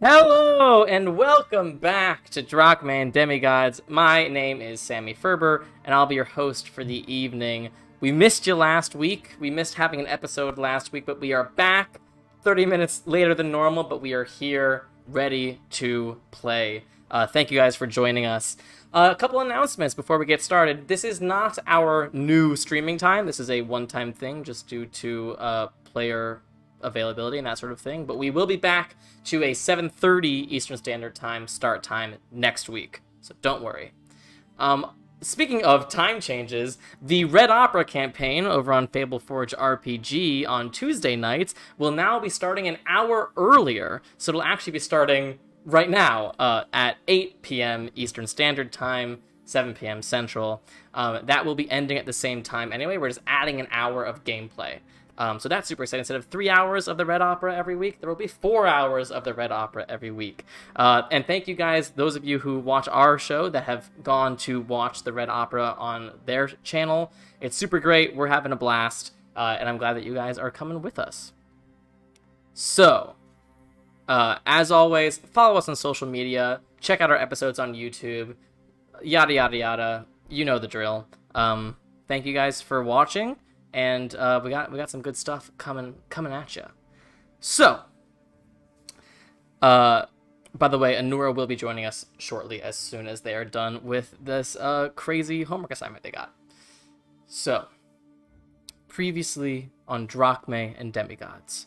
Hello and welcome back to Drachmae and Demigods. My name is Sammy Ferber, and I'll be your host for the evening. We missed you last week. We missed having an episode last week, but we are back 30 minutes later than normal, but we are here ready to play. Thank you guys for joining us. A couple announcements before we get started. This is not our new streaming time. This is a one-time thing just due to player availability and that sort of thing, but we will be back to a 7:30 Eastern Standard Time start time next week, so don't worry. Speaking of time changes, the Red Opera campaign over on Fable Forge RPG on Tuesday nights will now be starting an hour earlier, so it'll actually be starting right now at 8 p.m. Eastern Standard Time, 7 p.m. Central. That will be ending at the same time anyway. We're just adding an hour of gameplay. So that's super exciting. Instead of 3 hours of the Red Opera every week, there will be 4 hours of the Red Opera every week. And thank you guys, those of you who watch our show that have gone to watch the Red Opera on their channel. It's super great. We're having a blast. And I'm glad that you guys are coming with us. So, as always, follow us on social media. Check out our episodes on YouTube. Yada, yada, yada. You know the drill. Thank you guys for watching. And we got some good stuff coming at you. So, by the way, Anura will be joining us shortly as soon as they are done with this crazy homework assignment they got. So, previously on Drachmae and Demigods,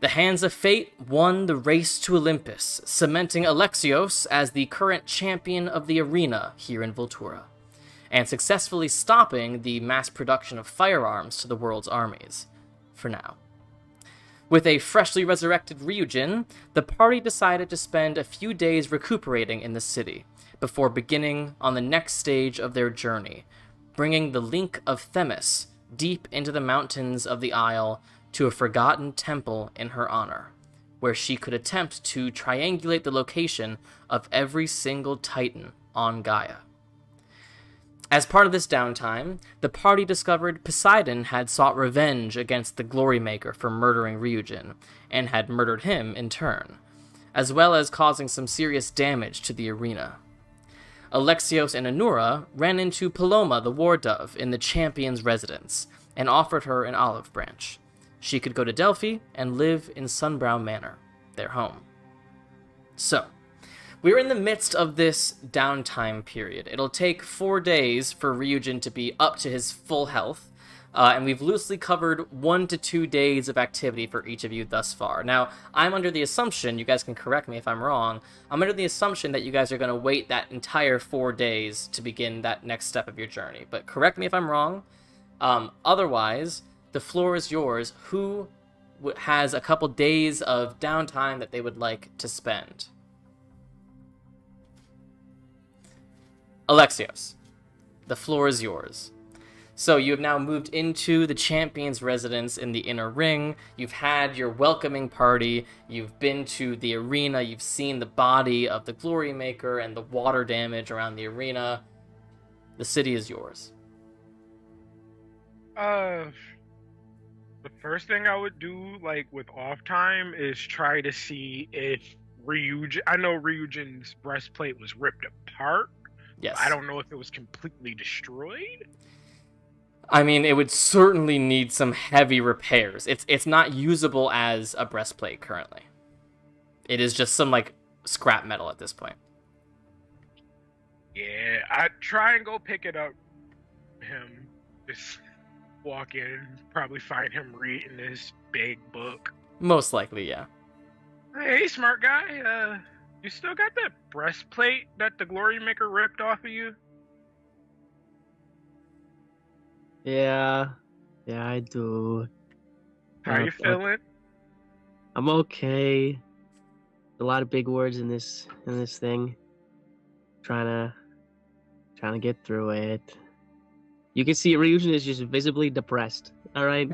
the Hands of Fate won the race to Olympus, cementing Alexios as the current champion of the arena here in Voltura, and successfully stopping the mass production of firearms to the world's armies, for now. With a freshly resurrected Ryujin, the party decided to spend a few days recuperating in the city, before beginning on the next stage of their journey, bringing the Link of Themis deep into the mountains of the Isle to a forgotten temple in her honor, where she could attempt to triangulate the location of every single Titan on Gaia. As part of this downtime, the party discovered Poseidon had sought revenge against the Glory Maker for murdering Ryujin, and had murdered him in turn, as well as causing some serious damage to the arena. Alexios and Anura ran into Paloma the War Dove in the champion's residence, and offered her an olive branch. She could go to Delphi and live in Sunbrow Manor, their home. So, we're in the midst of this downtime period. It'll take 4 days for Ryujin to be up to his full health, and we've loosely covered 1 to 2 days of activity for each of you thus far. Now, I'm under the assumption, you guys can correct me if I'm wrong, I'm under the assumption that you guys are going to wait that entire 4 days to begin that next step of your journey. But correct me if I'm wrong. Otherwise, the floor is yours. Who has a couple days of downtime that they would like to spend? Alexios, the floor is yours. So you have now moved into the champion's residence in the inner ring. You've had your welcoming party. You've been to the arena. You've seen the body of the Glory Maker and the water damage around the arena. The city is yours. The first thing I would do, like, with off time is try to see if Ryujin... I know Ryujin's breastplate was ripped apart. Yes. I don't know if it was completely destroyed. I mean, it would certainly need some heavy repairs. It's not usable as a breastplate currently. It is just some, like, scrap metal at this point. Yeah, I'd try and go pick it up. Just walk in, probably find him reading this big book. Most likely, yeah. Hey, smart guy, you still got that breastplate that the Glory Maker ripped off of you? Yeah, I do. How you feeling? I'm okay. A lot of big words in this thing. Trying to get through it. You can see Ryujin is just visibly depressed. All right.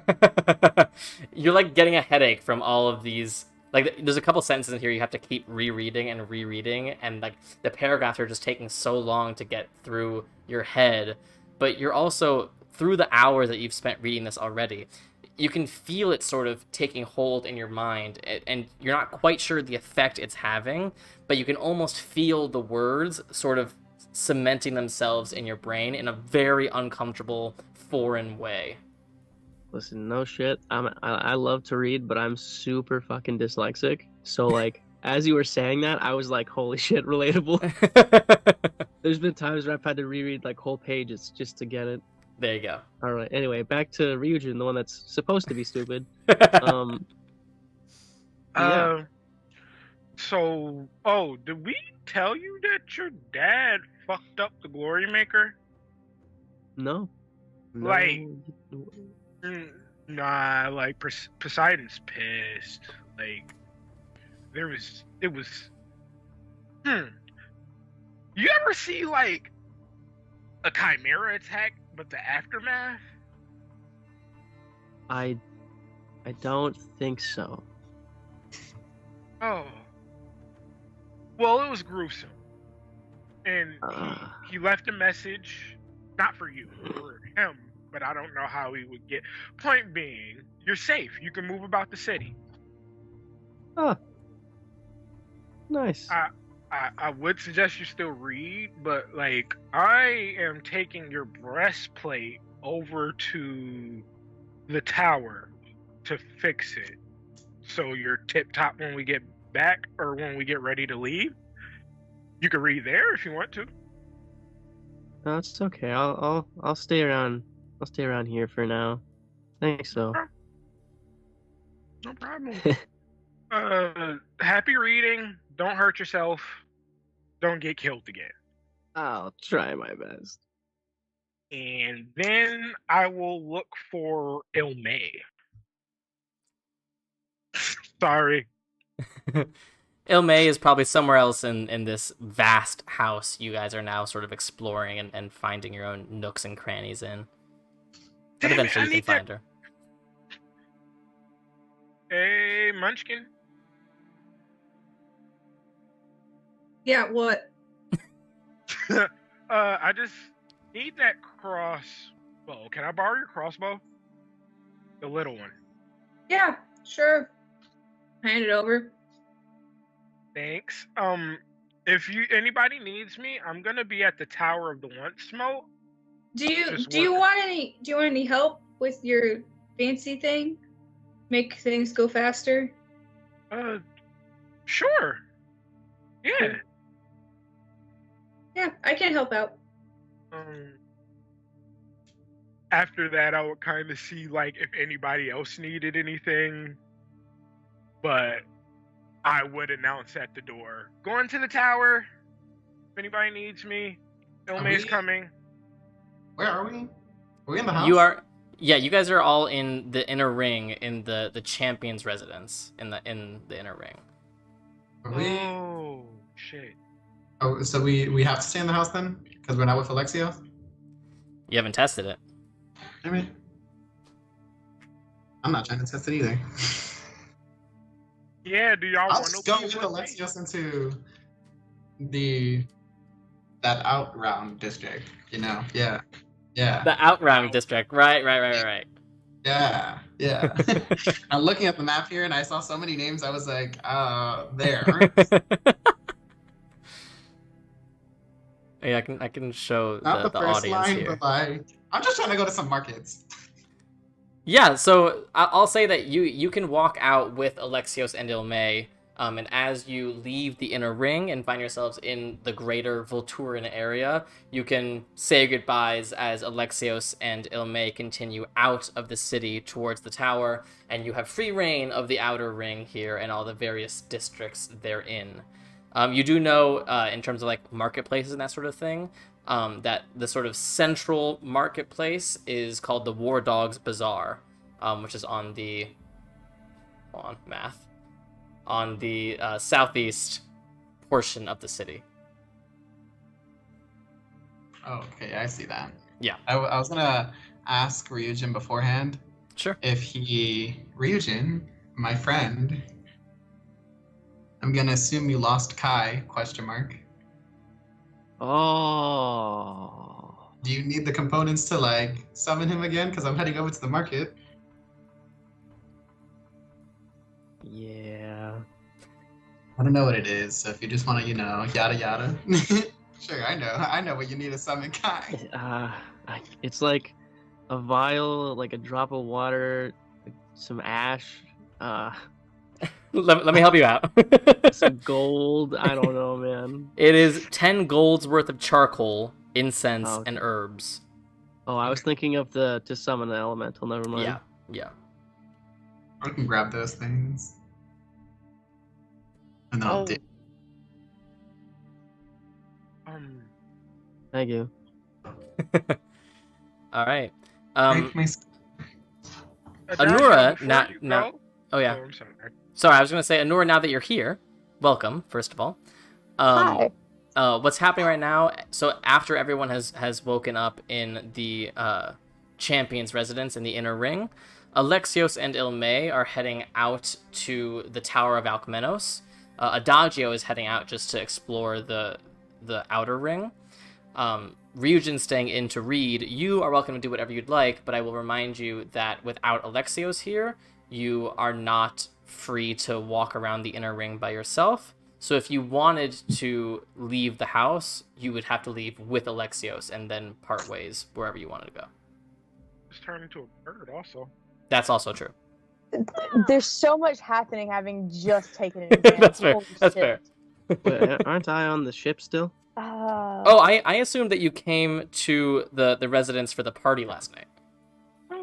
You're like getting a headache from all of these. Like, there's a couple sentences in here you have to keep rereading, and like the paragraphs are just taking so long to get through your head. But you're also, through the hours that you've spent reading this already, you can feel it sort of taking hold in your mind, and you're not quite sure the effect it's having, but you can almost feel the words sort of cementing themselves in your brain in a very uncomfortable, foreign way. Listen, no shit. I love to read, but I'm super fucking dyslexic. So like, as you were saying that, I was like, holy shit, relatable. There's been times where I've had to reread like whole pages just to get it. There you go. All right. Anyway, back to Ryujin, the one that's supposed to be stupid. Yeah. So, did we tell you that your dad fucked up the Glory Maker? No. Like, nah, like Poseidon's pissed. Like, it was. You ever see like a chimera attack, but the aftermath? I don't think so. Oh. Well, it was gruesome. And he left a message, not for you, for him, but I don't know how he would get. Point being, you're safe. You can move about the city. Oh. Nice. I would suggest you still read, but like I am taking your breastplate over to the tower to fix it, so you're tip top when we get back or when we get ready to leave. You can read there if you want to. No, it's okay. I'll stay around. I'll stay around here for now. Thanks, though. No problem. Happy reading. Don't hurt yourself. Don't get killed again. I'll try my best. And then I will look for Ilmay. Sorry. Ilmay is probably somewhere else in this vast house you guys are now sort of exploring and finding your own nooks and crannies in. But eventually you can find her. Hey, Munchkin. Yeah, what? I just need that crossbow. Can I borrow your crossbow? The little one. Yeah, sure. Hand it over. Thanks. If anybody needs me, I'm gonna be at the Tower of the Once Smoke. Do you want any help with your fancy thing? Make things go faster? Sure. Yeah. Yeah, I can help out. After that, I would kind of see like if anybody else needed anything, but I would announce at the door, going to the tower. If anybody needs me, Ilmay's coming. Where are we? Are we in the house? You are. Yeah, you guys are all in the inner ring, in the champion's residence, in the inner ring. Are we? Oh shit. Oh, so we have to stay in the house then? Because we're not with Alexios? You haven't tested it. I mean, I'm not trying to test it either. Yeah, do y'all I'll want just to go with Alexios into that out-round district, you know? Yeah. The Outround district. Right. Yeah. I'm looking at the map here and I saw so many names, I was like, there. Yeah, I can show Not the first audience line, here. but like, I'm just trying to go to some markets. Yeah, so I'll say that you can walk out with Alexios and Ilmay, and as you leave the inner ring and find yourselves in the greater Volturan area, you can say goodbyes as Alexios and Ilmay continue out of the city towards the tower, and you have free reign of the outer ring here and all the various districts therein. You do know, in terms of like marketplaces and that sort of thing, that the sort of central marketplace is called the War Dogs Bazaar, which is on the southeast portion of the city. Oh, okay, I see that. Yeah. I was gonna ask Ryujin beforehand. Sure. If Ryujin, my friend, I'm gonna assume you lost Kai, ? Oh. Do you need the components to like summon him again? Because I'm heading over to the market. Yeah. I don't know what it is, so if you just want to, yada yada. Sure, I know what you need to summon Kai. It's like a vial, like a drop of water, some ash, Let me help you out. some gold. I don't know, man. It is 10 golds worth of charcoal, incense, Oh, okay. and herbs. Oh, I was thinking of to summon an elemental. Never mind. Yeah. I can grab those things. And then I'll dig. Thank you. All right. Break my- Anura, before you now. go- Oh yeah. I'm sorry. Sorry, I was gonna say, Anura. Now that you're here, welcome. First of all. Hi. What's happening right now? So after everyone has woken up in the champion's residence in the inner ring, Alexios and Ilme are heading out to the Tower of Alkmenos. Adagio is heading out just to explore the outer ring. Ryujin's staying in to read. You are welcome to do whatever you'd like, but I will remind you that without Alexios here, you are not free to walk around the inner ring by yourself. So if you wanted to leave the house, you would have to leave with Alexios and then part ways wherever you wanted to go. Just turn into a bird, also. That's also true. There's so much happening having just taken an exam. That's fair. Holy That's shit. fair. But aren't I on the ship still? Oh, I assumed that you came to the residence for the party last night.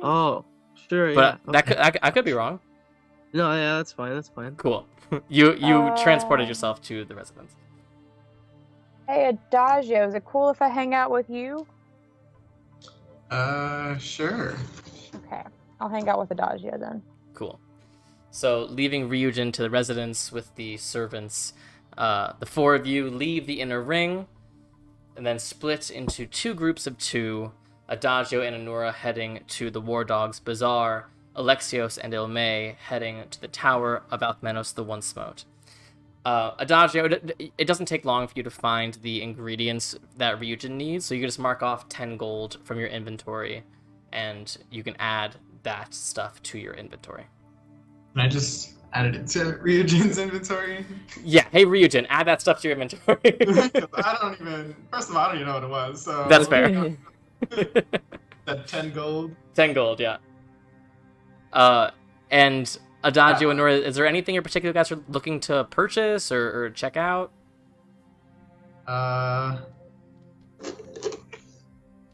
Oh, sure. But yeah. that could I could be wrong. No, yeah, that's fine. That's fine. Cool. You transported yourself to the residence. Hey, Adagio, is it cool if I hang out with you? Sure. Okay, I'll hang out with Adagio then. Cool. So leaving Ryujin to the residence with the servants, the four of you leave the inner ring and then split into two groups of two. Adagio and Anura heading to the War Dogs Bazaar, Alexios and Ilme heading to the Tower of Alkmenos the One Smote. Adagio, it doesn't take long for you to find the ingredients that Ryujin needs, so you can just mark off 10 gold from your inventory, and you can add that stuff to your inventory. And I just added it to Ryujin's inventory. Yeah, hey Ryujin, add that stuff to your inventory. First of all, I don't even know what it was, so... That's fair. That 10 gold. 10 gold, yeah. And Adagio and Nora, is there anything in particular you guys are looking to purchase or check out?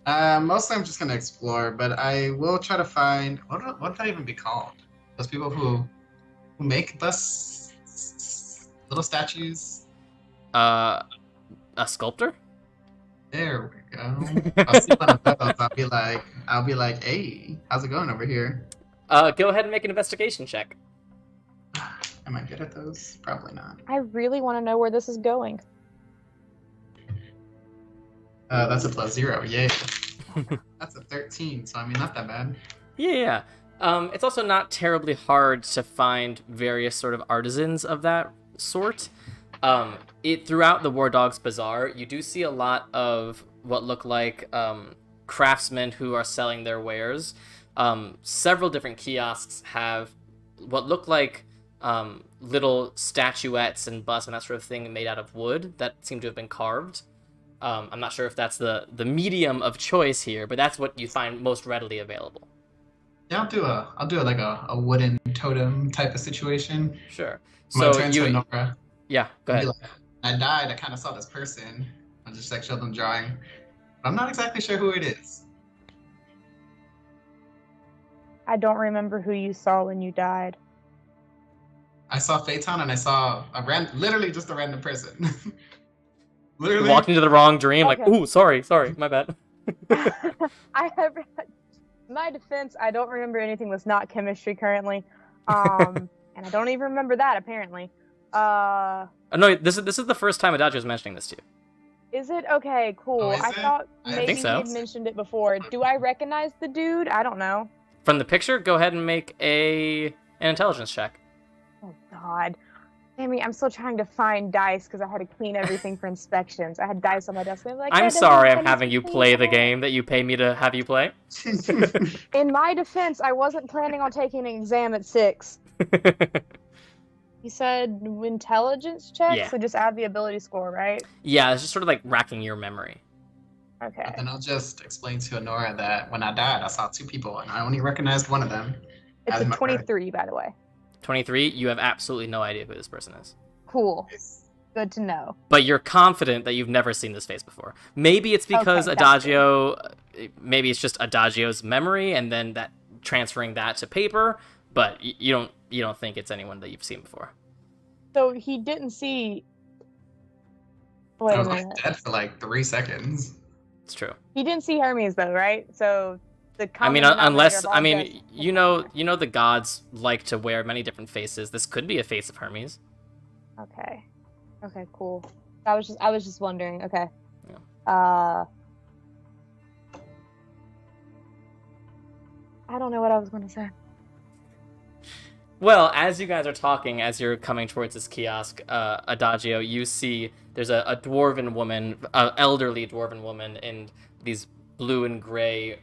Mostly I'm just gonna explore, but I will try to find what would that even be called? Those people who make thus little statues. A sculptor? There we go. I'll see one of those. I'll be like, hey, how's it going over here? Go ahead and make an investigation check. Am I good at those? Probably not. I really want to know where this is going. That's a +0. Yay. That's a 13. So I mean, not that bad. Yeah. It's also not terribly hard to find various sort of artisans of that sort. Throughout the War Dogs Bazaar, you do see a lot of what look like craftsmen who are selling their wares. Several different kiosks have what look like little statuettes and busts and that sort of thing made out of wood that seem to have been carved. I'm not sure if that's the medium of choice here, but that's what you find most readily available. Yeah, I'll do like a wooden totem type of situation. Sure. I'm gonna So turn to Nora. yeah, go ahead. Like, I died. I kind of saw this person. I'll just like show them drawing. But I'm not exactly sure who it is. I don't remember who you saw when you died. I saw Phaeton and I saw literally just a random person. Literally. Walked into the wrong dream, like, Okay. ooh, sorry, my bad. I have, my defense, I don't remember anything that's not chemistry currently, and I don't even remember that apparently. No, this is the first time Adagio is mentioning this to you. Is it? Okay, cool. Oh, is I it? thought I maybe think so. he'd mentioned it before. Do I recognize the dude? I don't know. From the picture, go ahead and make an intelligence check. Oh God. Sammy, I'm still trying to find dice because I had to clean everything for inspections. I had dice on my desk. And like, I'm "That doesn't sorry have I'm having you anything play to the do." game that you pay me to have you play. In my defense, I wasn't planning on taking an exam at 6. You said intelligence check, Yeah. so just add the ability score, right? Yeah, it's just sort of like racking your memory. Okay. And then I'll just explain to Honora that when I died, I saw 2 people, and I only recognized one of them. It's as a my brother. 23, by the way. 23, you have absolutely no idea who this person is. Cool. Good to know. But you're confident that you've never seen this face before. Maybe it's because Okay, that's Adagio, maybe it's just Adagio's memory, and then that transferring that to paper. But you don't think it's anyone that you've seen before. So he didn't see. Wait I a was like minute. dead for like 3 seconds. It's true. He didn't see Hermes though, right? So the. I mean, common unless denominator of all this- you know the gods like to wear many different faces. This could be a face of Hermes. Okay. Okay. Cool. I was just wondering. Okay. Yeah. I don't know what I was going to say. Well, as you guys are talking, as you're coming towards this kiosk, Adagio, you see there's a dwarven woman, elderly dwarven woman in these blue and gray,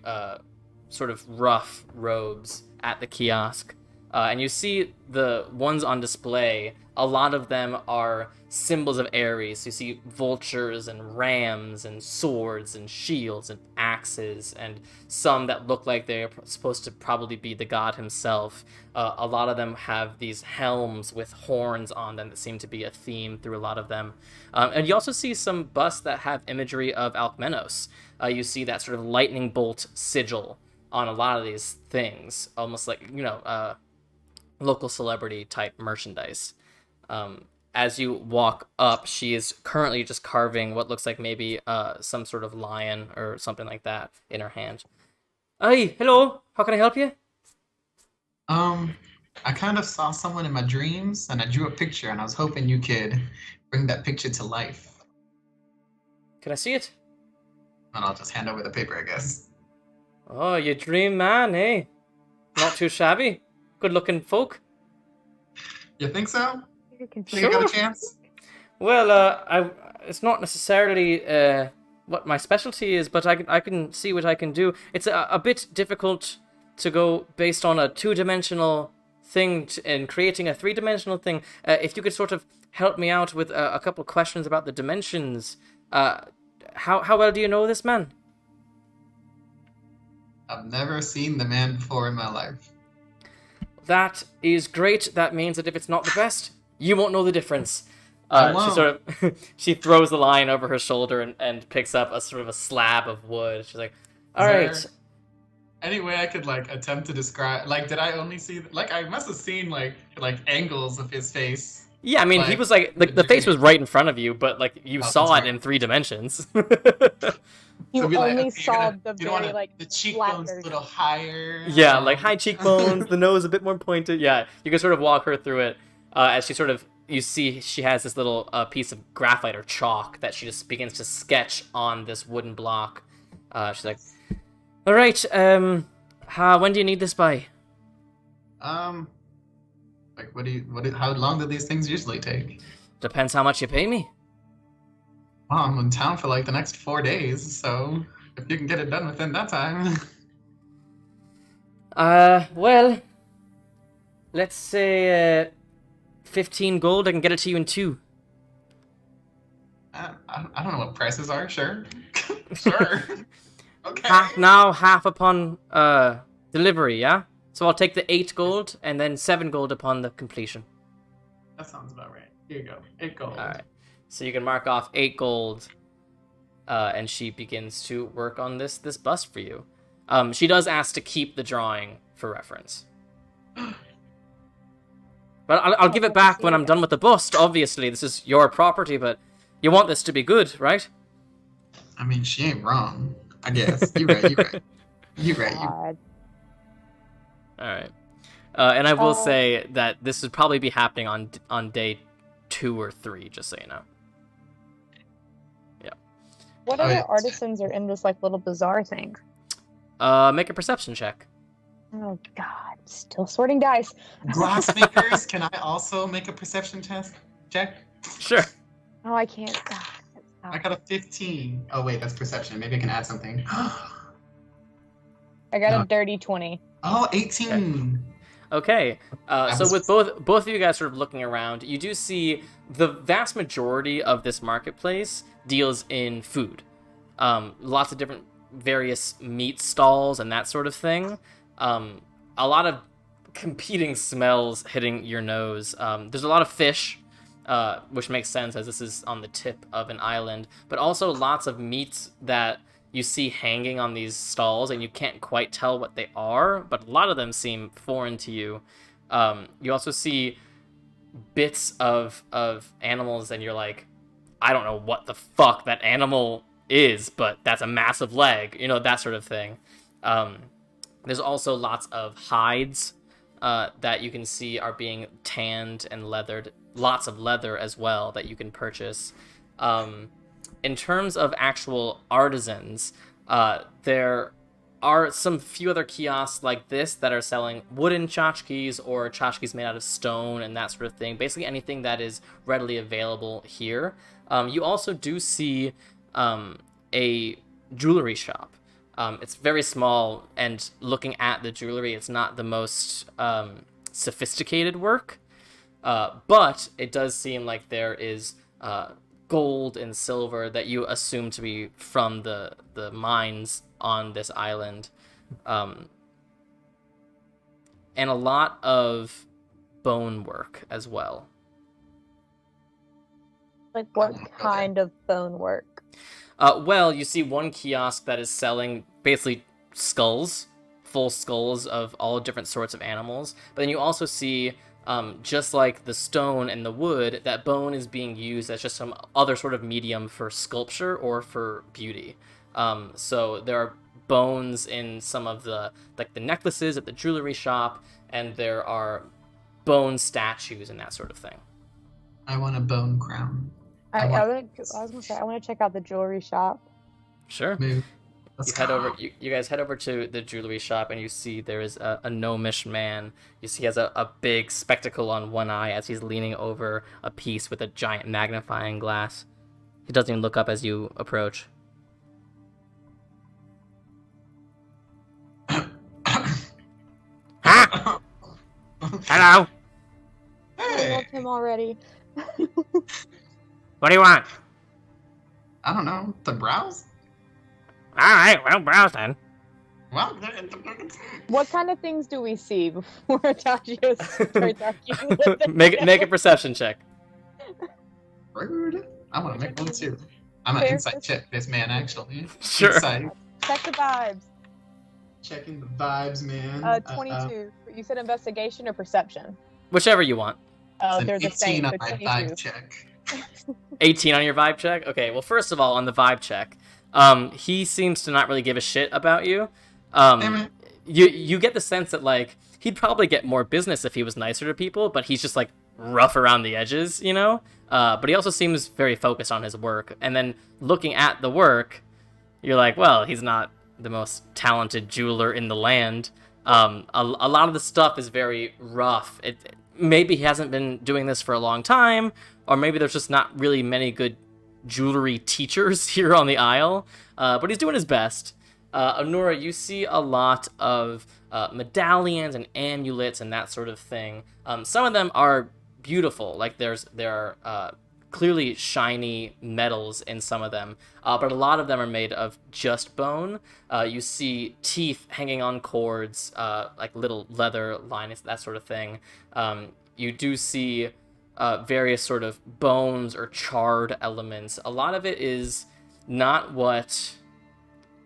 sort of rough robes at the kiosk. And you see the ones on display, a lot of them are symbols of Ares. You see vultures and rams and swords and shields and axes, and some that look like they're supposed to probably be the god himself. A lot of them have these helms with horns on them that seem to be a theme through a lot of them. And you also see some busts that have imagery of Alkmenos. You see that sort of lightning bolt sigil on a lot of these things, almost like, local celebrity type merchandise. As you walk up, she is currently just carving what looks like maybe some sort of lion or something like that in her hand. Hey, hello, how can I help you? I kind of saw someone in my dreams, and I drew a picture, and I was hoping you could bring that picture to life. Can I see it? And I'll just hand over the paper, I guess. Oh, you dream man, eh? Not too shabby. Good-looking folk. You think so? You're Think confused. I got a chance? Well, it's not necessarily what my specialty is, but I can see what I can do. It's a bit difficult to go based on a 2-dimensional thing and creating a 3-dimensional thing. If you could sort of help me out with a couple questions about the dimensions. How well do you know this man? I've never seen the man before in my life. That is great. That means that if it's not the best, you won't know the difference. I She won't. sort of she throws the line over her shoulder and picks up a sort of a slab of wood. She's like, "All Is right." there any way I could attempt to describe? Did I only see? I must have seen like angles of his face. Yeah, I mean, he like, was the face was right in front of you, but you Oh, saw that's it in 3 dimensions. You So be only okay, saw the you don't very wanna- the cheekbones a flat little higher. Yeah, like high cheekbones, the nose a bit more pointed. Yeah, you can sort of walk her through it as she sort of, you see she has this little piece of graphite or chalk that she just begins to sketch on this wooden block. She's like, all right, when do you need this by? How long do these things usually take? Depends how much you pay me. Well, I'm in town for the next 4 days, so if you can get it done within that time. Well, let's say 15 gold. I can get it to you in 2. I don't know what prices are, sure. Sure. Okay. Half upon delivery, yeah? So I'll take the 8 gold and then 7 gold upon the completion. That sounds about right. Here you go. 8 gold. Alright. So you can mark off 8 gold, and she begins to work on this bust for you. She does ask to keep the drawing for reference. But I'll give it back when I'm done with the bust, obviously. This is your property, but you want this to be good, right? I mean, she ain't wrong, I guess. You're right. You're right. God. Alright. And I will say that this would probably be happening on day 2 or 3, just so you know. What Oh, other yeah. artisans are in this little bazaar thing? Make a perception check. Oh God, still sorting dice. Glassmakers, can I also make a perception test? Check. Sure. Oh, I can't. I got a 15. Oh wait, that's perception. Maybe I can add something. I got No. a dirty 20. Oh, 18. Okay, so with both of you guys sort of looking around, you do see the vast majority of this marketplace deals in food. Lots of different various meat stalls and that sort of thing. A lot of competing smells hitting your nose. There's a lot of fish, which makes sense as this is on the tip of an island, but also lots of meats that you see hanging on these stalls, and you can't quite tell what they are, but a lot of them seem foreign to you. You also see bits of animals, and you're like, I don't know what the fuck that animal is, but that's a massive leg, that sort of thing. There's also lots of hides that you can see are being tanned and leathered. Lots of leather as well that you can purchase. In terms of actual artisans, there are some few other kiosks like this that are selling wooden tchotchkes or tchotchkes made out of stone and that sort of thing. Basically anything that is readily available here. You also do see a jewelry shop. It's very small, and looking at the jewelry, it's not the most sophisticated work, but it does seem like there is gold and silver that you assume to be from the mines on this island, and a lot of bone work as well. Like what kind of bone work? Well, you see one kiosk that is selling basically skulls, full skulls of all different sorts of animals. But then you also see, just like the stone and the wood, that bone is being used as just some other sort of medium for sculpture or for beauty. So there are bones in some of the necklaces at the jewelry shop, and there are bone statues and that sort of thing. I want a bone crown. I was gonna say I want to check out the jewelry shop. Sure. Move. You guys head over to the jewelry shop, and you see there is a gnomish man. You see he has a big spectacle on one eye as he's leaning over a piece with a giant magnifying glass. He doesn't even look up as you approach. Huh? Hello. I love him already. What do you want? I don't know. To browse? Alright, well, browse then. Well, What kind of things do we see before Tasha starts arguing with them? Make a perception check. rude. I want to make one too. I'm an insight check this man, actually. Sure. Insight. Check the vibes. Checking the vibes, man. 22. You said investigation or perception? Whichever you want. Oh, It's they're an the 18 same. on So my 22. vibe check. 18 on your vibe check? Okay, well, first of all, on the vibe check, he seems to not really give a shit about you. Damn it. You get the sense that, like, he'd probably get more business if he was nicer to people, but he's just, like, rough around the edges, But he also seems very focused on his work. And then looking at the work, you're like, well, he's not the most talented jeweler in the land. A lot of the stuff is very rough. Maybe he hasn't been doing this for a long time, or maybe there's just not really many good jewelry teachers here on the Isle, but he's doing his best. Onura, you see a lot of medallions and amulets and that sort of thing. Some of them are beautiful, like there are clearly shiny metals in some of them, but a lot of them are made of just bone. You see teeth hanging on cords, like little leather lines, that sort of thing. You do see various sort of bones or charred elements. A lot of it is not what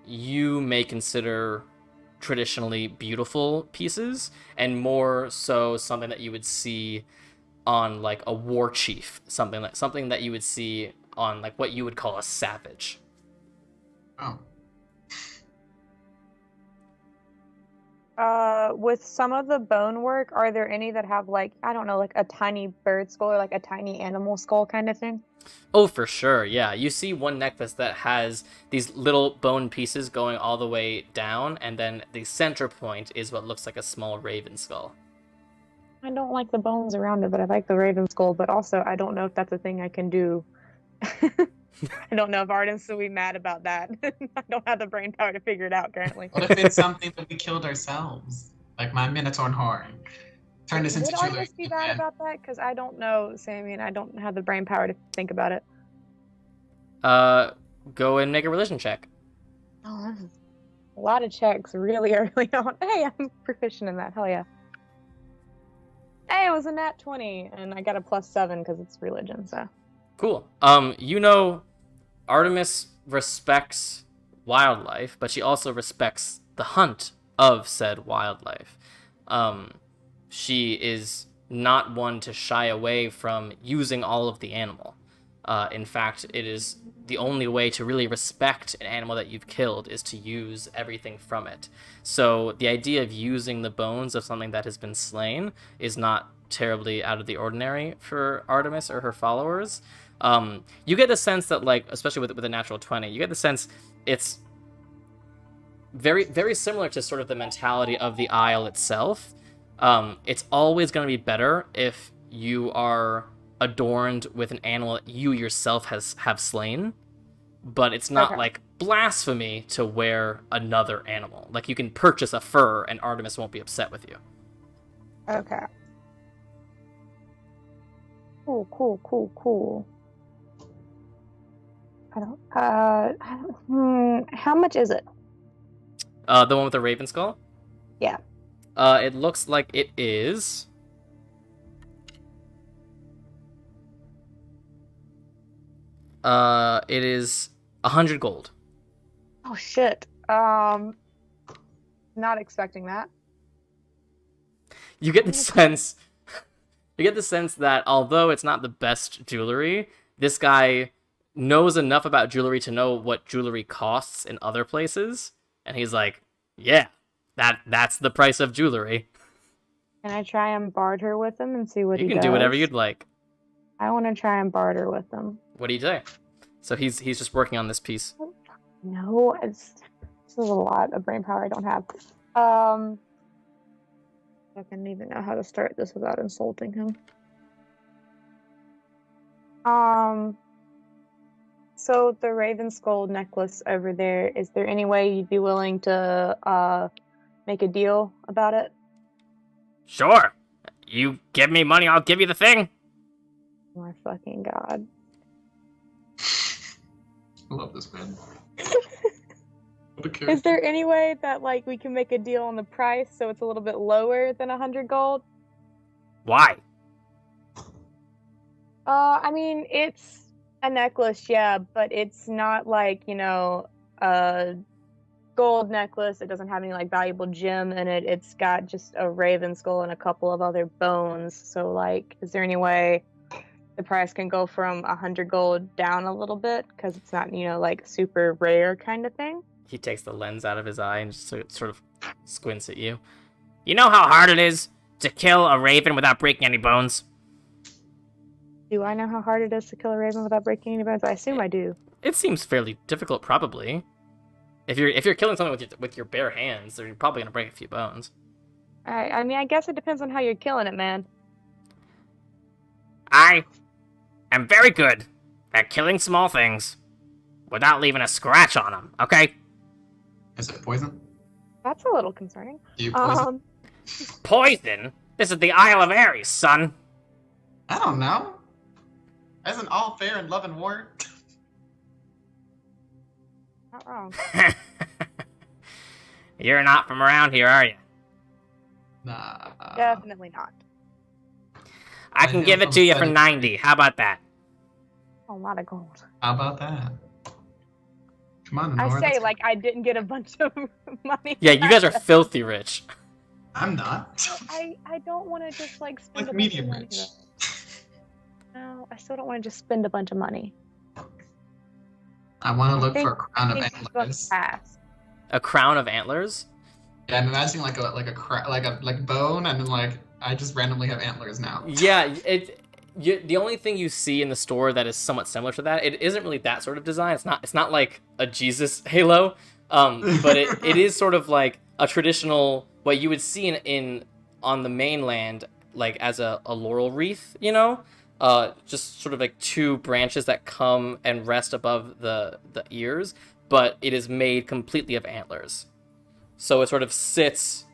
you may consider traditionally beautiful pieces, and more so something that you would see on like a war chief, something that you would see on like what you would call a savage. Oh. With some of the bone work, are there any that have like, I don't know, like a tiny bird skull or like a tiny animal skull kind of thing? Oh, for sure, yeah. You see one necklace that has these little bone pieces going all the way down, and then the center point is what looks like a small raven skull. I don't like the bones around it, but I like the raven skull. But also, I don't know if that's a thing I can do. I don't know if Arden's will be mad about that. I don't have the brain power to figure it out currently. What if it's something that we killed ourselves? Like my Minotaur horn. turn this into Would jewelry. Artemis be bad about that? Because I don't know, Sammy, I don't have the brain power to think about it. Go and make a religion check. Oh, this is a lot of checks really early on. Hey, I'm proficient in that. Hell yeah. Hey, it was a nat 20, and I got a +7 because it's religion, so. Cool. Artemis respects wildlife, but she also respects the hunt of said wildlife. She is not one to shy away from using all of the animal. In fact, it is the only way to really respect an animal that you've killed is to use everything from it. So the idea of using the bones of something that has been slain is not terribly out of the ordinary for Artemis or her followers. You get the sense that, like, especially with a natural 20, you get the sense it's very, very similar to sort of the mentality of the Isle itself. It's always going to be better if you are adorned with an animal that you yourself have slain, but it's not like blasphemy to wear another animal. Like, you can purchase a fur and Artemis won't be upset with you. Okay. Cool. How much is it? The one with the raven skull? Yeah. It looks like it is... it is 100 gold. Oh shit. Not expecting that. You get the sense that although it's not the best jewelry, this guy knows enough about jewelry to know what jewelry costs in other places, and he's like, yeah, that's the price of jewelry. Can I try and barter with him and see what he does? You can do whatever you'd like. I want to try and barter with him. What do you say? So he's just working on this piece. No, this is a lot of brain power I don't have. I don't even know how to start this without insulting him. So the Raven Skull necklace over there, is there any way you'd be willing to make a deal about it? Sure. You give me money, I'll give you the thing. Oh my fucking god. I love this man. Is there any way that, like, we can make a deal on the price so it's a little bit lower than 100 gold? Why? I mean, it's a necklace, yeah, but it's not like, a gold necklace. It doesn't have any, like, valuable gem in it. It's got just a raven skull and a couple of other bones. So, like, is there any way the price can go from 100 gold down a little bit? Because it's not, like, super rare kind of thing. He takes the lens out of his eye and just sort of squints at you. You know how hard it is to kill a raven without breaking any bones? Do I know how hard it is to kill a raven without breaking any bones? I assume I do. It seems fairly difficult, probably. If you're killing something with your bare hands, then you're probably gonna break a few bones. I mean, I guess it depends on how you're killing it, man. I am very good at killing small things without leaving a scratch on them, okay? Is it poison? That's a little concerning. Do you poison? Poison? This is the Isle of Ares, son. I don't know. Isn't all fair in love and war? Not wrong. You're not from around here, are you? Nah. Definitely not. I can give it to you for 90. How about that? A lot of gold. How about that? Come on, I Nora, say like I didn't get a bunch of money. Yeah, you guys are filthy rich. I'm not. I don't want to just like spend Like a bunch medium of money. rich. No, I still don't want to just spend a bunch of money. I want to look think- for a crown of I think it's going antlers. to pass. A crown of antlers? Yeah, I'm imagining like a bone, and then like I just randomly have antlers now. Yeah, the only thing you see in the store that is somewhat similar to that, it isn't really that sort of design. It's not like a Jesus halo, but it is sort of like a traditional what you would see in on the mainland, like as a laurel wreath, just sort of like two branches that come and rest above the ears, but it is made completely of antlers. So it sort of sits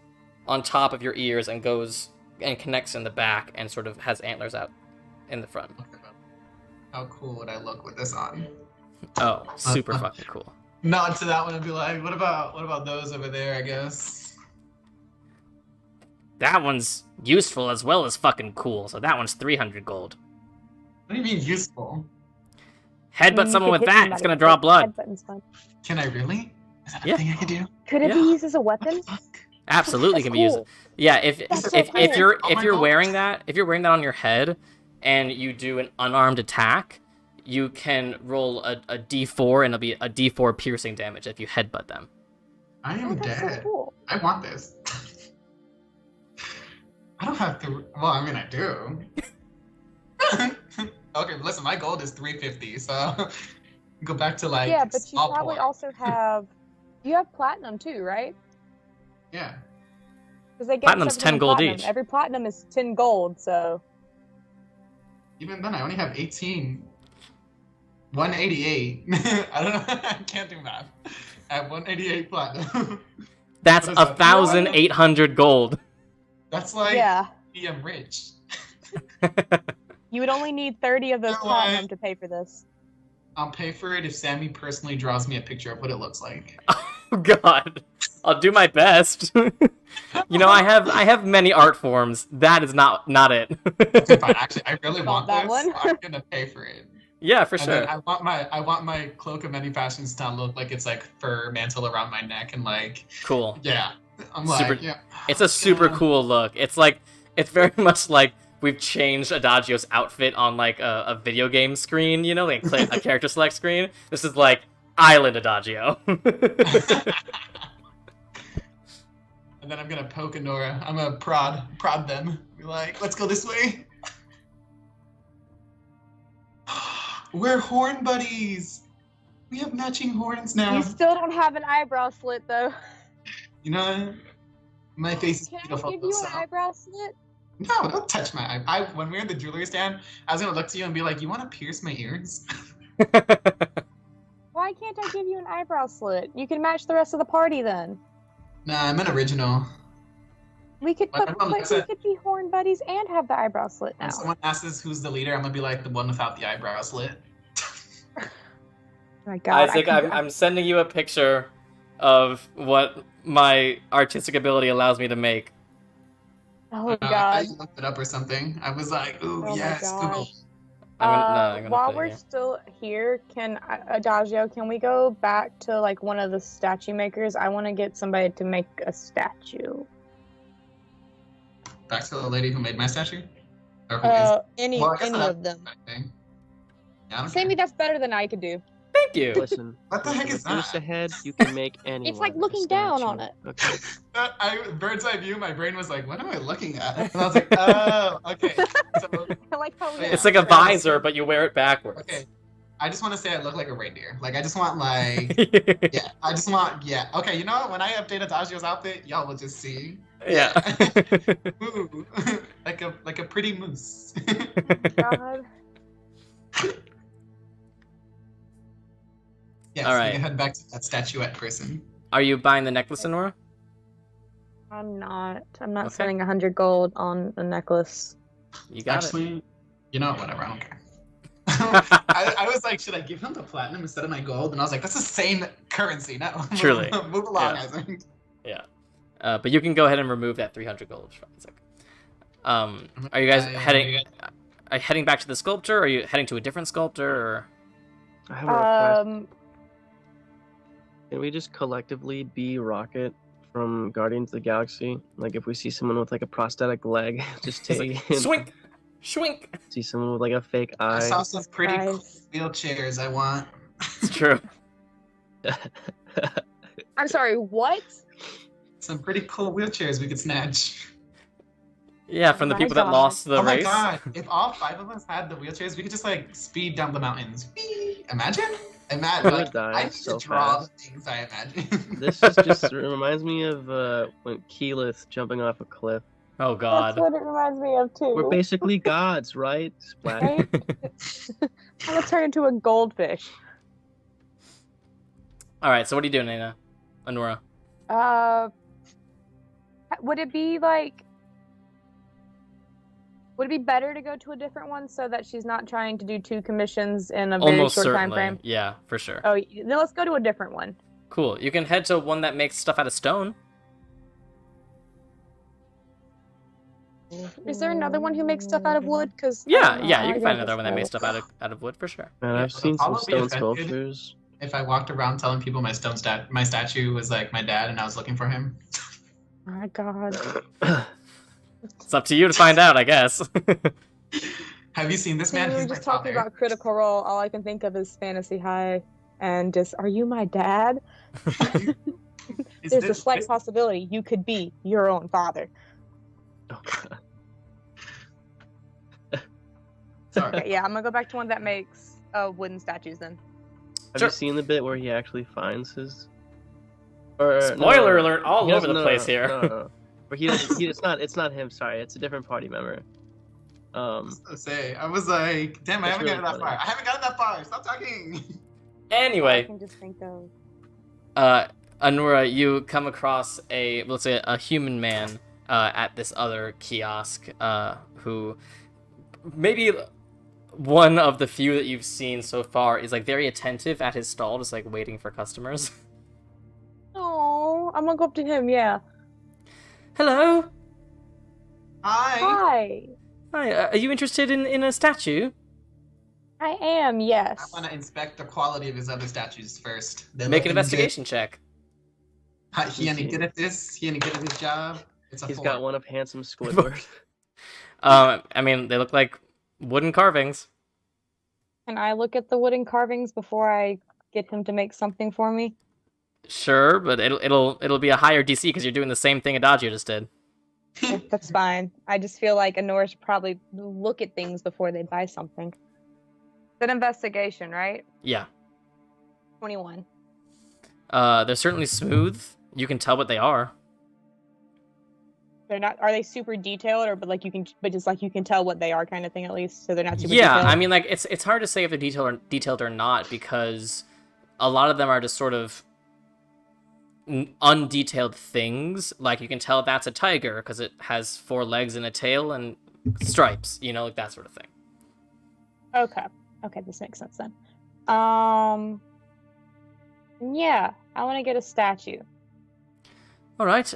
on top of your ears and goes and connects in the back and sort of has antlers out in the front. How cool would I look with this on? Oh, super fucking cool. Nod to that one and be like, what about those over there, I guess? That one's useful as well as fucking cool, so that one's 300 gold. What do you mean useful? Headbutt someone with that, it's gonna draw blood. Can I really? Is that a Yeah. thing I can do? Could it be used as a weapon? Absolutely That's can be used. cool. Yeah, if That's so if cool. you're Oh if my you're God. wearing that on your head, and you do an unarmed attack, you can roll a d4 and it'll be a d4 piercing damage if you headbutt them. I am That's so dead. cool. I want this. I don't have to. Well, I mean, I do. Okay, listen, my gold is 350, so go back to like. Yeah, but you small probably porn. also have. You have platinum too, right? Yeah. Because they get Platinum's 10 gold platinum. each. Every platinum is 10 gold, so. Even then, I only have 18. 188. I don't know. I can't do math. I have 188 platinum. That's What is that? 1,800 gold. That's like Yeah. I'm rich. You would only need 30 of those You know platinum what? to pay for this. I'll pay for it if Sammy personally draws me a picture of what it looks like. Oh god. I'll do my best. You know, I have many art forms. That is not it. Okay, fine. Actually, I really want that this. one? So I'm gonna pay for it. Yeah, for And sure. then I want my cloak of many fashions to look like it's like fur mantle around my neck and like Cool. yeah. I'm Super- like yeah. It's a super God. cool look. It's very much like we've changed Adagio's outfit on like a video game screen, you know, like a character select screen. This is like Island Adagio. And then I'm gonna poke Anora. I'm gonna prod them. Be like, let's go this way. We're horn buddies. We have matching horns now. You still don't have an eyebrow slit, though. You know, my face is Can I beautiful. give you so- an eyebrow slit? No, don't touch my eye. When we were in the jewelry stand, I was gonna look to you and be like, "You want to pierce my ears?" Why can't I give you an eyebrow slit? You can match the rest of the party then. Nah, I'm an original. We could But put, everyone but looks we at- could be horn buddies and have the eyebrow slit now. When someone asks who's the leader, I'm gonna be like the one without the eyebrow slit. Oh my God, Isaac, I'm sending you a picture of what my artistic ability allows me to make. Oh I God. looked it up or something. I was like, "Ooh, Oh my yes, Google." gosh. I'm gonna While put it we're here. still here, can Adagio, can we go back to like one of the statue makers? I want to get somebody to make a statue. Back to the lady who made my statue. Or who is Any Well, I guess I- of them. my thing. Yeah, I don't Sammy, care. that's better than I could do. Thank you. Listen. What the heck listen, is with this that? ahead, you can make anyone. It's like a looking down on statue. it. Okay. Bird's eye view. My brain was like, "What am I looking at?" And I was like, "Oh, okay." So, I like how we. It's like a visor, but you wear it backwards. okay. I just want to say I look like a reindeer. Like I just want like yeah. I just want yeah. Okay, you know what? When I update Adagio's outfit, y'all will just see. Yeah. Ooh, like a pretty moose. God. Yes, All we right. can head back to that statuette person. Are you buying the necklace, Nora? I'm not. I'm not Okay. spending 100 gold on a necklace. You got it. Actually, you know what? Whatever. I don't care. I was like, should I give him the platinum instead of my gold? And I was like, that's the same currency. No. Truly. Move along, Yeah. Isaac. Yeah. But you can go ahead and remove that 300 gold. Isaac. Are you guys heading? Are you heading back to the sculptor? Or are you heading to a different sculptor? Or... I have a request. Um, Can we just collectively be Rocket from Guardians of the Galaxy? Like, if we see someone with like a prosthetic leg, just It's take like, swink, swink. See someone with like a fake I eye. saw some pretty cool Guys. wheelchairs I want. It's true. I'm sorry. What? Some pretty cool wheelchairs we could snatch. Yeah, from the My people that God. lost the Oh my race. god, if all 5 of us had the wheelchairs, we could just like speed down the mountains. Whee! Imagine? I Imagine. would Like, die I need so to draw fast. the things I imagine. This is just it reminds me of when Keyleth jumping off a cliff. Oh God. That's what it reminds me of too. We're basically gods, right? Splat. Right? I'm gonna turn into a goldfish. All right. So what are you doing, Nina? Anora. Would it be like Would it be better to go to a different one so that she's not trying to do 2 commissions in a very Almost short time certainly. frame? Yeah, for sure. Oh, then let's go to a different one. Cool. You can head to one that makes stuff out of stone. Is there another one who makes stuff out of wood? Cause Yeah, you can find another one that makes stuff out of wood for sure. Man, I've seen some stone sculptures. If I walked around telling people my my statue was like my dad and I was looking for him. Oh my god. It's up to you to find out, I guess. Have you seen this man? We were He's my just talking father. about Critical Role. All I can think of is Fantasy High, and just, are you my dad? There's a slight possibility you could be your own father. Oh, God. Sorry. Okay, yeah, I'm gonna go back to one that makes wooden statues then. Have Sure. you seen the bit where he actually finds his? Or, Spoiler alert all he over doesn't- the place here. No. Where he doesn't. It's not him. Sorry, it's a different party member. I was like, damn, I That's haven't really gotten that funny. far. I haven't gotten that far. Stop talking. All I Anyway, can just think of. Anura, you come across let's say a human man at this other kiosk who maybe one of the few that you've seen so far is like very attentive at his stall, just like waiting for customers. Oh, I'm gonna go up to him. Yeah. Hello. Hi. Hi. Are you interested in a statue? I am. I Yes. want to inspect the quality of his other statues first. They're Make an looking investigation check. good. He any good at this? He any good at his job? It's a He's 4. got one of handsome Squidward. I mean, they look like wooden carvings. Can I look at the wooden carvings before I get him to make something for me? Sure, but it'll be a higher DC because you're doing the same thing Adagio just did. Yeah, that's fine. I just feel like Honora should probably look at things before they buy something. It's an investigation, right? Yeah. 21. They're certainly smooth. You can tell what they are. They're not. Are they super detailed, or but just like you can tell what they are, kind of thing at least. So they're not super. Yeah, detailed? I mean, like it's hard to say if they're detailed or not because a lot of them are just sort of undetailed things. Like you can tell that's a tiger because it has 4 legs and a tail and stripes. You know, like that sort of thing. Okay, this makes sense then. Yeah, I want to get a statue. All right.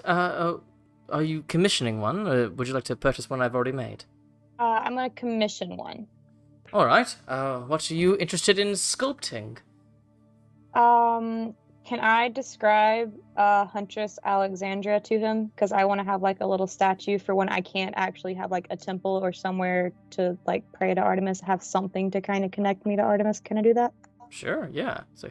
Are you commissioning one? Or would you like to purchase one I've already made? I'm gonna commission one. All right. What are you interested in sculpting? Can I describe Huntress Alexandra to him? Because I want to have like a little statue for when I can't actually have like a temple or somewhere to like pray to Artemis. Have something to kind of connect me to Artemis. Can I do that? Sure. Yeah. So.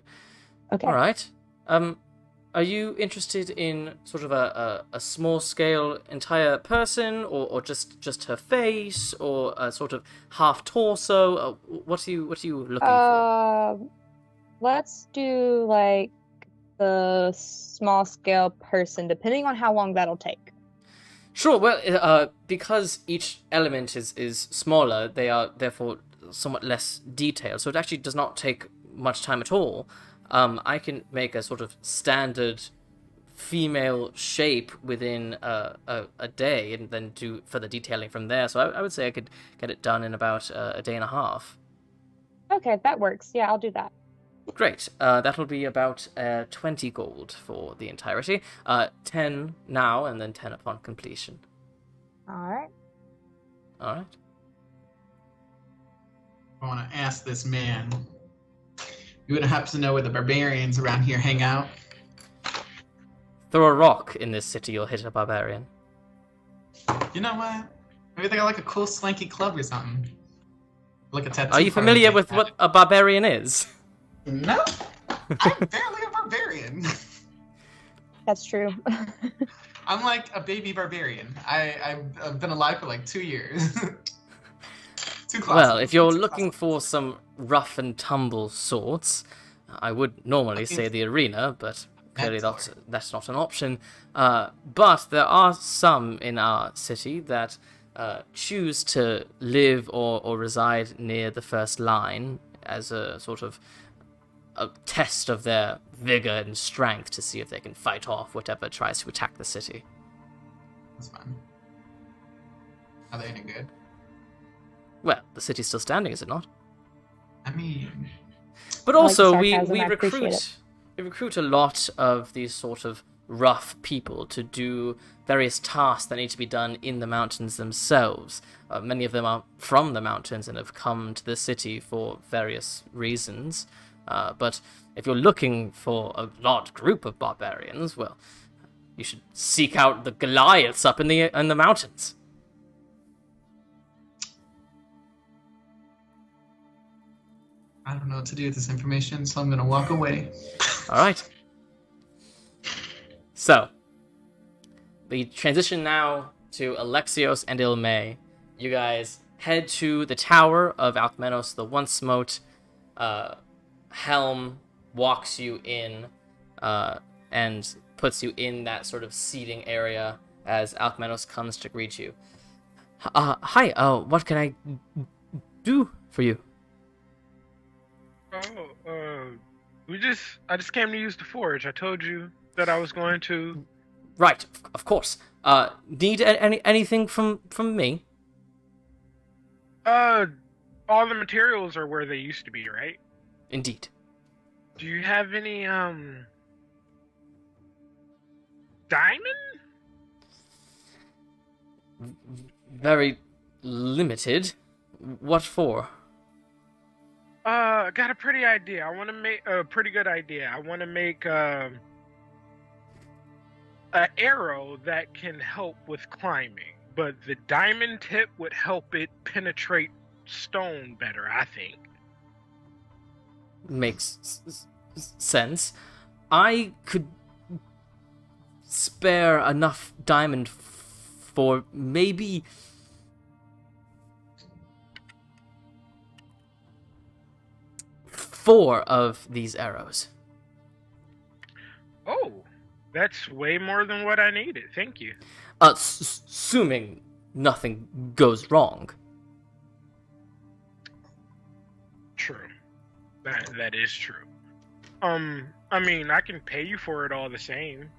Okay. All right. Are you interested in sort of a small scale entire person, or just her face, or a sort of half torso? What are you looking for? Let's do like the small scale person, depending on how long that'll take. Sure. Well, because each element is smaller, they are therefore somewhat less detailed. So it actually does not take much time at all. I can make a sort of standard female shape within a day, and then do further detailing from there. So I would say I could get it done in about a day and a half. Okay, that works. Yeah, I'll do that. Great. That'll be about 20 gold for the entirety. 10 now, and then 10 upon completion. All right. All right. I want to ask this man. You wouldn't happen to know where the barbarians around here hang out? Throw a rock in this city, you'll hit a barbarian. You know what? Maybe they got like a cool swanky club or something. Like a tattoo. Are you parlor familiar like with that. what a barbarian is? No, I'm barely a barbarian. That's true. I'm like a baby barbarian. I've been alive for like 2 years. 2 classes. Well, if you're 2 looking classes. for some rough and tumble sorts, I would normally say the arena, but clearly that's not an option. But there are some in our city that choose to live or reside near the first line as a sort of a test of their vigor and strength to see if they can fight off whatever tries to attack the city. That's fine. Are they any good? Well, the city's still standing, is it not? I mean, But I like the also, we sarcasm, I appreciate recruit a lot of these sort of rough people to do various tasks that need to be done in the mountains themselves. Many of them are from the mountains and have come to the city for various reasons. But if you're looking for a large group of barbarians, well, you should seek out the Goliaths up in the mountains. I don't know what to do with this information, so I'm gonna walk away. All right. So, we transition now to Alexios and Ilme. You guys head to the tower of Alkmenos, the once smote. Helm walks you in and puts you in that sort of seating area as Alkmenos comes to greet you. Hi, what can I do for you? I just came to use the forge. I told you that I was going to. Right, of course. Need anything from me? All the materials are where they used to be, right? Indeed. Do you have any, diamond? Very limited. What for? I got a pretty idea. I want to make a pretty good idea. I want to make, an arrow that can help with climbing, but the diamond tip would help it penetrate stone better, I think. Makes sense. I could spare enough diamond for maybe 4 of these arrows. Oh, that's way more than what I needed. Thank you. Assuming nothing goes wrong. True. That is true. I mean, I can pay you for it all the same.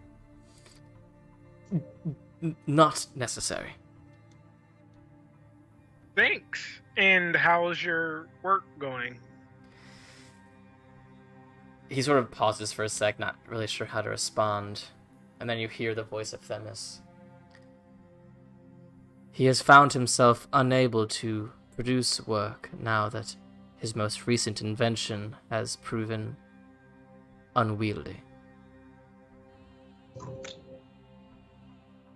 Not necessary. Thanks. And how's your work going? He sort of pauses for a sec, not really sure how to respond, and then you hear the voice of Themis. He has found himself unable to produce work now that his most recent invention has proven unwieldy.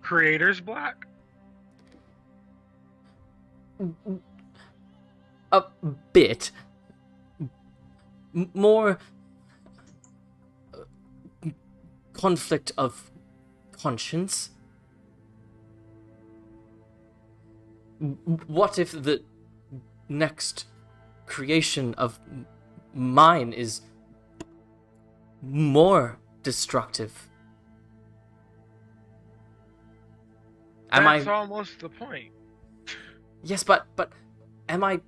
Creator's block? A bit. More conflict of conscience. What if the next creation of mine is more destructive? That's almost the point. Yes, but am I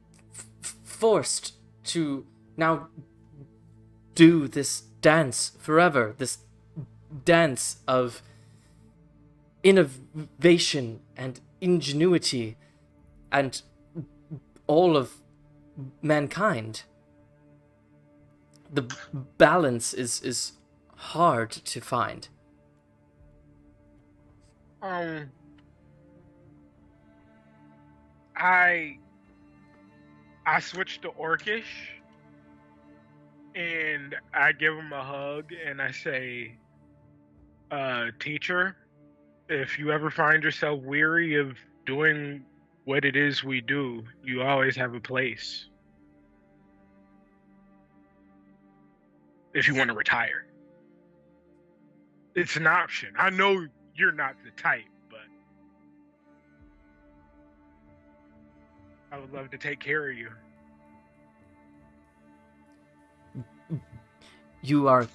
forced to now do this dance forever? This dance of innovation and ingenuity and all of mankind. The balance is hard to find. I switched to Orcish, and I give him a hug, and I say, teacher, if you ever find yourself weary of doing what it is we do, you always have a place. If you want to retire. It's an option. I know you're not the type, but I would love to take care of you. You are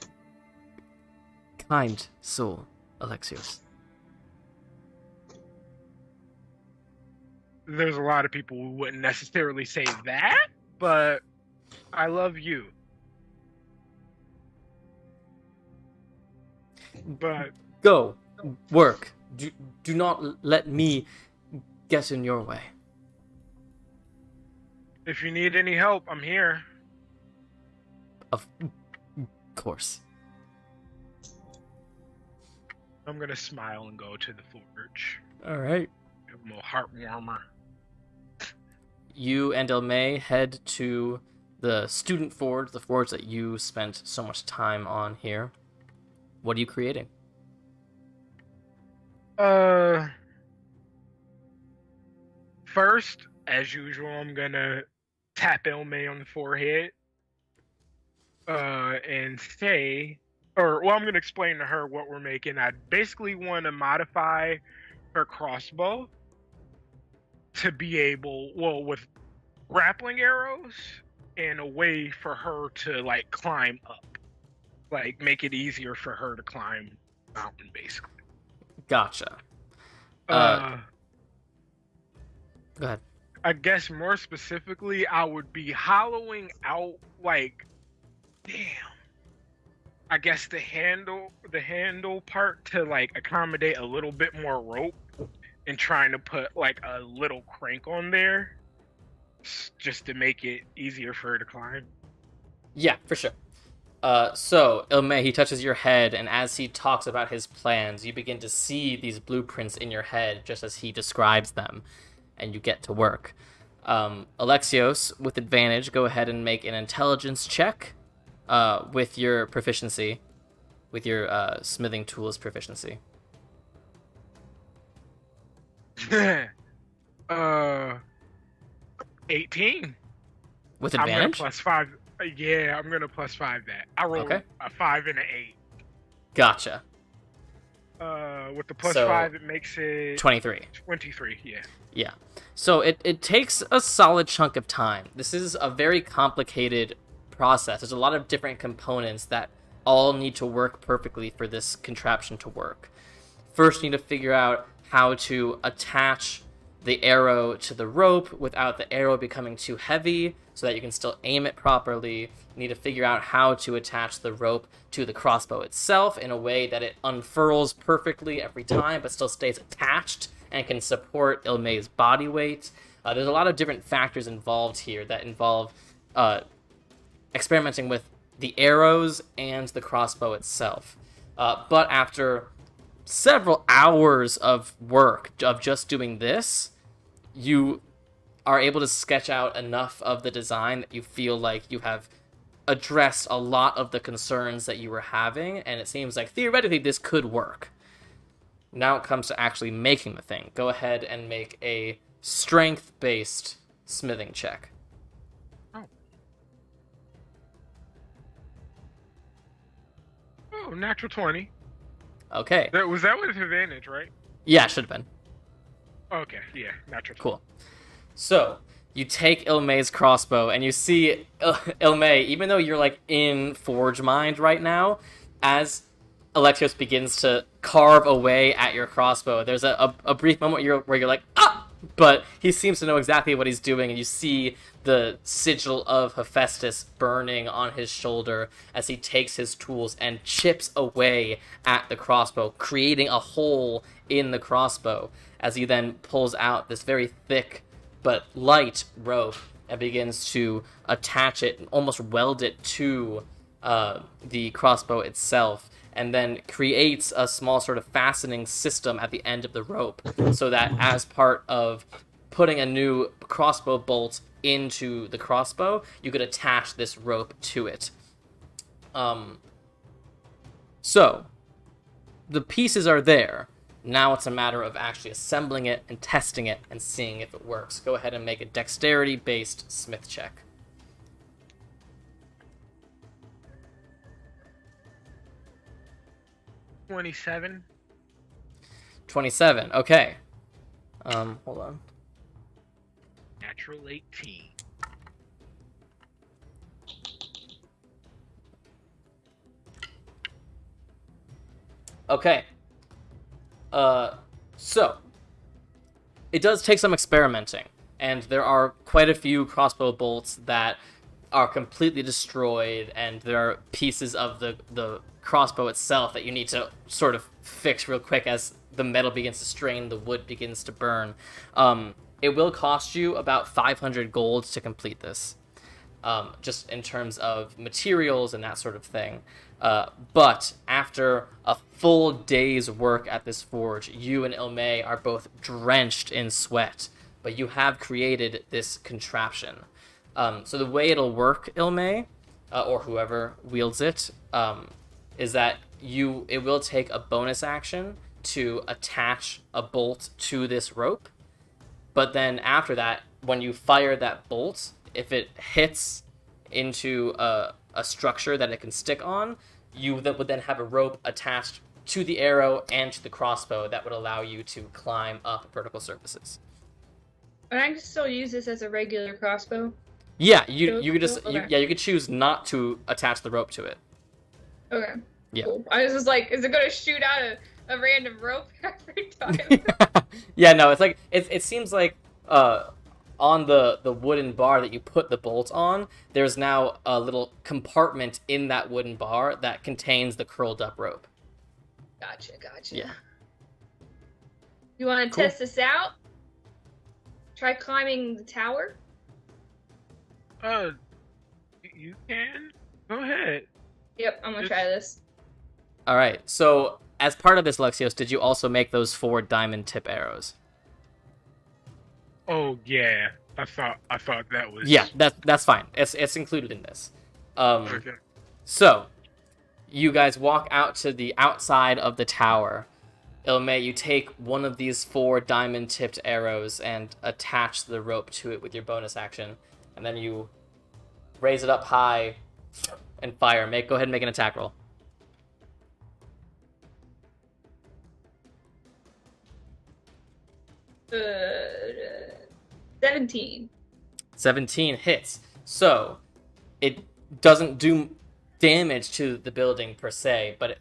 kind soul, Alexios. There's a lot of people who wouldn't necessarily say that, but I love you. But go, work. Do not let me get in your way. If you need any help, I'm here. Of course. I'm gonna smile and go to the forge. All right. A little heart warmer. You and Elmay head to the student forge, the forge that you spent so much time on here. What are you creating? First, as usual, I'm gonna tap Elmay on the forehead. And say, I'm gonna explain to her what we're making. I basically want to modify her crossbow to be able, with grappling arrows and a way for her to like climb up, like make it easier for her to climb the mountain, basically. Gotcha. Go ahead. I guess more specifically, I would be hollowing out like, I guess the handle part to like accommodate a little bit more rope, and trying to put like a little crank on there, just to make it easier for her to climb. Yeah, for sure. So, Ilmay, he touches your head, and as he talks about his plans, you begin to see these blueprints in your head, just as he describes them, and you get to work. Alexios, with advantage, go ahead and make an intelligence check with your proficiency, with your smithing tools proficiency. 18. With advantage? I'm gonna plus 5. Yeah, I'm gonna plus 5 that. I rolled a 5 and an 8. Gotcha. With the plus 5, it makes it 23. 23, yeah. Yeah. So it takes a solid chunk of time. This is a very complicated process. There's a lot of different components that all need to work perfectly for this contraption to work. First, you need to figure out how to attach the arrow to the rope without the arrow becoming too heavy so that you can still aim it properly. You need to figure out how to attach the rope to the crossbow itself in a way that it unfurls perfectly every time but still stays attached and can support Ilmay's body weight. There's a lot of different factors involved here that involve experimenting with the arrows and the crossbow itself. But after several hours of work of just doing this, you are able to sketch out enough of the design that you feel like you have addressed a lot of the concerns that you were having, and it seems like theoretically this could work. Now it comes to actually making the thing. Go ahead and make a strength-based smithing check. Oh, natural 20. Okay. Was that with advantage, right? Yeah, it should have been. Okay, yeah, natural 20. Cool. So, you take Ilmay's crossbow, and you see Ilmay, even though you're like in Forge Mind right now, as Alexios begins to carve away at your crossbow, there's a brief moment where you're like, ah! But he seems to know exactly what he's doing, and you see the sigil of Hephaestus burning on his shoulder as he takes his tools and chips away at the crossbow, creating a hole in the crossbow, as he then pulls out this very thick but light rope and begins to attach it and almost weld it to the crossbow itself, and then creates a small sort of fastening system at the end of the rope, so that as part of putting a new crossbow bolt into the crossbow, you could attach this rope to it. So, the pieces are there. Now it's a matter of actually assembling it and testing it and seeing if it works. Go ahead and make a dexterity-based smith check. 27. 27, okay. Hold on. Natural 18. Okay. So, it does take some experimenting, and there are quite a few crossbow bolts that are completely destroyed, and there are pieces of the crossbow itself that you need to sort of fix real quick as the metal begins to strain, the wood begins to burn. it will cost you about 500 gold to complete this, just in terms of materials and that sort of thing. But after a full day's work at this forge, you and Ilme are both drenched in sweat, but you have created this contraption. So the way it'll work, Ilme, or whoever wields it, is that it will take a bonus action to attach a bolt to this rope. But then after that, when you fire that bolt, if it hits into a structure that it can stick on, you would then have a rope attached to the arrow and to the crossbow that would allow you to climb up vertical surfaces. And I can still use this as a regular crossbow? Yeah, you could just okay. you could choose not to attach the rope to it. Okay. Yeah. Cool. I was just like, is it gonna shoot out a random rope every time? Yeah, no, it's like it seems like on the wooden bar that you put the bolt on, there's now a little compartment in that wooden bar that contains the curled up rope. Gotcha. Yeah. You want to Cool. test this out? Try climbing the tower? You can go ahead. Yep, I'm gonna try this. All right. So as part of this, Lexios, did you also make those 4 diamond tip arrows? Oh yeah, I thought that was. Yeah, that's fine. It's included in this. Okay. So you guys walk out to the outside of the tower. Ilme, you take one of these 4 diamond tipped arrows and attach the rope to it with your bonus action, and then you raise it up high and fire. Go ahead and make an attack roll. Uh, 17. 17 hits. So it doesn't do damage to the building per se, but it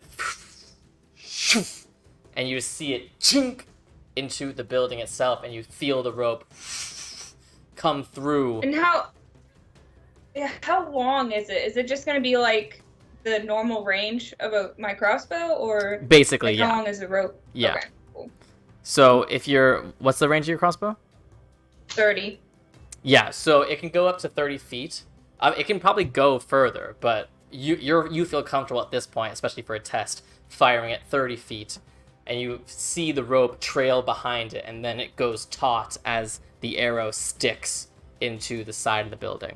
and you see it chink into the building itself, and you feel the rope come through. And how long is it? Is it just gonna be like the normal range of my crossbow, or Basically, like, yeah. how long is the rope? Yeah. Okay, cool. So what's the range of your crossbow? 30. Yeah, so it can go up to 30 feet. It can probably go further, but you feel comfortable at this point, especially for a test, firing at 30 feet. And you see the rope trail behind it, and then it goes taut as the arrow sticks into the side of the building.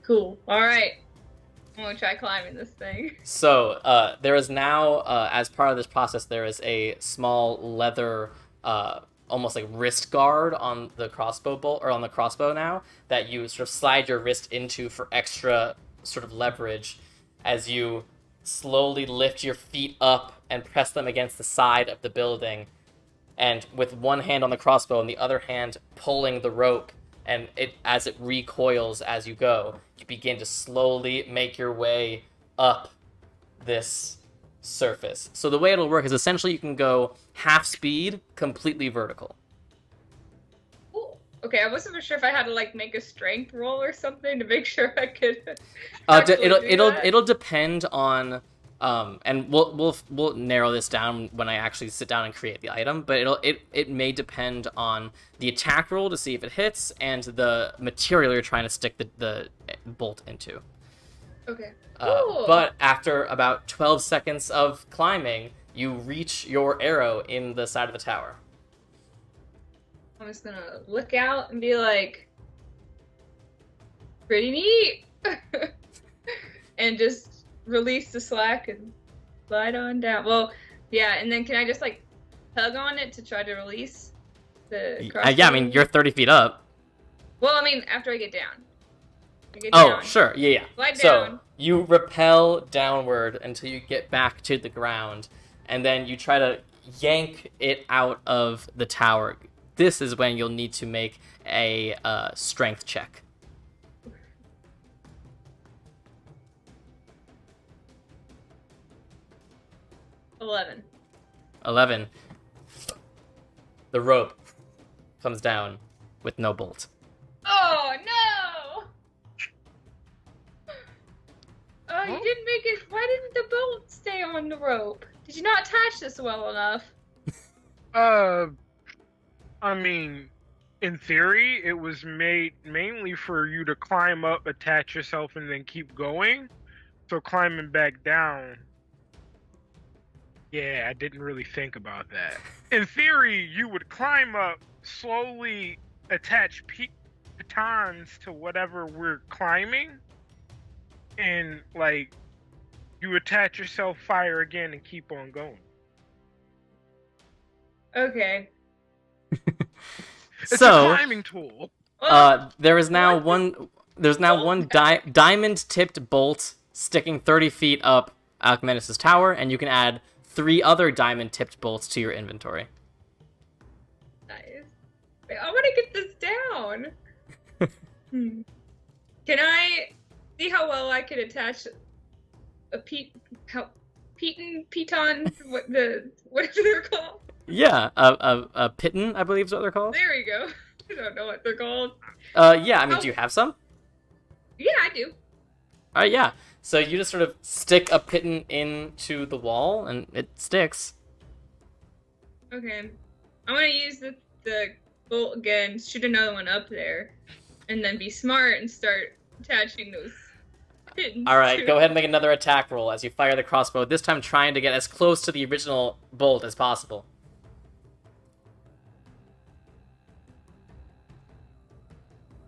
Cool. All right. I'm gonna try climbing this thing. So there is now, as part of this process, there is a small leather, almost like wrist guard on the crossbow bolt, or on the crossbow now, that you sort of slide your wrist into for extra sort of leverage as you slowly lift your feet up and press them against the side of the building, and with one hand on the crossbow and the other hand pulling the rope, and as it recoils as you go, you begin to slowly make your way up this surface. So the way it'll work is essentially you can go half speed, completely vertical. Cool. Okay, I wasn't for sure if I had to like make a strength roll or something to make sure I could. It'll depend on and we'll narrow this down when I actually sit down and create the item, but it may depend on the attack roll to see if it hits and the material you're trying to stick the bolt into. Okay. Cool. But after about 12 seconds of climbing, you reach your arrow in the side of the tower. I'm just gonna look out and be like, pretty neat, and just release the slack and slide on down. Well, yeah, and then can I just like tug on it to try to release the crossbow? Yeah, I mean, you're 30 feet up. Well, I mean, after I get down. Oh, sure, yeah. Slide so down. you rappel downward until you get back to the ground, and then you try to yank it out of the tower. This is when you'll need to make a strength check. $11. 11. The rope comes down with no bolt. Oh no! Oh, you didn't make it. Why didn't the bolt stay on the rope? Did you not attach this well enough? I mean, in theory, it was made mainly for you to climb up, attach yourself, and then keep going. So climbing back down, yeah, I didn't really think about that. In theory, you would climb up, slowly attach batons to whatever we're climbing, and like you attach yourself, fire again, and keep on going. Okay. It's a So, climbing tool. there is now What? one. There's now one diamond-tipped bolt sticking 30 feet up Alcmenis' tower, and you can add 3 other diamond-tipped bolts to your inventory. Nice. Wait, I want to get this down. Can I see how well I could attach a piton? What they're called? Yeah, a piton, I believe is what they're called. There we go. I don't know what they're called. Yeah, I mean, do you have some? Yeah, I do. Yeah. So you just sort of stick a piton into the wall, and it sticks. Okay. I'm gonna use the bolt again, shoot another one up there, and then be smart and start attaching those pitons. All right, to go it. ahead and make another attack roll as you fire the crossbow, this time trying to get as close to the original bolt as possible.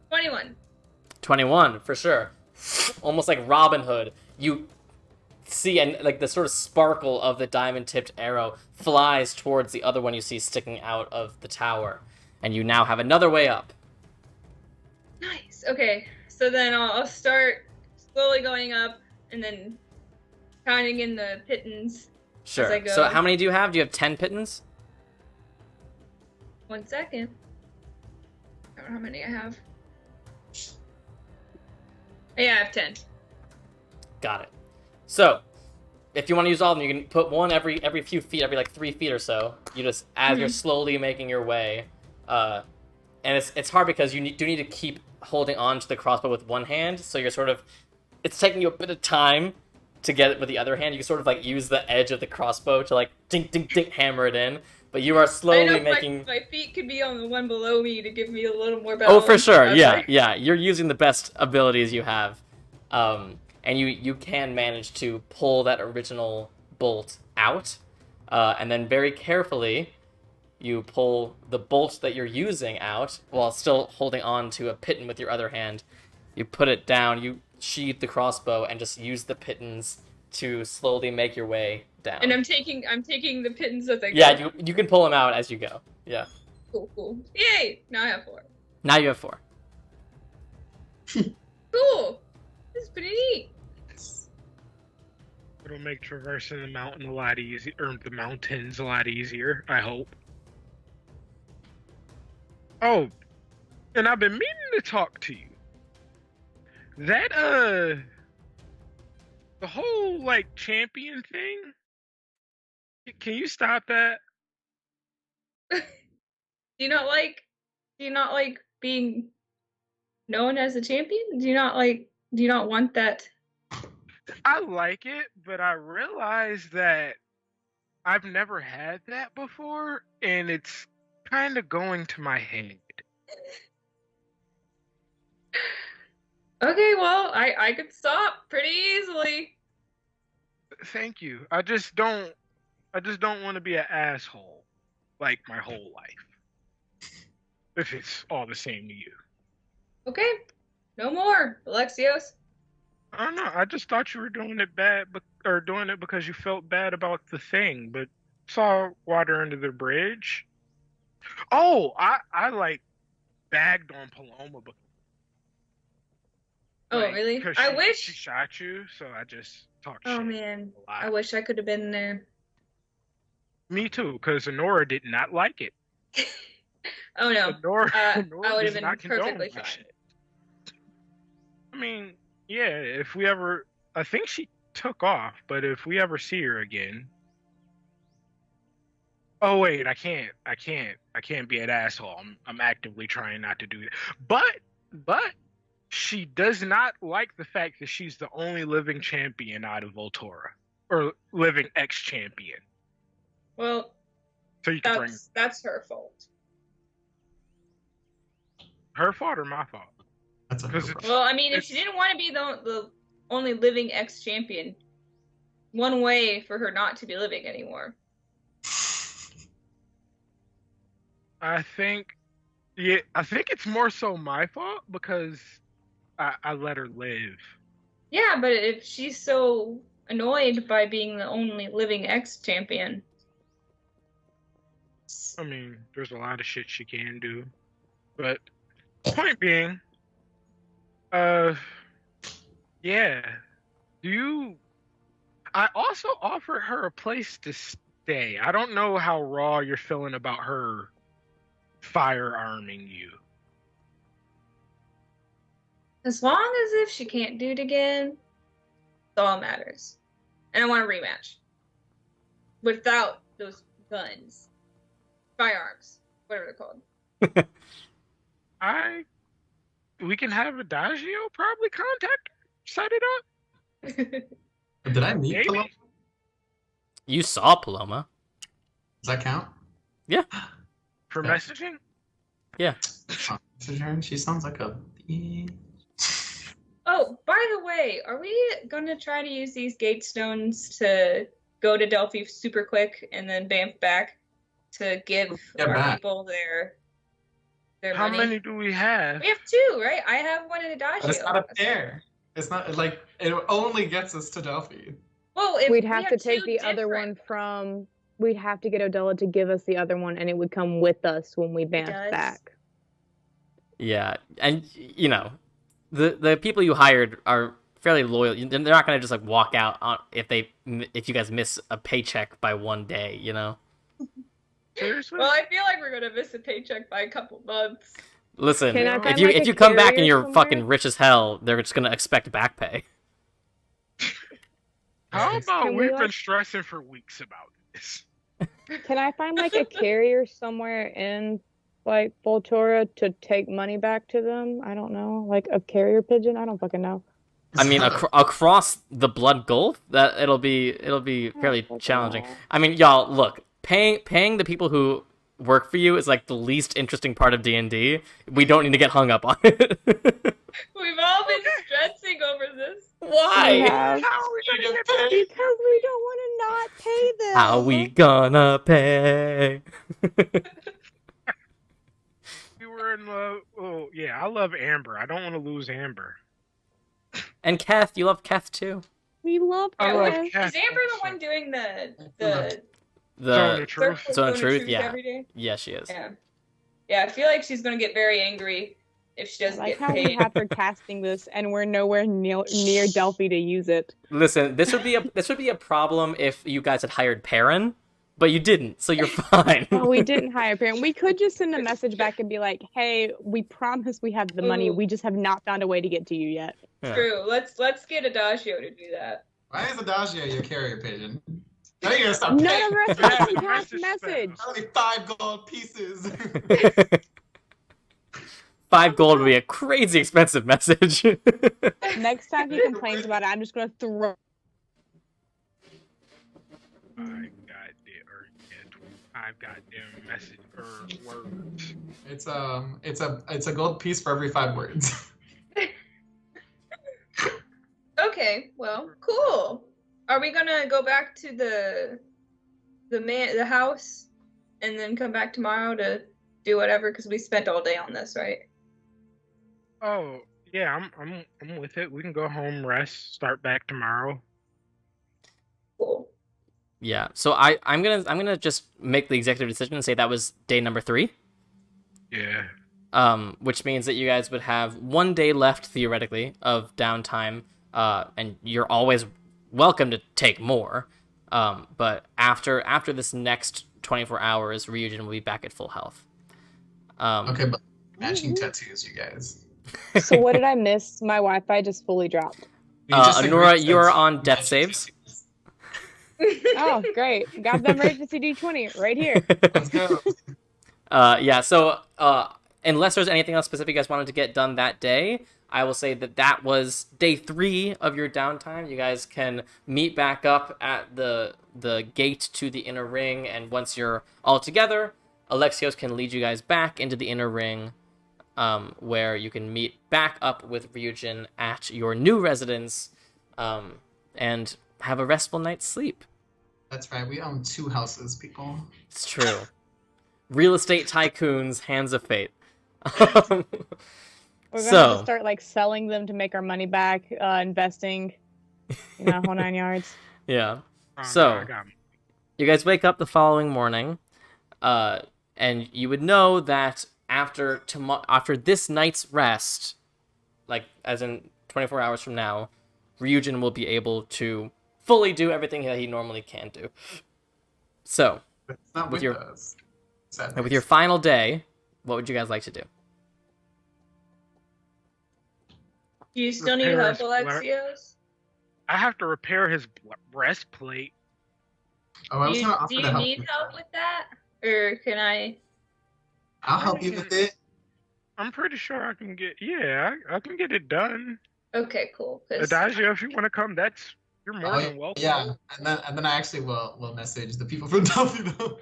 21. 21, for sure. Almost like Robin Hood. You see, and like the sort of sparkle of the diamond-tipped arrow flies towards the other one you see sticking out of the tower. And you now have another way up. Nice. Okay. So then I'll start slowly going up and then counting in the pitons. Sure. As I go. So how many do you have? Do you have 10 pitons? 1 second. I don't know how many I have. Yeah, I have 10. Got it. So, if you want to use all of them, you can put one every few feet, every like 3 feet or so. You just, as you're slowly making your way, and it's hard because you do need to keep holding on to the crossbow with one hand, so you're sort of, it's taking you a bit of time to get it with the other hand. You can sort of like use the edge of the crossbow to like dink dink dink hammer it in, but you are I slowly know making. my feet could be on the one below me to give me a little more balance. Oh, for sure. Okay. Yeah. You're using the best abilities you have. And you can manage to pull that original bolt out. And then very carefully, you pull the bolt that you're using out while still holding on to a piton with your other hand. You put it down, you sheathe the crossbow, and just use the pitons to slowly make your way down. And I'm taking the pitons as I go. Yeah, you can pull them out as you go. Yeah. Cool. Yay! Now I have 4. Now you have 4. Cool. This is pretty neat. It'll make traversing the mountain a lot easier, or the mountains a lot easier, I hope. Oh, and I've been meaning to talk to you. That, the whole, like, champion thing, can you stop that? Do you not like being known as a champion? Do you not want that? I like it, but I realize that I've never had that before, and it's kind of going to my head. Okay, well, I could stop pretty easily. Thank you. I just don't want to be an asshole like my whole life. If it's all the same to you. Okay, no more, Alexios. I don't know. I just thought you were doing it bad, or doing it because you felt bad about the thing, but saw water under the bridge. Oh, I like bagged on Paloma. Oh, really? 'cause I she wish. shot you, so I just talked Oh shit. man, a lot. I wish I could have been there. Me too, because Honora did not like it. Oh no, Honora I would does have been not condone perfectly that fine. shit. I mean, yeah, if we ever, I think she took off, but if we ever see her again. Oh wait, I can't be an asshole. I'm actively trying not to do that. But she does not like the fact that she's the only living champion out of Voltura, or living ex-champion. Well, So you can bring. that's her fault. Her fault or my fault? That's a her 'Cause problem. Well, I mean, if It's- she didn't want to be the only living ex-champion, one way for her not to be living anymore. I think it's more so my fault because I let her live. Yeah, but if she's so annoyed by being the only living ex-champion, I mean, there's a lot of shit she can do, but point being, yeah. I also offered her a place to stay. I don't know how raw you're feeling about her firearming you. as long as if she can't do it again, that's all that matters. And I want a rematch. Without those guns. Firearms. Whatever they're called. We can have Adagio probably contact her, set it up. Did I meet Maybe. Paloma? You saw Paloma. Does that count? For Yeah. messaging? Message her. She sounds like a. Oh, by the way, are we gonna try to use these gate stones to go to Delphi super quick and then bamf back to give Get our back. people their How money? many do we have? We have two, right? I have one in Adagio. But it's not a pair. It's not like it only gets us to Delphi. Well, if We'd we have to take two the other one different- from. We'd have to get Odella to give us the other one, and it would come with us when we bamf does? back. Yeah, and you know, the people you hired are fairly loyal. They're not gonna just like walk out if you guys miss a paycheck by one day. You know. Seriously? Well, I feel like we're gonna miss a paycheck by a couple months. Listen, Can I if find, you like, if a you come back and carrier you're somewhere? fucking rich as hell, they're just gonna expect back pay. How about Can we, we've been like- stressing for weeks about this? Can I find like a carrier somewhere in like Voltura to take money back to them? I don't know, like a carrier pigeon. I don't fucking know. I mean, across the Blood Gulf, that it'll be fairly fucking challenging. know. I mean, y'all, look, paying the people who work for you is like the least interesting part of D&D. We don't need to get hung up on it. We've all been stressing over this. Why? Yeah. How are we gonna get paid? Because we don't want to not pay them. How we gonna pay? We were in love. Oh yeah, I love Amber. I don't want to lose Amber. And Keth, you love Keth too. We love I them. love Is Keth. Amber the one doing the Zone The of Truth. Zone of Truth, yeah. every day? yeah, she is. Yeah. Yeah, I feel like she's gonna get very angry if she I doesn't like get how we paid. have her casting this, and we're nowhere near Delphi to use it. Listen, this would be a problem if you guys had hired Perrin, but you didn't, so you're fine. No, we didn't hire parent. We could just send a message back and be like, "Hey, we promise we have the money. Ooh. We just have not found a way to get to you yet." Yeah. True. Let's get Adagio to do that. Why is Adagio your carrier pigeon? Now you're gonna stop None paying. of us Yeah, have to the cast message message. Only 5 gold pieces. 5 gold would be a crazy expensive message. Next time he complains about it, I'm just gonna throw. I've goddamn message or words. It's a gold piece for every 5 words. Okay, well, cool. Are we gonna go back to the house and then come back tomorrow to do whatever? Because we spent all day on this, right? Oh yeah, I'm with it. We can go home, rest, start back tomorrow. Cool. Yeah, so I'm gonna just make the executive decision and say that was day number 3. Yeah. Which means that you guys would have 1 day left theoretically of downtime, and you're always welcome to take more. But after this next 24 hours, Ryujin will be back at full health. Okay, but matching tattoos, you guys. So what did I miss? My Wi-Fi just fully dropped. You just Anora, agreed you're to on death matching saves. tattoos. Oh, great! Got the emergency D20 right here. Let's go. Yeah, so unless there's anything else specific you guys wanted to get done that day, I will say that was day 3 of your downtime. You guys can meet back up at the gate to the inner ring, and once you're all together, Alexios can lead you guys back into the inner ring where you can meet back up with Ryujin at your new residence, and have a restful night's sleep. That's right. We own 2 houses, people. It's true. Real estate tycoons, hands of fate. We're gonna have to start like selling them to make our money back, investing, whole 9 yards. Yeah. I So, got 'em. you guys wake up the following morning, and you would know that after this night's rest, like as in 24 hours from now, Ryujin will be able to fully do everything that he normally can do. So, But it's not With with your- us. Sad with your face. final day, what would you guys like to do? Do you still need Repair help, his blood. Alexios? I have to repair his breastplate. Oh, I was Do gonna you, offer do to you help. need help with that? Or can I? I'll help you with it. I'm pretty sure I can get. Yeah, I can get it done. Okay, cool. 'Cause Adagio, if you want to come, you're more than welcome. Yeah, and then I actually will message the people from Delphi though,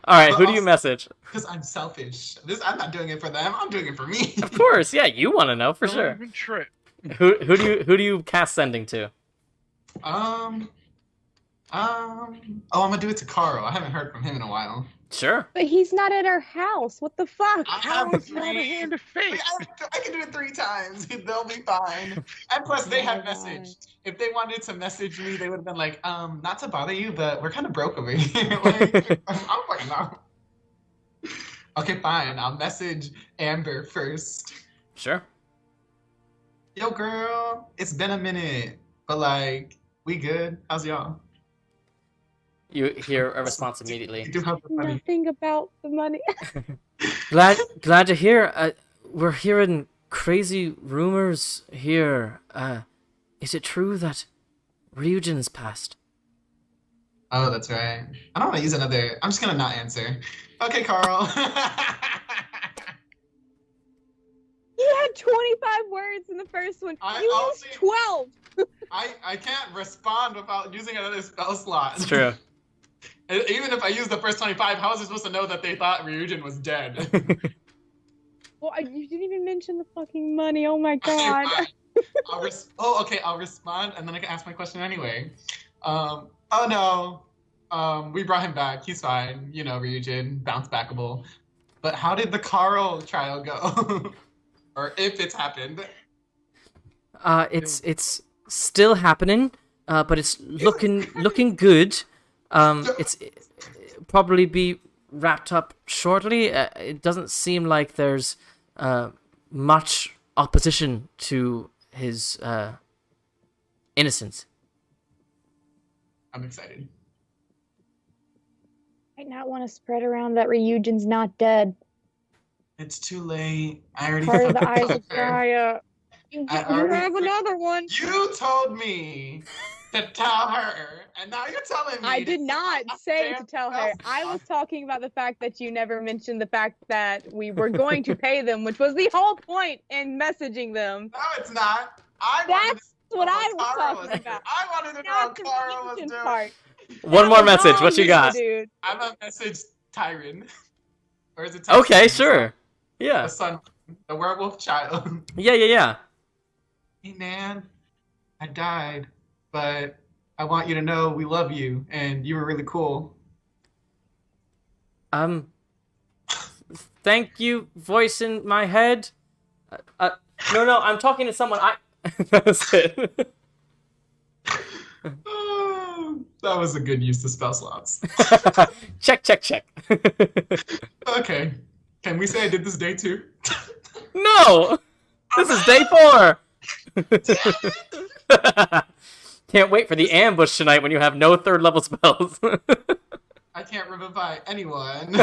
All right, But who do you also- message? because I'm selfish. I'm not doing it for them. I'm doing it for me. Of course, yeah, you want to know for Don't sure. even trip. Who do you cast sending to? Oh, I'm gonna do it to Carl. I haven't heard from him in a while. Sure. But he's not at our house. What the fuck? I How have is that a 3. hand of fate? I can do it 3 times. They'll be fine. And plus, they Oh have my messaged. If they wanted to message me, they would have been like, not to bother you, but we're kind of broke over here. Like, I'm fucking out. Okay, fine. I'll message Amber first. Sure. Yo, girl, it's been a minute, but like, we good? How's y'all? You hear a response You immediately. do have the money. Nothing about the money. Glad to hear. We're hearing crazy rumors here. Is it true that Ryujin has passed? Oh, that's right. I don't want to use another. I'm just gonna not answer. Okay, Carl. You had 25 words in the first one. I You also- used 12. I can't respond without using another spell slot. It's true. Even if I use the first 25, how was I supposed to know that they thought Ryujin was dead? Well, you didn't even mention the fucking money. Oh my Okay, god. fine. Okay, I'll respond, and then I can ask my question anyway. Oh no, we brought him back. He's fine. Ryujin, bounce backable. But how did the Carl trial go? Or if it's happened? It's still happening, but it's looking good. It's probably be wrapped up shortly. It doesn't seem like there's much opposition to his innocence. I'm excited. Might not want to spread around that Ryujin's not dead. It's too late. I already Part of the fucking Eyes told of her. Gaia. You I already have another one. You told me to tell her, and now you're telling me. I did not say to tell her. spell I was slot. talking about the fact that you never mentioned the fact that we were going to pay them, which was the whole point in messaging them. No, it's not. I wanted That's what I was Carl talking was about. I wanted to know how Not the Carl was Ryujin doing. part. One That more was message. all What you you, got? dude. I'm a message Tyron. Or is it Tyron? Okay, sure. The Yeah. son, the werewolf child. Yeah. Hey man, I died, but I want you to know we love you, and you were really cool. Thank you, voice in my head. No, I'm talking to someone. That's it. Oh, that was a good use of spell slots. Check. Okay, can we say I did this day 2? No! This is day 4! Can't wait for the ambush tonight when you have no 3rd level spells. I can't revivify anyone.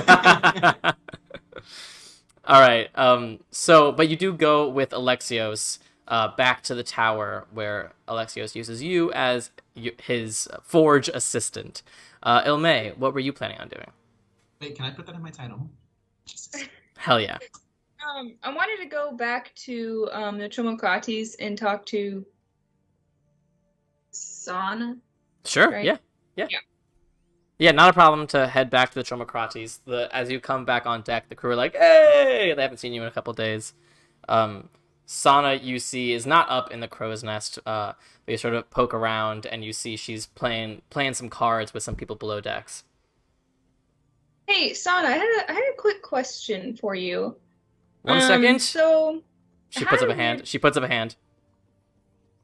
Alright, but you do go with Alexios back to the tower where Alexios uses you as his forge assistant. Ilme, what were you planning on doing? Wait, can I put that in my title? Jesus. Hell yeah. I wanted to go back to the Tromokrates and talk to Sana. Sure, Right. yeah. Yeah, not a problem to head back to the Tromocrates. As you come back on deck, the crew are like, "Hey!" They haven't seen you in a couple days. Sana, you see, is not up in the crow's nest. They sort of poke around, and you see she's playing some cards with some people below decks. Hey, Sana, I had a quick question for you. 1 second. So She how puts up a did hand. She puts up a hand.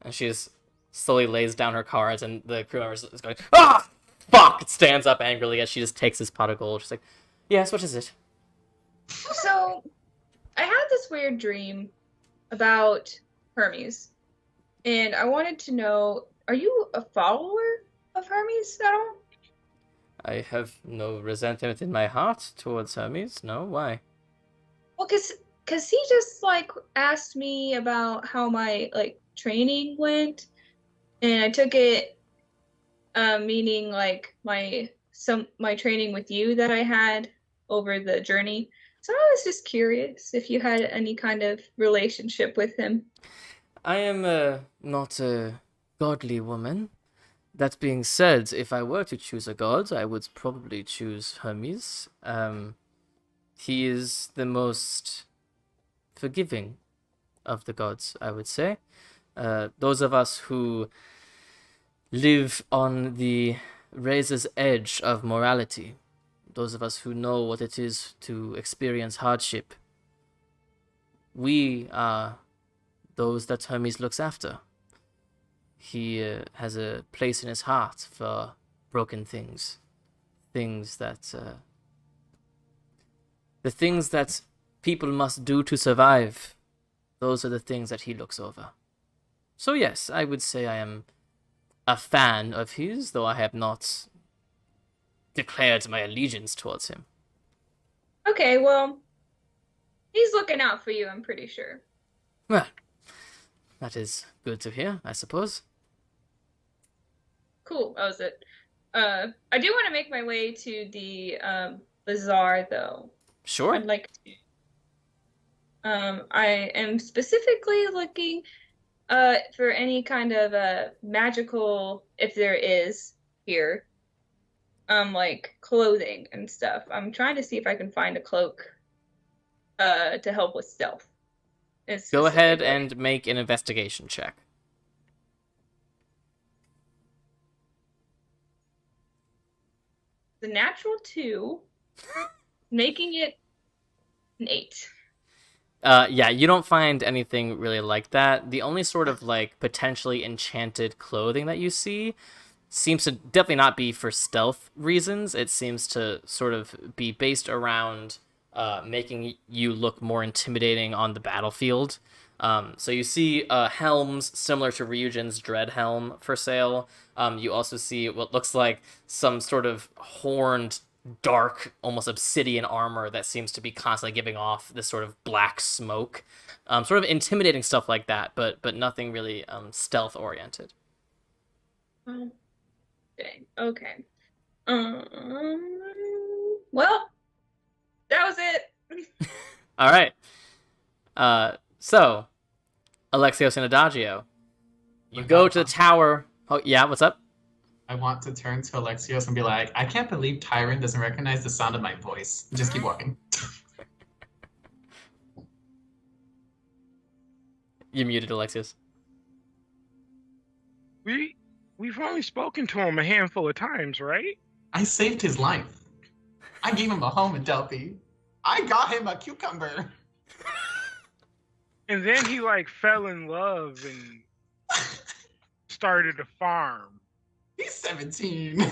And she just slowly lays down her cards, and the crew member is going, "Ah! Fuck!" It stands up angrily as she just takes this pot of gold. She's like, "Yes, what is it?" So I had this weird dream about Hermes, and I wanted to know, are you a follower of Hermes at all? I have no resentment in my heart towards Hermes. No, why? Well, cause he just like asked me about how my like training went, and I took it meaning like my training with you that I had over the journey. So I was just curious if you had any kind of relationship with him. I am not a godly woman. That being said, if I were to choose a god, I would probably choose Hermes. He is the most forgiving of the gods, I would say. Those of us who live on the razor's edge of morality, those of us who know what it is to experience hardship, we are those that Hermes looks after. He has a place in his heart for broken things. Things that... the things that people must do to survive. Those are the things that he looks over. So yes, I would say I am a fan of his, though I have not declared my allegiance towards him. Okay, well, he's looking out for you, I'm pretty sure. Well, that is good to hear, I suppose. Cool, that was it. I do want to make my way to the bazaar, though. Sure. I'd like to. I am specifically looking for any kind of magical, if there is here, like clothing and stuff. I'm trying to see if I can find a cloak to help with stealth. Go ahead and make an investigation check. The natural 2, making it an 8. Yeah, you don't find anything really like that. The only sort of like potentially enchanted clothing that you see seems to definitely not be for stealth reasons. It seems to sort of be based around making you look more intimidating on the battlefield. So you see helms similar to Ryujin's Dread Helm for sale. You also see what looks like some sort of horned, dark, almost obsidian armor that seems to be constantly giving off this sort of black smoke. Sort of intimidating stuff like that, but nothing really stealth-oriented. Okay. Well, that was it. All right. So, Alexios and Adagio, you go to the tower. Oh, yeah, what's up? I want to turn to Alexios and be like, I can't believe Tyron doesn't recognize the sound of my voice. Just keep walking. You're muted, Alexios. We've only spoken to him a handful of times, right? I saved his life. I gave him a home in Delphi. I got him a cucumber. And then he like fell in love and started a farm. He's 17.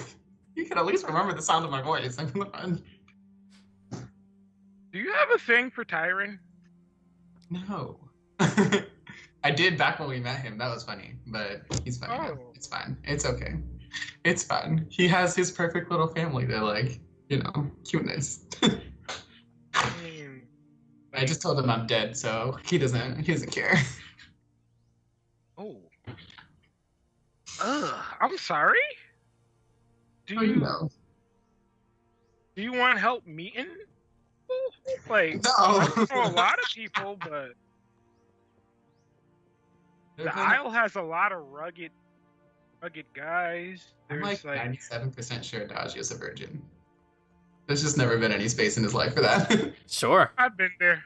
You can at least remember the sound of my voice. I'm fun. Do you have a thing for Tyron? No. I did back when we met him. That was funny, but he's fine. Now. It's fine. It's okay. It's fine. He has his perfect little family that, like, you know, cuteness. I just told him I'm dead, so he doesn't care. Oh. I'm sorry? Do you know? Do you want help meeting? Like, no. I don't know a lot of people, but the Isle has a lot of rugged rugged guys. I'm There's like 97% sure Daggio's a virgin. There's just never been any space in his life for that. Sure. I've been there.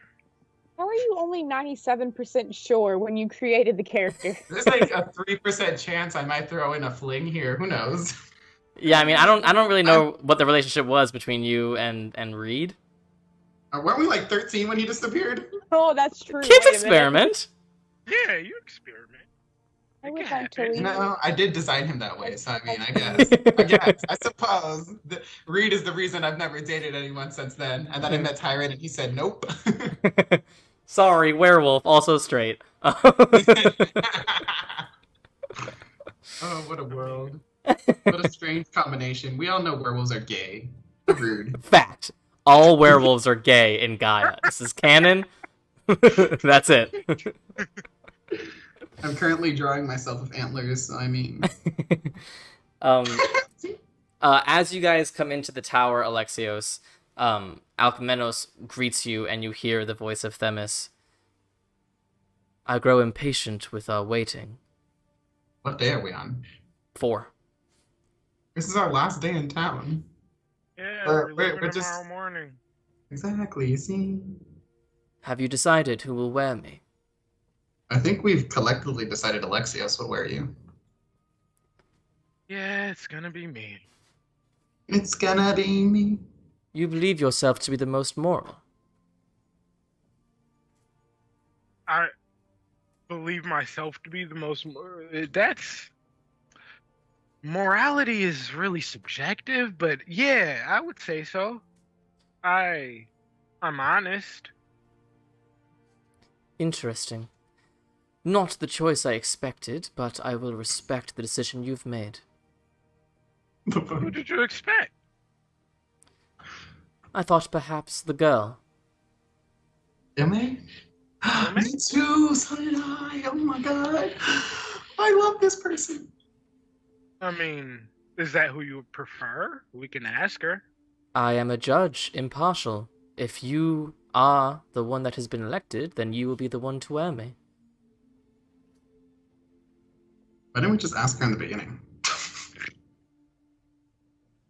How are you only 97% sure when you created the character? There's like a 3% chance I might throw in a fling here. Who knows? Yeah, I mean, I don't really know what the relationship was between you and Reed. Weren't we like 13 when he disappeared? Oh, that's true. Kids Wait a minute. experiment. Yeah, you experiment. I It would can like to happen. leave. No, I did design him that way, so I mean, I suppose. Reed is the reason I've never dated anyone since then. And then I met Tyrant and he said nope. Sorry, werewolf, also straight. Oh, what a world. What a strange combination. We all know werewolves are gay. Rude. Fact. All werewolves are gay in Gaia. This is canon. That's it. I'm currently drawing myself with antlers, so I mean... As you guys come into the tower, Alexios, Alcmenos greets you, and you hear the voice of Themis. I grow impatient with our waiting. What day are we on? 4. This is our last day in town. Yeah, we're leaving just- tomorrow morning. Exactly, you see? Have you decided who will wear me? I think we've collectively decided Alexios will wear you. Yeah, it's gonna be me. It's gonna be me. You believe yourself to be the most moral. I believe myself to be the most. That's morality is really subjective, but yeah, I would say so. I'm honest. Interesting. Not the choice I expected, but I will respect the decision you've made. Who did you expect? I thought perhaps the girl. Am I? Me too, so did I. Oh my god. I love this person. I mean, is that who you would prefer? We can ask her. I am a judge, impartial. If you are the one that has been elected, then you will be the one to wear me. Why didn't we just ask her in the beginning?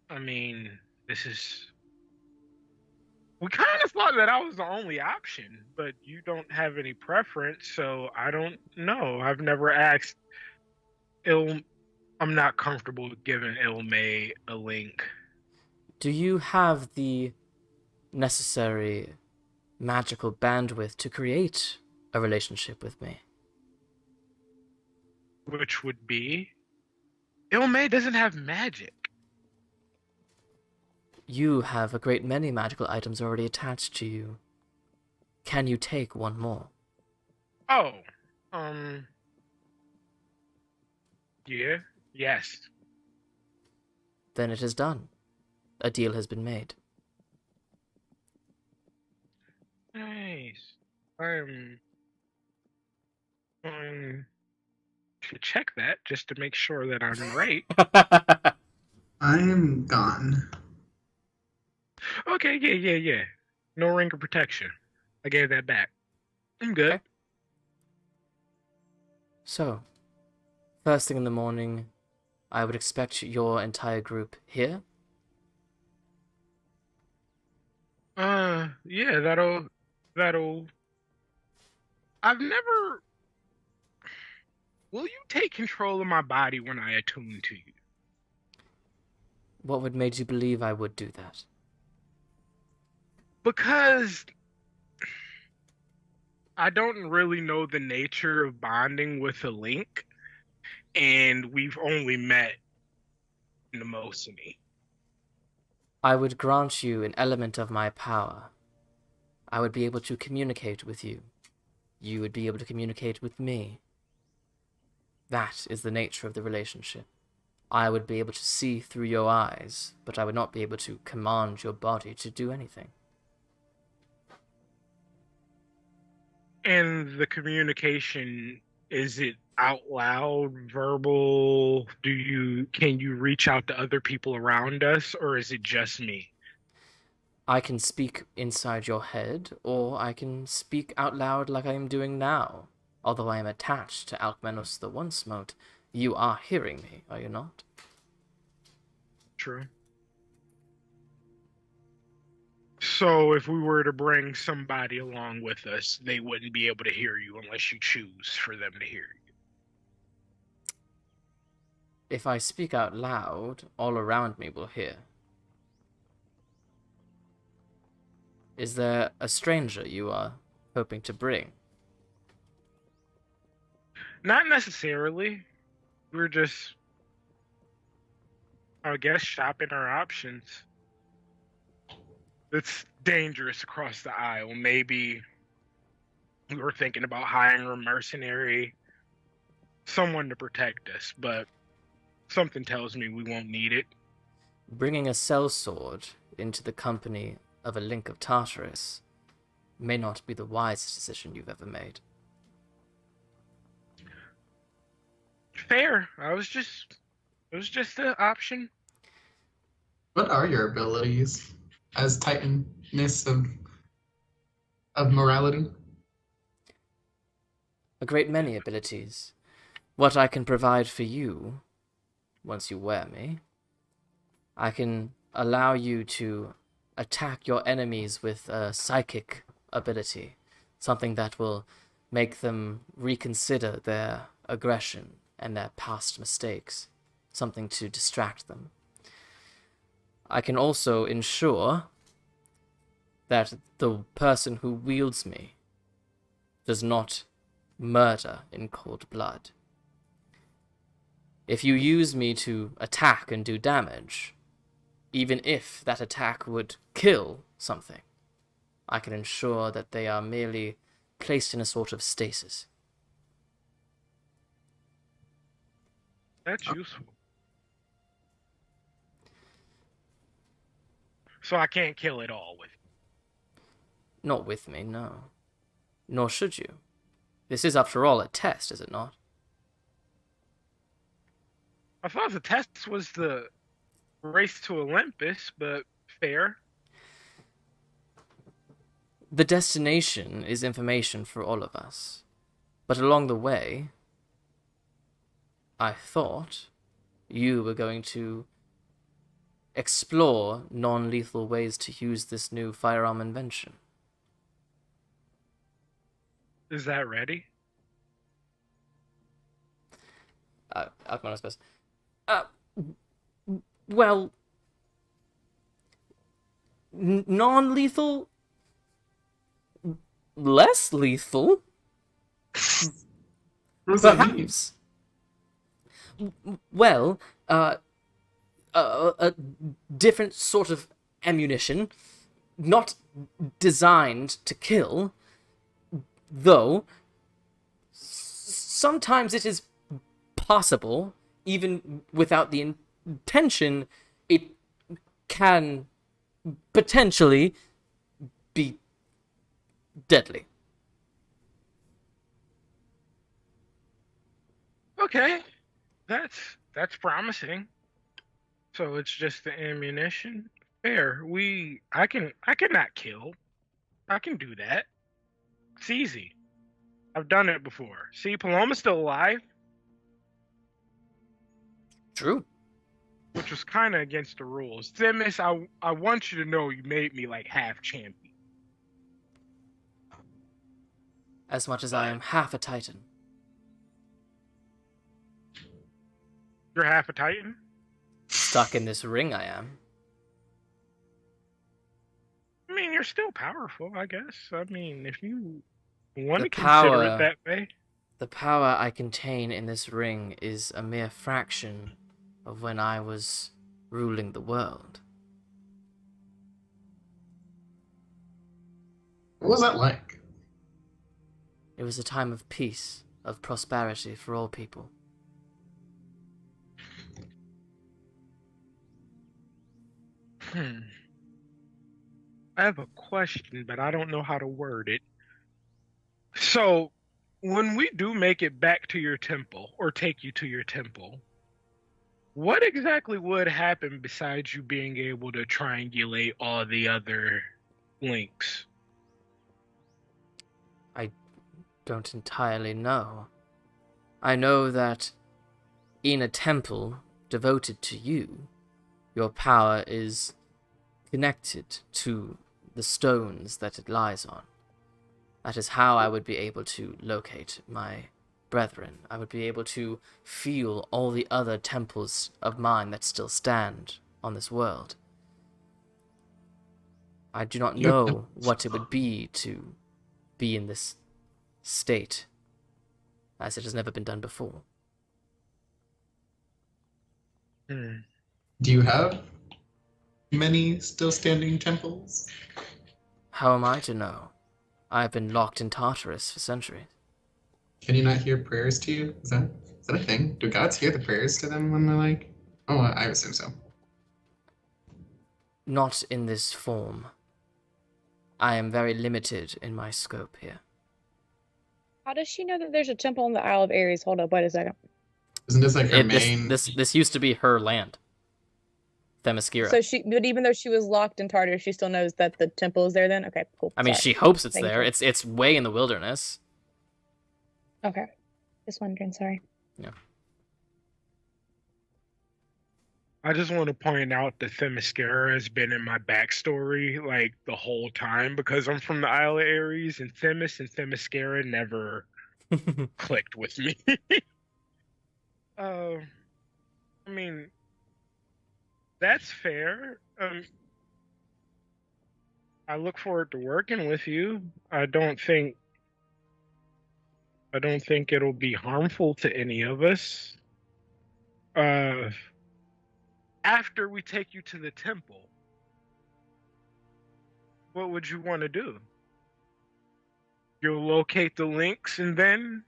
I mean, this is. We kind of thought that I was the only option, but you don't have any preference, so I don't know. I've never asked I'm not comfortable giving Ilmay a link. Do you have the necessary magical bandwidth to create a relationship with me? Which would be Ilmay doesn't have magic. You have a great many magical items already attached to you. Can you take one more? Oh, yeah, yes. Then it is done. A deal has been made. Nice. I'm going to check that just to make sure that I'm right. I'm gone. Okay, yeah. No ring of protection. I gave that back. I'm good. Okay. So, first thing in the morning, I would expect your entire group here. Yeah, that'll. I've never. Will you take control of my body when I attune to you? What would made you believe I would do that? Because I don't really know the nature of bonding with a Link, and we've only met in the Mosini. I would grant you an element of my power. I would be able to communicate with you. You would be able to communicate with me. That is the nature of the relationship. I would be able to see through your eyes, but I would not be able to command your body to do anything. And the communication, is it out loud, verbal? Can you reach out to other people around us, or is it just me? I can speak inside your head, or I can speak out loud like I am doing now. Although I am attached to Alcmenos the One-Smote, You are hearing me, are you not? True. So if we were to bring somebody along with us, they wouldn't be able to hear you unless you choose for them to hear you. If I speak out loud, all around me will hear. Is there a stranger you are hoping to bring? Not necessarily. We're just, I guess, shopping our options. It's dangerous across the aisle. Maybe we were thinking about hiring a mercenary, someone to protect us, but something tells me we won't need it. Bringing a sellsword into the company of a Link of Tartarus may not be the wisest decision you've ever made. Fair. It was just an option. What are your abilities as Titaness of morality? A great many abilities. What I can provide for you, once you wear me, I can allow you to attack your enemies with a psychic ability, something that will make them reconsider their aggression and their past mistakes, something to distract them. I can also ensure that the person who wields me does not murder in cold blood. If you use me to attack and do damage, even if that attack would kill something, I can ensure that they are merely placed in a sort of stasis. That's useful. So I can't kill it all with you. Not with me, no. Nor should you. This is, after all, a test, is it not? I thought the test was the race to Olympus, but fair. The destination is information for all of us. But along the way, I thought you were going to explore non-lethal ways to use this new firearm invention. Is that ready? I'm not supposed. Well, non-lethal, less lethal, What does that mean? perhaps. Well, a different sort of ammunition, not designed to kill, though sometimes it is possible, even without the intention, it can potentially be deadly. Okay. That's promising. So it's just the ammunition. Fair. I cannot kill. I can do that. It's easy. I've done it before. See, Paloma's still alive, True. which was kind of against the rules. Themis, I want you to know you made me like half champion. As much as I am half a Titan. You're half a Titan? Stuck in this ring I am. I mean, you're still powerful, I guess. I mean, if you want The to consider power- it that way. The power I contain in this ring is a mere fraction of when I was ruling the world. What was that like? It was a time of peace, of prosperity for all people. I have a question, but I don't know how to word it. So, when we do make it back to your temple, or take you to your temple, what exactly would happen besides you being able to triangulate all the other links? I don't entirely know. I know that in a temple devoted to you, your power is connected to the stones that it lies on. That is how I would be able to locate my brethren. I would be able to feel all the other temples of mine that still stand on this world. I do not know what it would be to be in this state, as it has never been done before. Hmm. Do you have many still standing temples? How am I to know? I have been locked in Tartarus for centuries. Can you not hear prayers to you? Is that a thing? Do gods hear the prayers to them when they're like? Oh, I assume so. Not in this form. I am very limited in my scope here. How does she know that there's a temple in the Isle of Ares? Hold up, wait a second. Isn't this like her main? This used to be her land. Themyscira. So but even though she was locked in Tartarus, she still knows that the temple is there then? Okay, cool. I mean, Sorry. she hopes it's Thank there. you. It's way in the wilderness. Okay. Just wondering, sorry. Yeah. I just want to point out that Themyscira has been in my backstory like the whole time because I'm from the Isle of Ares, and Themis and Themyscira never clicked with me. I mean, that's fair. I look forward to working with you. I don't think it'll be harmful to any of us. After we take you to the temple, what would you want to do? You'll locate the links and then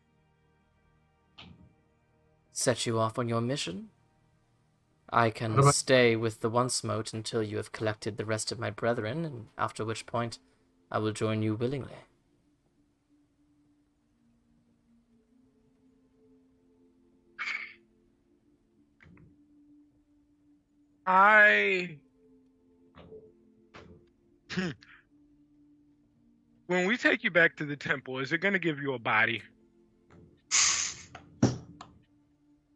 Set you off on your mission? I can stay with the Once-Mote until you have collected the rest of my brethren, and after which point I will join you willingly. when we take you back to the temple, is it going to give you a body?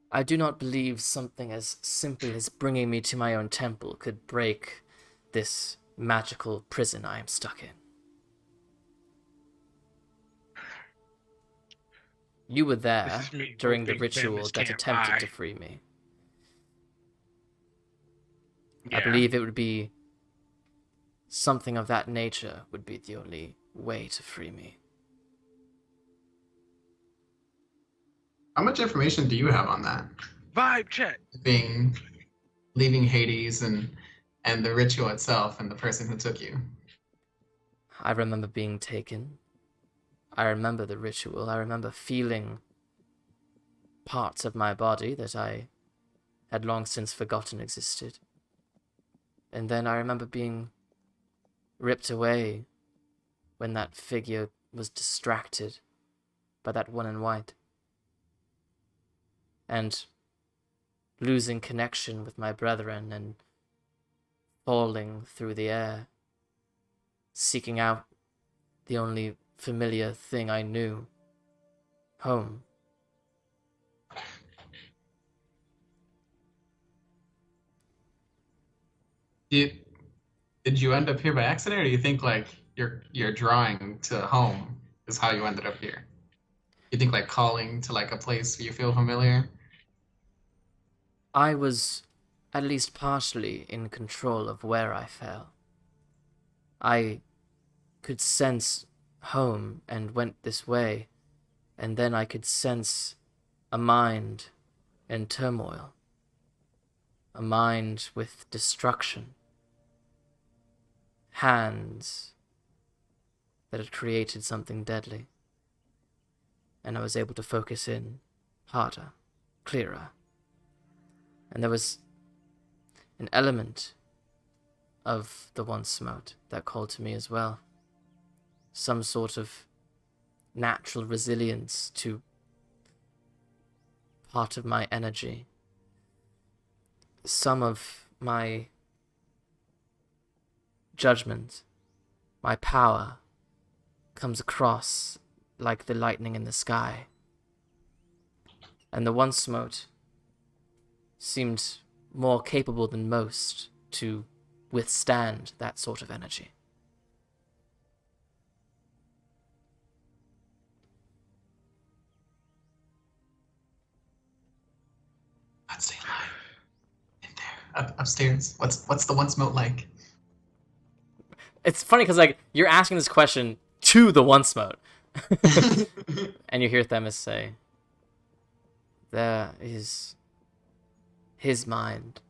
I do not believe something as simple as bringing me to my own temple could break this magical prison I am stuck in. You were there during the ritual that attempted to free me. Yeah. I believe it would be something of that nature would be the only way to free me. How much information do you have on that? Vibe check. Leaving Hades and the ritual itself and the person who took you. I remember being taken. I remember the ritual. I remember feeling parts of my body that I had long since forgotten existed. And then I remember being ripped away when that figure was distracted by that one in white. And losing connection with my brethren and falling through the air, seeking out the only familiar thing I knew, home. Did you end up here by accident, or do you think like your drawing to home is how you ended up here? You think like calling to like a place where you feel familiar? I was at least partially in control of where I fell. I could sense home and went this way, and then I could sense a mind in turmoil, a mind with destruction, hands that had created something deadly, and I was able to focus in harder, clearer. And there was an element of the Once-Mote that called to me as well. Some sort of natural resilience to part of my energy. Some of my judgment, my power, comes across like the lightning in the sky. And the Once-Mote seemed more capable than most to withstand that sort of energy. I'd say lie. In there. Upstairs. What's the one smoke like? It's funny because, like, you're asking this question to the one smote. And you hear Themis say, there is his mind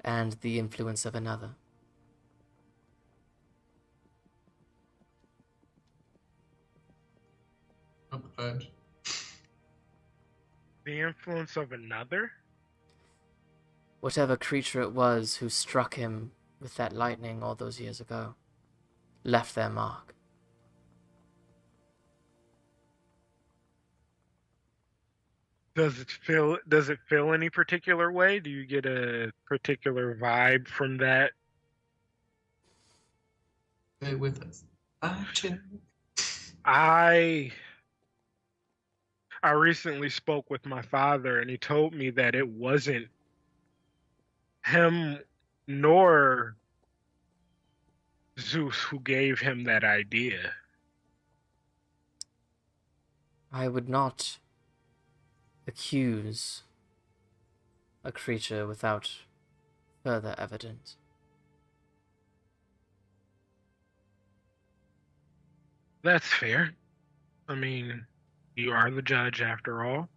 and the influence of another. Not the fudge. The influence of another? Whatever creature it was who struck him with that lightning all those years ago left their mark. Does it feel any particular way? Do you get a particular vibe from that? Stay with us. I recently spoke with my father, and he told me that it wasn't him nor Zeus who gave him that idea. I would not accuse a creature without further evidence. That's fair. I mean, you are the judge after all.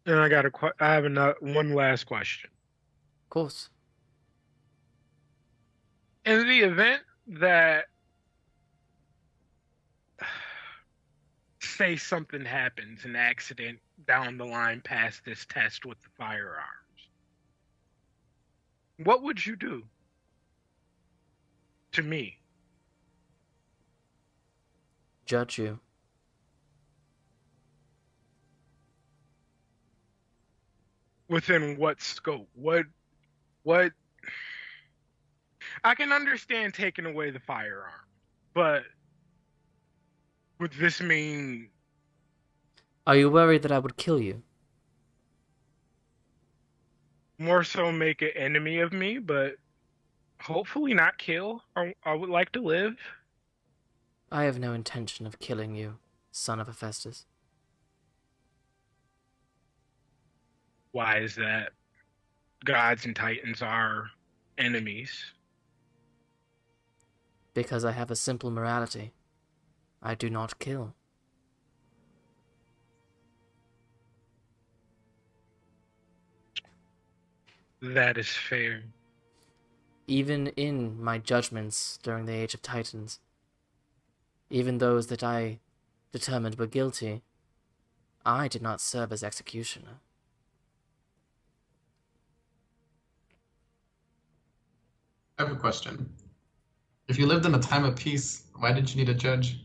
And I have one last question. Of course. In the event that, say something happens, an accident down the line past this test with the firearms, what would you do to me? Judge you. Within what scope? What I can understand taking away the firearm, but would this mean Are you worried that I would kill you? more so make an enemy of me, but hopefully not kill? I would like to live. I have no intention of killing you, son of Hephaestus. Why is that? Gods and titans are enemies. Because I have a simple morality. I do not kill. That is fair. Even in my judgments during the Age of Titans, even those that I determined were guilty, I did not serve as executioner. I have a question. If you lived in a time of peace, why did you need a judge?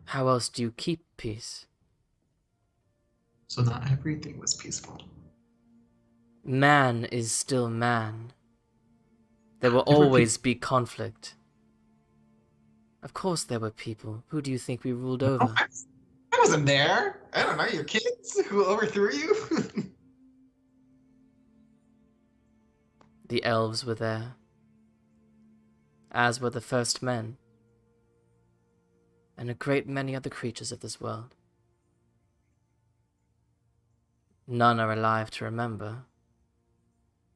How else do you keep peace? So not everything was peaceful. Man is still man. There will There were always be conflict. Of course there were people. Who do you think we ruled over? I wasn't there. I don't know, your kids who overthrew you? The elves were there, as were the first men, and a great many other creatures of this world. None are alive to remember.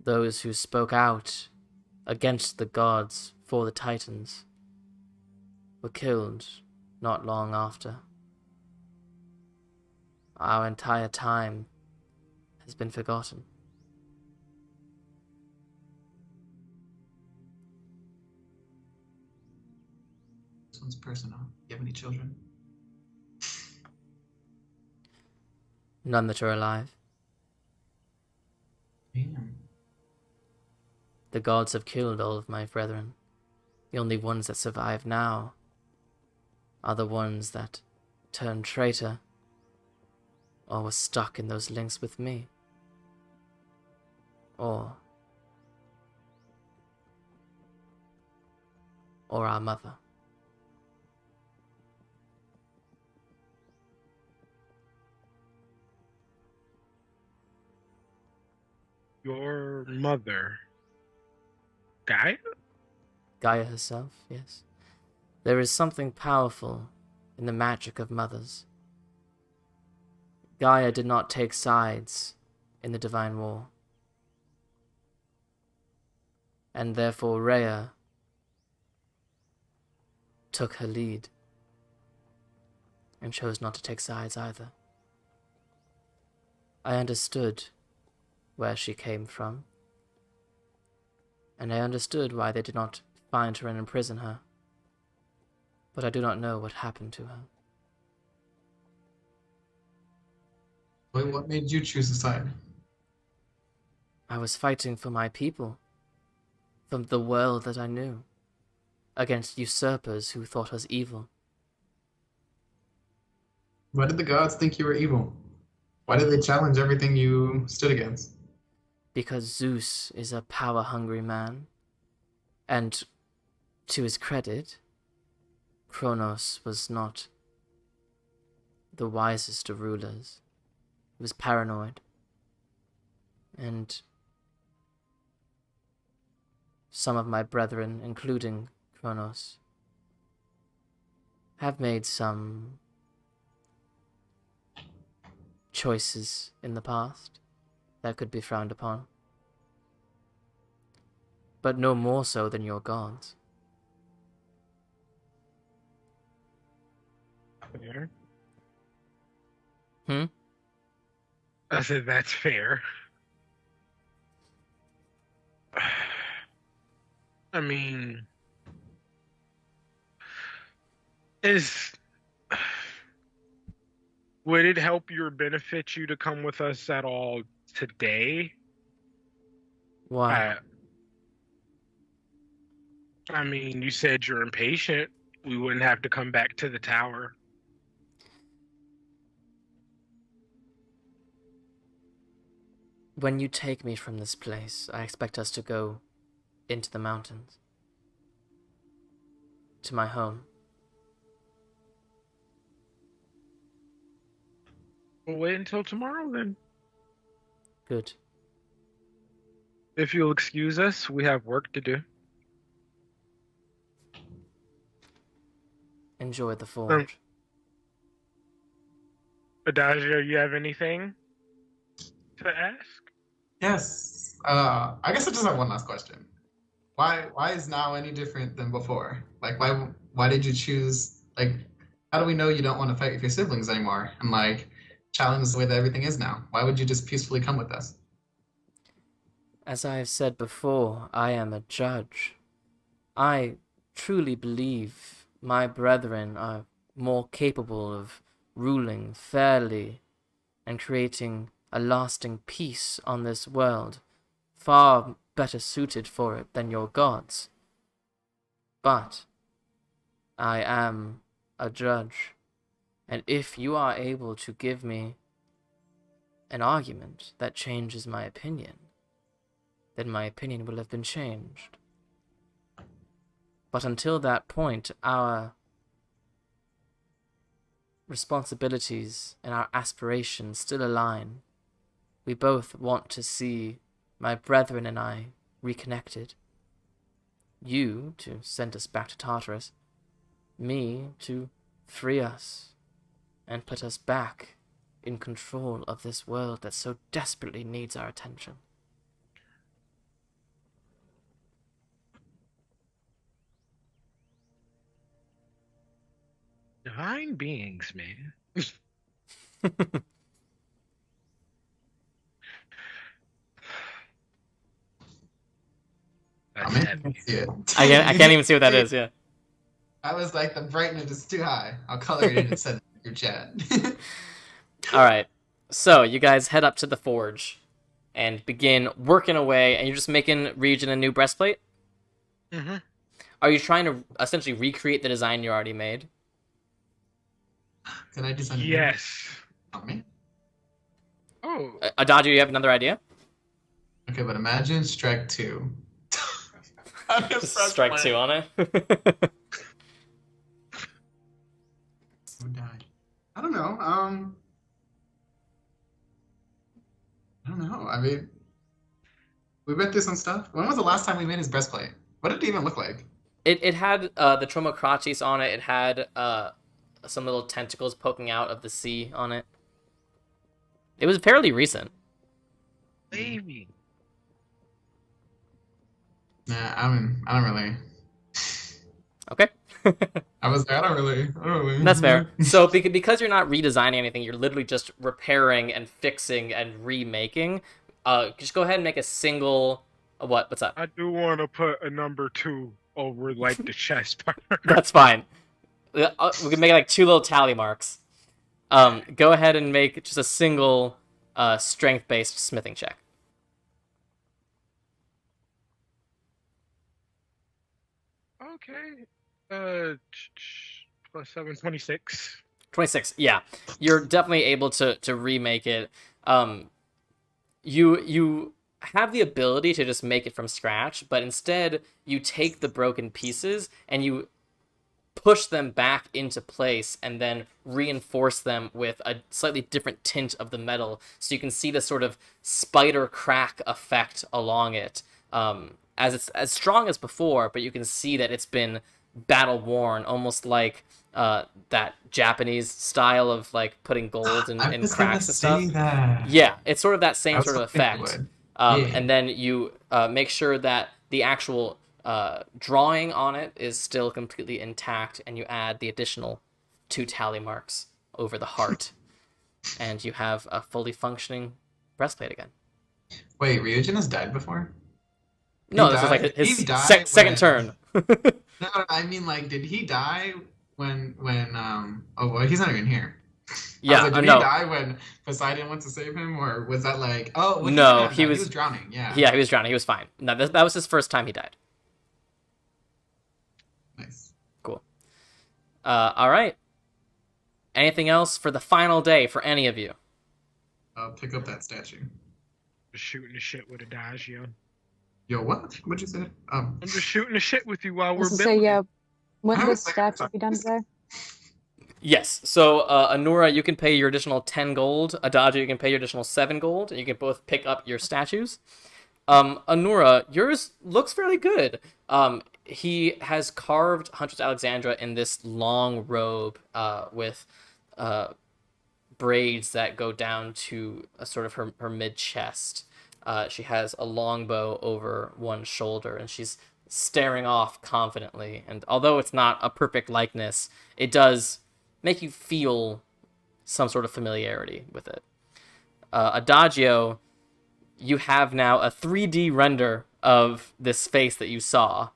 Those who spoke out against the gods for the Titans were killed not long after. Our entire time has been forgotten. This one's personal. You have any children? None that are alive. Damn. The gods have killed all of my brethren. The only ones that survive now are the ones that turned traitor or were stuck in those links with me. Or our mother. Your mother, Gaia? Gaia herself, yes. There is something powerful in the magic of mothers. Gaia did not take sides in the Divine War. And therefore Rhea took her lead and chose not to take sides either. I understood where she came from, and I understood why they did not find her and imprison her, but I do not know what happened to her. Wait, what made you choose a side? I was fighting for my people, from the world that I knew, against usurpers who thought us evil. Why did the gods think you were evil? Why did they challenge everything you stood against? Because Zeus is a power-hungry man, and to his credit, Kronos was not the wisest of rulers. He was paranoid, and some of my brethren, including Kronos, have made some choices in the past that could be frowned upon, but no more so than your gods. Fair. Hmm? I said that's fair. I mean, would it help you or benefit you to come with us at all today? Why? I mean, you said you're impatient. We wouldn't have to come back to the tower. When you take me from this place, I expect us to go into the mountains, to my home. We'll wait until tomorrow then. Good. If you'll excuse us, we have work to do. Enjoy the forge. Adagio, you have anything to ask? Yes. I guess I just have one last question. Why is now any different than before? Like why did you choose, like, how do we know you don't want to fight with your siblings anymore and like challenge the way that everything is now? Why would you just peacefully come with us? As I have said before, I am a judge. I truly believe my brethren are more capable of ruling fairly and creating a lasting peace on this world, far better suited for it than your gods. But I am a judge, and if you are able to give me an argument that changes my opinion, then my opinion will have been changed. But until that point, our responsibilities and our aspirations still align. We both want to see my brethren and I reconnected. You to send us back to Tartarus, me to free us and put us back in control of this world that so desperately needs our attention. Divine beings, man. That's I heavy. can see it. I can't even see what that is, yeah. I was like, the brightness is too high. I'll color it in and send it to your chat. Alright, so you guys head up to the forge and begin working away, and you're just making Region a new breastplate? Mm-hmm. Are you trying to essentially recreate the design you already made? Can I do something? Yes. On me? Oh. Adagio, you have another idea? Okay, but imagine strike 2. Just strike 2 on it. Who died? I don't know. I don't know. I mean, went through some stuff. When was the last time we made his breastplate? What did it even look like? It had the Tromokratis on it. It had some little tentacles poking out of the sea on it. It was fairly recent. Baby. Nah, I don't really. Okay. I was like, I don't really. That's fair. So because you're not redesigning anything, you're literally just repairing and fixing and remaking. Just go ahead and make a single. What's that? I do want to put a number 2 over like the chest part. That's fine. We can make like 2 little tally marks. Go ahead and make just a single strength-based smithing check. Okay. Plus 7, 26. 26. Yeah, you're definitely able to remake it. You have the ability to just make it from scratch, but instead you take the broken pieces and you push them back into place and then reinforce them with a slightly different tint of the metal, so you can see the sort of spider crack effect along it. As it's as strong as before, but you can see that it's been battle worn, almost like that Japanese style of like putting gold in cracks and stuff. That. Yeah, it's sort of that same sort of effect. Yeah. And then you make sure that the actual drawing on it is still completely intact, and you add the additional 2 tally marks over the heart, and you have a fully functioning breastplate again. Wait, Ryujin has died before? No, this is like his second turn. No, I mean, like, did he die when oh, well, he's not even here. Yeah, did no. he die when Poseidon went to save him, or was that like, oh, well, no, he was drowning, yeah. Yeah, he was drowning, he was fine. No, that was his first time he died. Nice. Cool. All right. Anything else for the final day for any of you? I'll pick up that statue. Just shooting the shit with Adagio. Yo, what? What'd you say? I'm just shooting the shit with you while we're So building. yeah, when this statue be done today? Yes. So, Anura, you can pay your additional 10 gold. Adagio, you can pay your additional 7 gold. And you can both pick up your statues. Anura, yours looks fairly good. He has carved Huntress Alexandra in this long robe with braids that go down to a sort of her mid-chest. She has a longbow over one shoulder, and she's staring off confidently. And although it's not a perfect likeness, it does make you feel some sort of familiarity with it. Adagio, you have now a 3D render of this face that you saw,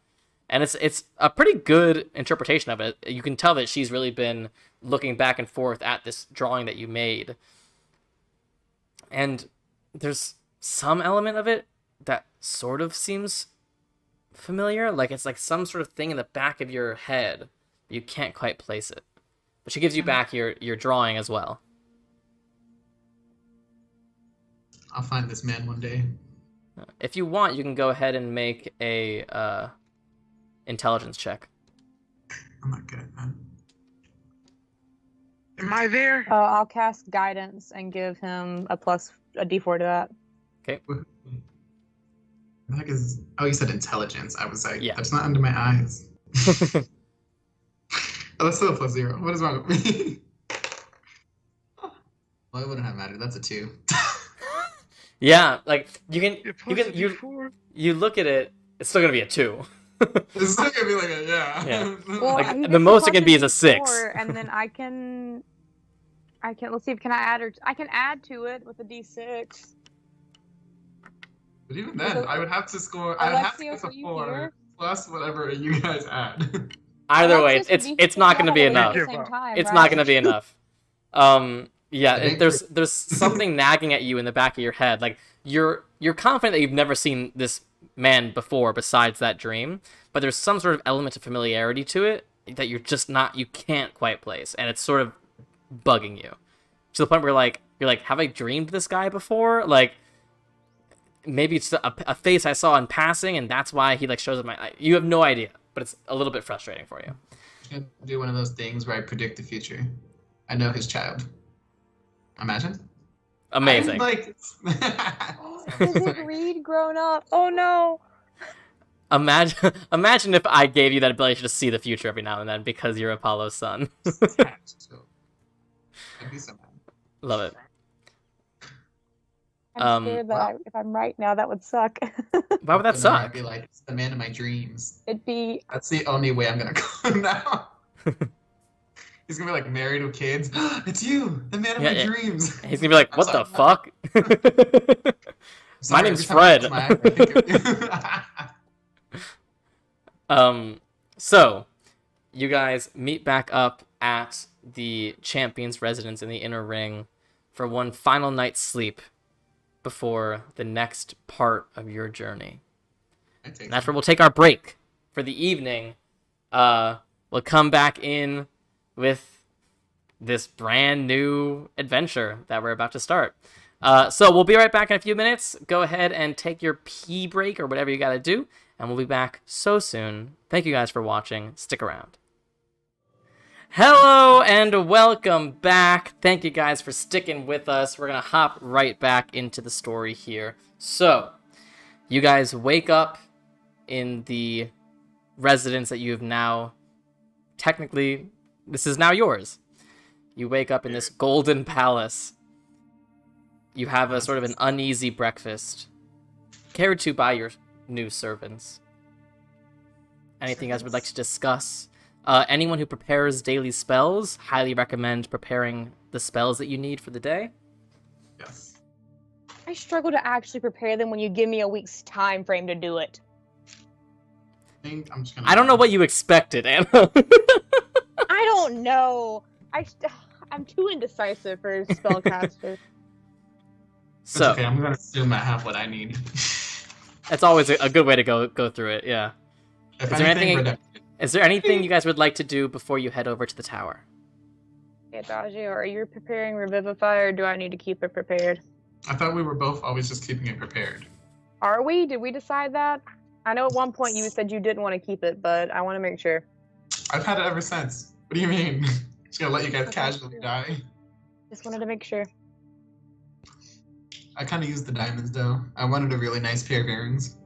and it's a pretty good interpretation of it. You can tell that she's really been looking back and forth at this drawing that you made, and there's some element of it that sort of seems familiar, like it's like some sort of thing in the back of your head, but you can't quite place it. But she gives you back your drawing as well. I'll find this man one day. If you want, you can go ahead and make a intelligence check. I'm not good, man. Am I there? I'll cast guidance and give him a D4 to that. Okay. The heck is? Oh, you said intelligence. I was like, yeah. That's not under my eyes. Oh, that's still a +0. What is wrong with me? Well, it wouldn't have mattered. That's a 2. Yeah, like you look at it, it's still gonna be a 2. It's still gonna be like a yeah. Well, like, the most it can be is a 6. And then I can. Let's see. Can I add I can add to it with a D6. But even then, I would have to score. I would have to get a 4 here? plus whatever you guys add. Either way, it's not going to be enough. It's not going to be enough. Yeah, there's something nagging at you in the back of your head. Like you're confident that you've never seen this man before besides that dream, but there's some sort of element of familiarity to it that you can't quite place, and it's sort of bugging you to the point where you're like, have I dreamed this guy before? Like maybe it's a face I saw in passing, and that's why he like shows up. You have no idea, but it's a little bit frustrating for you. I'm gonna do one of those things where I predict the future. I know his child. Imagine. Amazing. Like Is it Reed grown up? Oh no. Imagine if I gave you that ability to just see the future every now and then because you're Apollo's son. I'd be so mad. Love it. I'm scared that if I'm right now, that would suck. Why would that I'd suck? be like, it's the man of my dreams. It'd be. That's the only way I'm gonna go now. He's gonna be like married with kids. It's you, the man of my dreams. He's gonna be like, what the fuck? My name's Fred. So, you guys meet back up at the champion's residence in the inner ring for one final night's sleep before the next part of your journey. And that's where we'll take our break for the evening. We'll come back in with this brand new adventure that we're about to start. So we'll be right back in a few minutes. Go ahead and take your pee break or whatever you gotta do, and we'll be back so soon. Thank you guys for watching. Stick around. Hello and welcome back. Thank you guys for sticking with us. We're gonna hop right back into the story here. So, you guys wake up in the residence that you have now, technically, this is now yours. You wake up in this golden palace. You have a sort of an uneasy breakfast, cared to by your new servants. Anything you guys would like to discuss? Anyone who prepares daily spells, highly recommend preparing the spells that you need for the day. Yes. I struggle to actually prepare them when you give me a week's time frame to do it. I don't know what you expected, Anna. I don't know. I'm too indecisive for a spellcaster. So okay, I'm gonna assume I have what I need. That's always a good way to go through it. Yeah. Is there anything you guys would like to do before you head over to the tower? Yeah, Dajio, are you preparing Revivify, or do I need to keep it prepared? I thought we were both always just keeping it prepared. Are we? Did we decide that? I know at one point you said you didn't want to keep it, but I want to make sure. I've had it ever since. What do you mean? Just gonna let you guys casually die? Just wanted to make sure. I kind of used the diamonds though. I wanted a really nice pair of earrings.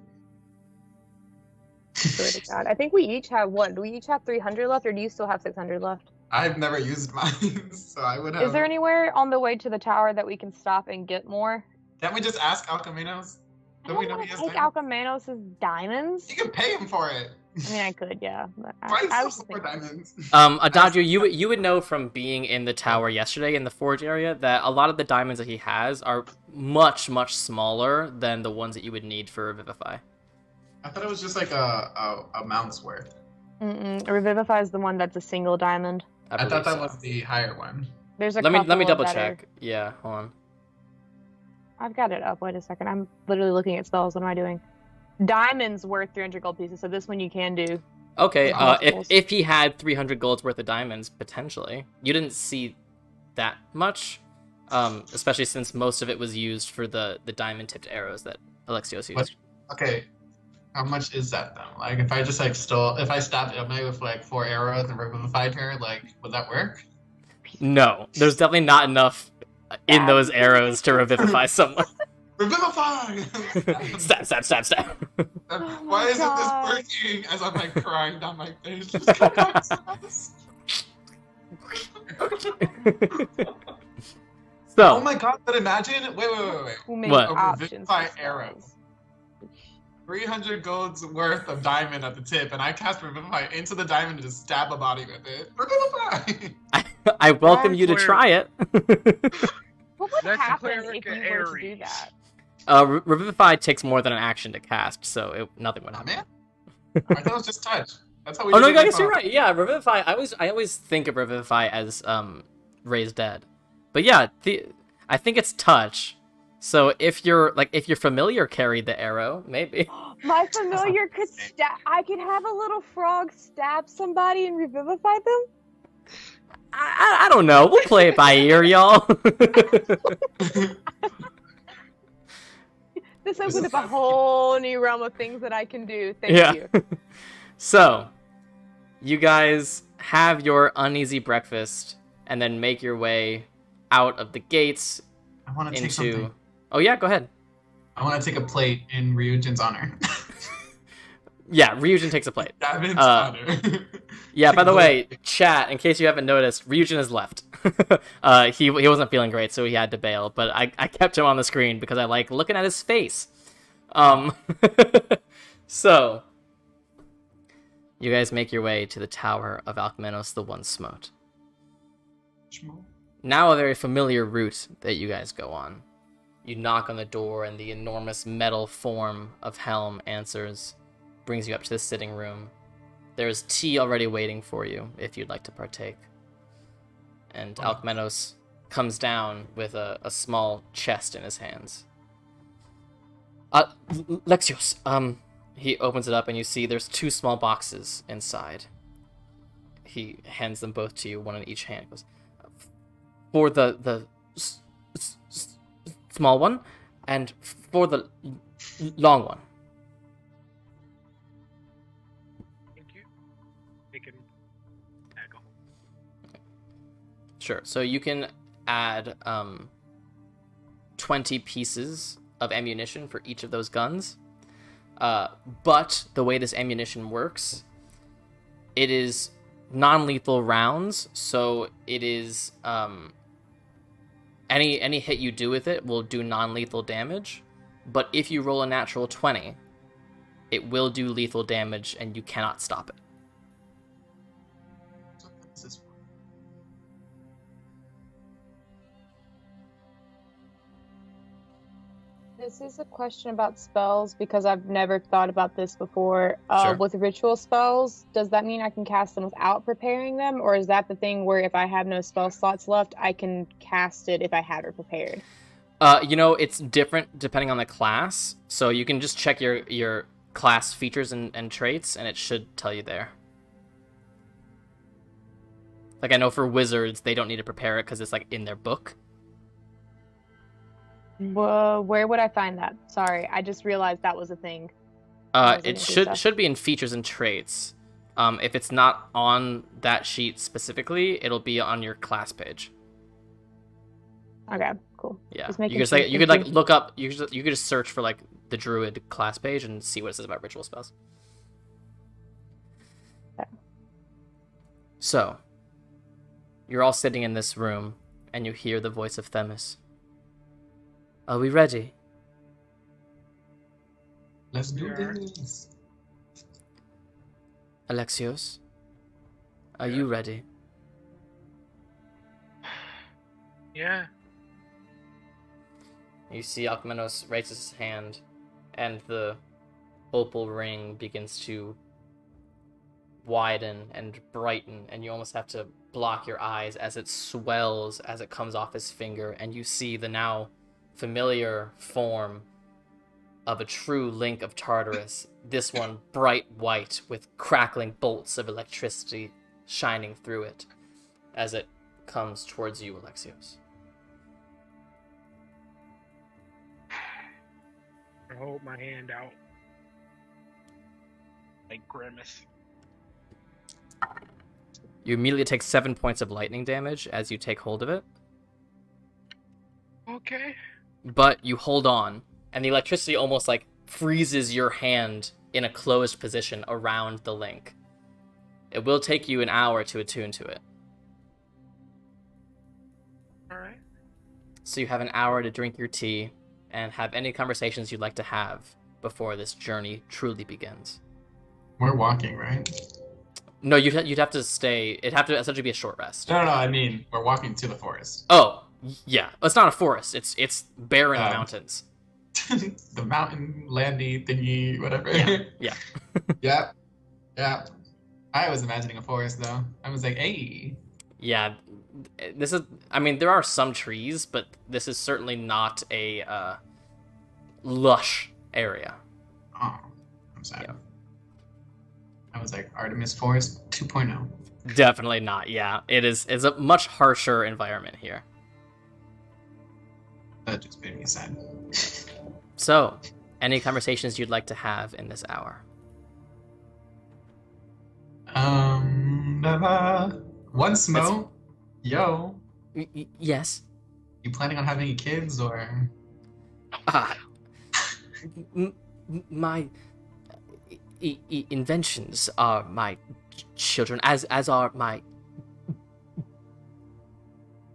Swear to God. I think we each have what? Do we each have 300 left, or do you still have 600 left? I've never used mine, so I would have. Is there anywhere on the way to the tower that we can stop and get more? Can't we just ask Alcaminos? I don't want to take Alcamanos' diamonds. You can pay him for it. I mean, I could, yeah. But I was for diamonds. Adagio, you would know from being in the tower yesterday in the forge area that a lot of the diamonds that he has are much, much smaller than the ones that you would need for Revivify. I thought it was just like a mount's worth. Revivify is the one that's a single diamond. I thought that was the higher one. There's a let me double that check. Yeah, hold on. I've got it up. Wait a second. I'm literally looking at spells. What am I doing? Diamonds worth 300 gold pieces, so this one you can do. Okay, if he had 300 golds worth of diamonds, potentially. You didn't see that much, especially since most of it was used for the diamond-tipped arrows that Alexios used. Okay, how much is that though? Like, if I just if I stabbed Ilme with like 4 arrows and revivified her, like, would that work? No, there's definitely not enough in those arrows to revivify someone. Revivify! Stab. Why isn't this working? As I'm like crying down my face. So. Oh my god! But imagine. Wait. What? A revivify arrow. 300 gold's worth of diamond at the tip, and I cast Revivify into the diamond and just stab a body with it. Revivify! I welcome you to try it. What would That's happen cleric if you were to do Ares. that? Revivify takes more than an action to cast, so nothing would happen. Man. I thought it was just touch. That's how we Oh no, did it I guess you're before. right. Yeah, Revivify. I always think of Revivify as Raise Dead, but yeah, I think it's touch. So if your familiar carried the arrow, maybe. My familiar could stab. I could have a little frog stab somebody and revivify them. I don't know. We'll play it by ear, y'all. This opens up a whole new realm of things that I can do. Thank you. So, you guys have your uneasy breakfast and then make your way out of the gates I want to take into. something. Oh yeah, go ahead. I want to take a plate in Ryujin's honor. Yeah, Ryujin takes a plate. Gavin's honor. Yeah, by the way, chat, in case you haven't noticed, Ryujin has left. He wasn't feeling great, so he had to bail, but I kept him on the screen because I like looking at his face. So, you guys make your way to the Tower of Alkmenos the One Smote. Now a very familiar route that you guys go on. You knock on the door, and the enormous metal form of Helm answers, brings you up to the sitting room. There's tea already waiting for you, if you'd like to partake. And Alkmenos comes down with a small chest in his hands. Lexios, he opens it up, and you see there's 2 small boxes inside. He hands them both to you, one in each hand. He goes, for the small one, and for the long one. Thank you. They can tag a hole. Sure. So you can add 20 pieces of ammunition for each of those guns. But the way this ammunition works, it is non-lethal rounds, so it is any hit you do with it will do non-lethal damage, but if you roll a natural 20, it will do lethal damage and you cannot stop it. This is a question about spells because I've never thought about this before. Sure. With ritual spells, does that mean I can cast them without preparing them? Or is that the thing where if I have no spell slots left, I can cast it if I have it prepared? It's different depending on the class. So you can just check your class features and traits, and it should tell you there. Like, I know for wizards, they don't need to prepare it because it's, like, in their book. Well, where would I find that? Sorry, I just realized that was a thing. It should be in features and traits. If it's not on that sheet specifically, it'll be on your class page. Okay, cool. Yeah, Just you making could sure. you could like look up. You could just search for like the druid class page and see what it says about ritual spells. Okay. So, you're all sitting in this room, and you hear the voice of Themis. Are we ready? Let's do this. Alexios, are you ready? Yeah. You see Alkmenos raises his hand, and the opal ring begins to widen and brighten, and you almost have to block your eyes as it swells as it comes off his finger, and you see the now familiar form of a true Link of Tartarus, this one bright white with crackling bolts of electricity shining through it as it comes towards you, Alexios. I hold my hand out. Like Grimace. You immediately take 7 points of lightning damage as you take hold of it. Okay. But you hold on, and the electricity almost like freezes your hand in a closed position around the link. It will take you an hour to attune to it. Alright. So you have an hour to drink your tea and have any conversations you'd like to have before this journey truly begins. We're walking, right? No, you'd have to stay. It'd have to essentially be a short rest. No, I mean, we're walking to the forest. Oh, yeah. It's not a forest. It's barren mountains. The mountain landy thingy, whatever. Yeah. Yeah. I was imagining a forest, though. I was like, hey. Yeah. This is... I mean, there are some trees, but this is certainly not a lush area. Oh, I'm sad. Yeah. I was like, Artemis Forest 2.0. Definitely not, yeah. It's a much harsher environment here. That just made me sad. So, any conversations you'd like to have in this hour? One smoke. Yo. Yes. You planning on having any kids or? my inventions are my children, as are my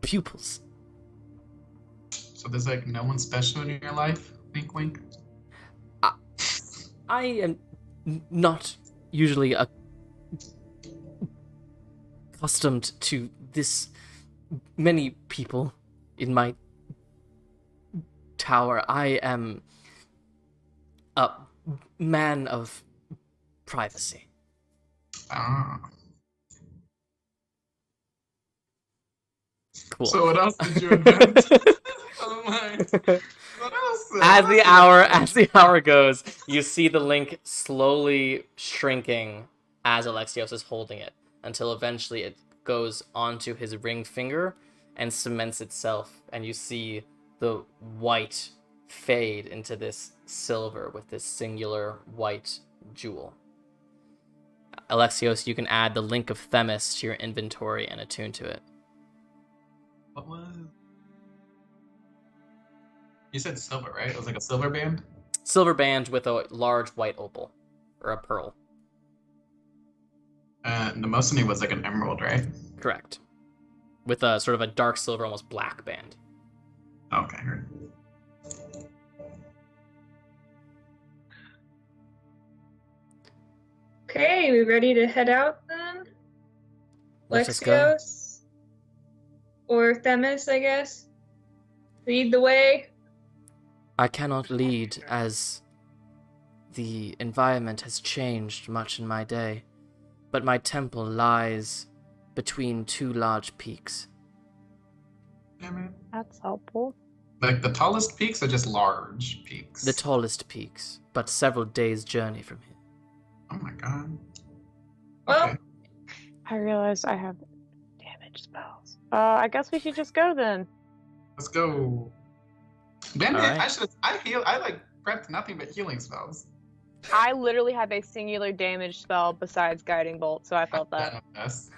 pupils. So there's like no one special in your life? Wink, wink. I am not usually accustomed to this many people in my tower. I am a man of privacy. Ah. Cool. So what else did you invent? Oh my. What else? As the hour goes, you see the link slowly shrinking as Alexios is holding it, until eventually it goes onto his ring finger and cements itself, and you see the white fade into this silver with this singular white jewel. Alexios, you can add the Link of Themis to your inventory and attune to it. What was? You said silver, right? It was like a silver band? Silver band with a large white opal, or a pearl. And the Mosini was like an emerald, right? Correct. With a sort of a dark silver, almost black band. Okay. Heard. Okay, we ready to head out then? Let us go. Lexios? Or Themis, I guess? Lead the way? I cannot lead, as the environment has changed much in my day, but my temple lies between two large peaks. Damn it. That's helpful. Like the tallest peaks are just large peaks. The tallest peaks, but several days' journey from here. Oh my god. Well, Okay. I realize I have damage spells. I guess we should just go then. Let's go. Bandit, Alright. I like prepped nothing but healing spells. I literally have a singular damage spell besides Guiding Bolt, so I felt that. Yes.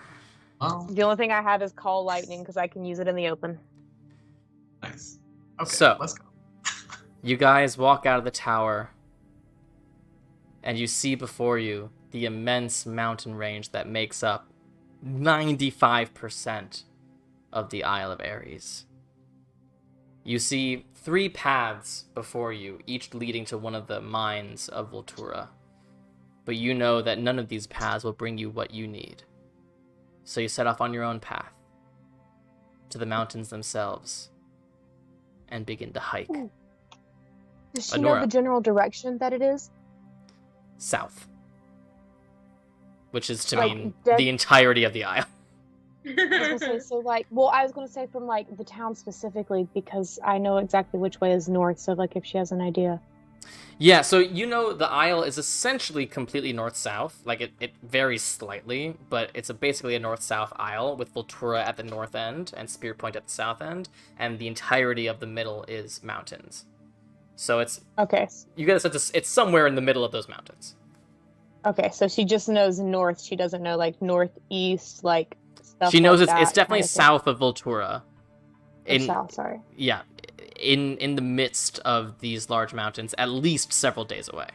Well, The only thing I have is Call Lightning because I can use it in the open. nice. Okay, So- let's go. You guys walk out of the tower, and you see before you the immense mountain range that makes up 95% of the Isle of Ares. You see 3 paths before you, each leading to one of the mines of Voltura. But you know that none of these paths will bring you what you need. So you set off on your own path to the mountains themselves and begin to hike Ooh. Does she Honora. know the general direction that it is? south. Which is to Like, mean dead- the entirety of the isle. I was gonna say, so like, well, I was gonna say from like the town specifically because I know exactly which way is north. So like, if she has an idea. Yeah, so you know the isle is essentially completely north-south. Like, it varies slightly, but it's basically a north-south isle with Voltura at the north end and Spear Point at the south end, and the entirety of the middle is mountains. So it's, Okay. you get a sense it's somewhere in the middle of those mountains. Okay, so she just knows north. She doesn't know like northeast, like stuff. She knows like it's that definitely kind of thing. south of Voltura. Or south, sorry. Yeah, in the midst of these large mountains, at least several days away.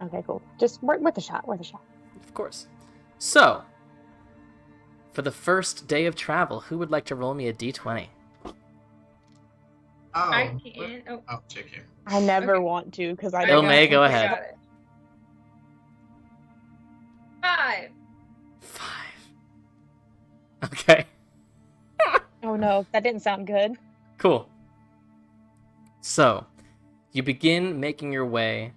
Okay, cool. Just worth a shot. Worth a shot. Of course. So, for the first day of travel, who would like to roll me a d20? Oh, I can. Oh, Oh, JK. I never Okay. want to because I Il don't. May, know. go I ahead. got it. 5. 5. Okay, Oh no, that didn't sound good. cool. So, you begin making your way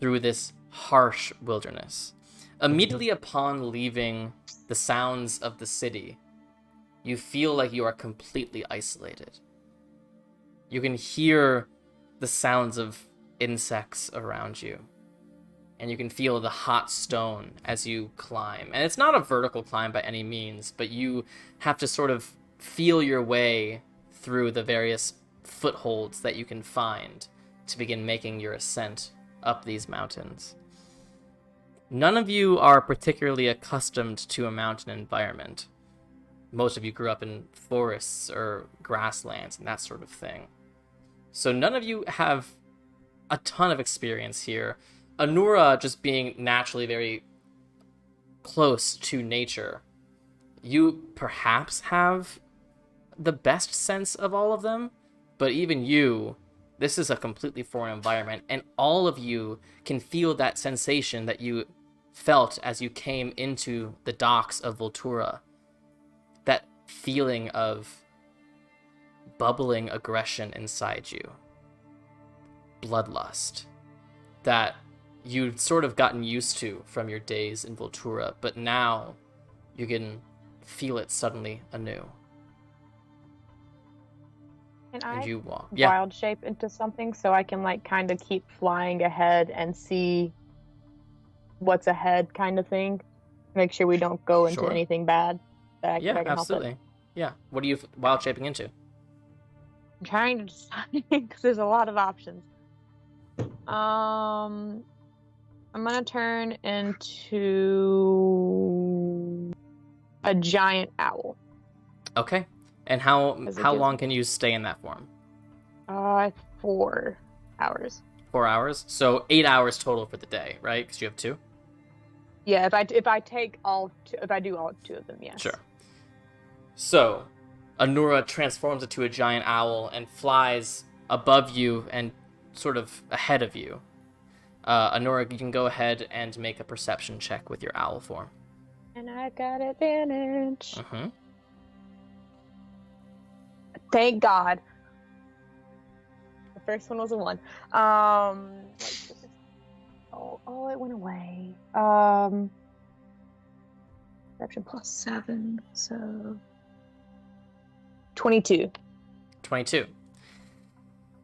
through this harsh wilderness. Immediately upon leaving the sounds of the city, you feel like you are completely isolated. You can hear the sounds of insects around you, and you can feel the hot stone as you climb. And it's not a vertical climb by any means, but you have to sort of feel your way through the various footholds that you can find to begin making your ascent up these mountains. None of you are particularly accustomed to a mountain environment. Most of you grew up in forests or grasslands and that sort of thing. So none of you have a ton of experience here. Anura, just being naturally very close to nature, you perhaps have the best sense of all of them, but even you, this is a completely foreign environment, and all of you can feel that sensation that you felt as you came into the docks of Voltura. That feeling of bubbling aggression inside you. Bloodlust. That you'd sort of gotten used to from your days in Voltura, but now you can feel it suddenly anew. Can And I you walk. Yeah, wild shape into something so I can like kind of keep flying ahead and see what's ahead, kind of thing? Make sure we don't go into Sure. anything bad. That I can help it. absolutely. Yeah. What are you wild shaping into? I'm trying to decide because there's a lot of options. I'm gonna turn into a giant owl. Okay. And how Because it how gives long me- can you stay in that form? 4 hours. 4 hours? So 8 hours total for the day, right? Because you have 2? Yeah, if I take if I do all 2 of them, yes. Sure. So, Anura transforms into a giant owl and flies above you and sort of ahead of you. Anura, you can go ahead and make a perception check with your owl form. And I got advantage. Mm-hmm. Thank God. The first one was a 1. It went away. Perception plus 7, so 22. 22.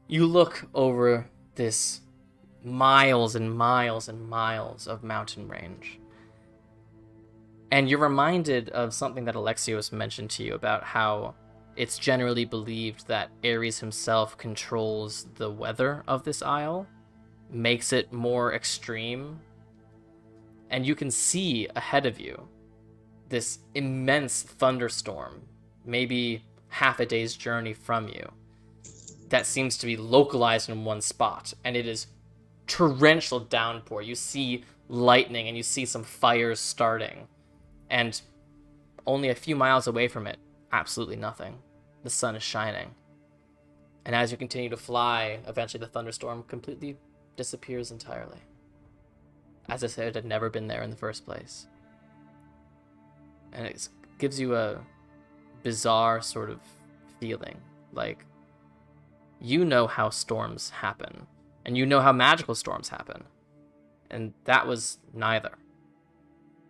You look over this miles and miles and miles of mountain range, and you're reminded of something that Alexios mentioned to you about how it's generally believed that Ares himself controls the weather of this isle, makes it more extreme, and you can see ahead of you this immense thunderstorm, maybe half a day's journey from you, that seems to be localized in one spot, and it is torrential downpour. You see lightning and you see some fires starting, and only a few miles away from it, absolutely nothing. The sun is shining. And as you continue to fly, eventually the thunderstorm completely disappears entirely. As I said, it had never been there in the first place. And it gives you a bizarre sort of feeling, like you know how storms happen, and you know how magical storms happen, and that was neither.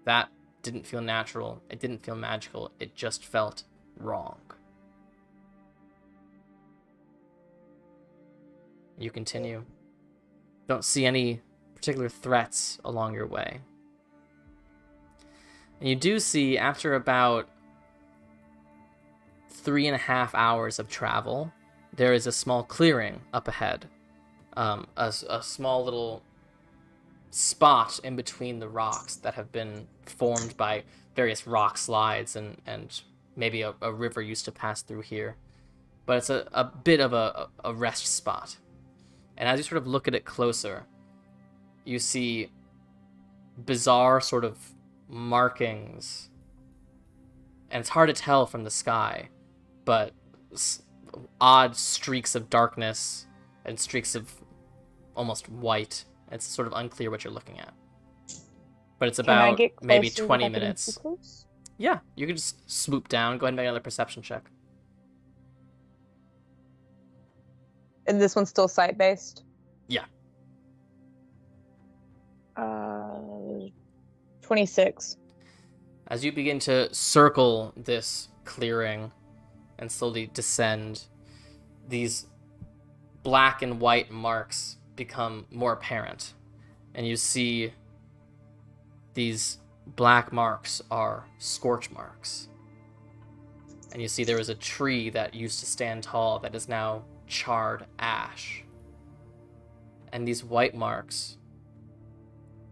That didn't feel natural, it didn't feel magical, it just felt wrong. You continue. Don't see any particular threats along your way. And you do see, after about 3.5 hours of travel, there is a small clearing up ahead. A small little spot in between the rocks that have been formed by various rock slides, and maybe a river used to pass through here. But it's a bit of a rest spot. And as you sort of look at it closer, you see bizarre sort of markings. And it's hard to tell from the sky, but odd streaks of darkness and streaks of almost white. It's sort of unclear what you're looking at. But it's about maybe 20 minutes. Yeah, you can just swoop down. Go ahead and make another perception check. And this one's still sight-based? Yeah. 26. As you begin to circle this clearing and slowly descend, these black and white marks become more apparent. And you see these black marks are scorch marks. And you see there is a tree that used to stand tall that is now charred ash. And these white marks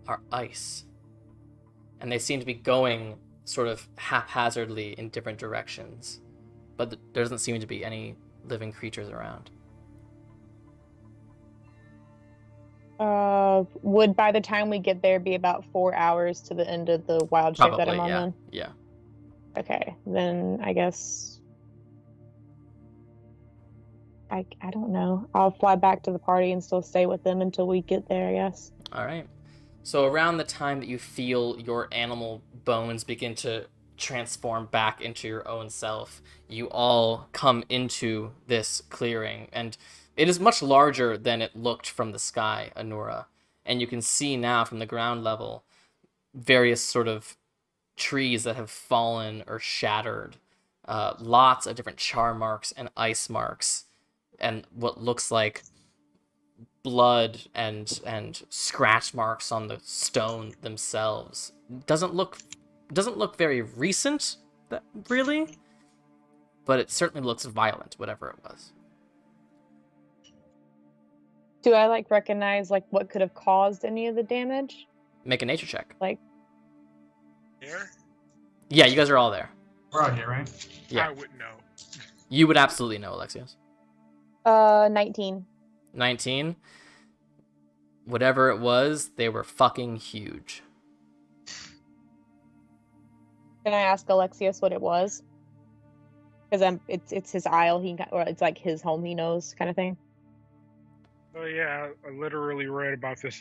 are ice. And they seem to be going sort of haphazardly in different directions. But there doesn't seem to be any living creatures around. Would by the time we get there be about 4 hours to the end of the wild shape that Probably, I'm on yeah. then? Yeah. Okay, then I guess I don't know. I'll fly back to the party and still stay with them until we get there, I guess. All right. So around the time that you feel your animal bones begin to transform back into your own self, you all come into this clearing, and it is much larger than it looked from the sky, Anura. And you can see now from the ground level various sort of trees that have fallen or shattered, lots of different char marks and ice marks, and what looks like blood and scratch marks on the stone themselves. Doesn't look very recent, really, but it certainly looks violent, whatever it was. Do I recognize what could have caused any of the damage? Make a nature check. There? Yeah, you guys are all there. We're out here, right? Yeah. I would know. You would absolutely know, Alexios. 19. 19. Whatever it was, they were fucking huge. Can I ask Alexius what it was? Because it's his isle. Or it's his home. He knows, kind of thing. Oh yeah, I literally read about this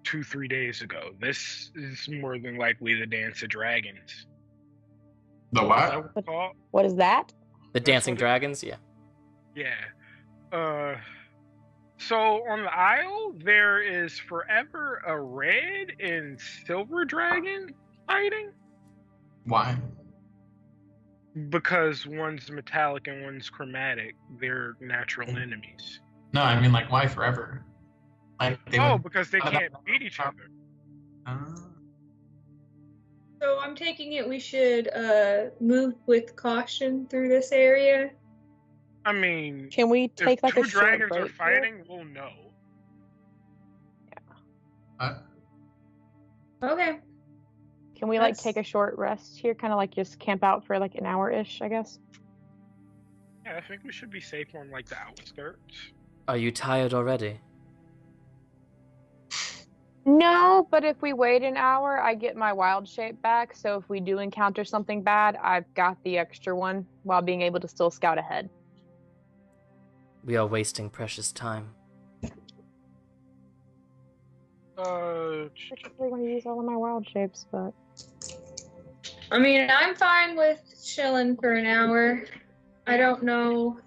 2-3 days ago. This is more than likely the Dance of Dragons. The Is what? that what it's called? What is that? The That's dancing what it- dragons, yeah. Yeah. So on the Isle, there is forever a red and silver dragon fighting Why? because one's metallic and one's chromatic. They're natural enemies. No, I mean why forever? They would. Because they can't beat each other. So I'm taking it we should move with caution through this area. I mean, Can we take if two a short dragons break are fighting, we'll know. Okay. Can we take a short rest here? Kind of just camp out for an hour-ish, I guess? Yeah, I think we should be safe on the outskirts. Are you tired already? No, but if we wait an hour, I get my wild shape back. So if we do encounter something bad, I've got the extra one while being able to still scout ahead. We are wasting precious time. I really want to use all of my wild shapes, but I mean, I'm fine with chilling for an hour. I don't know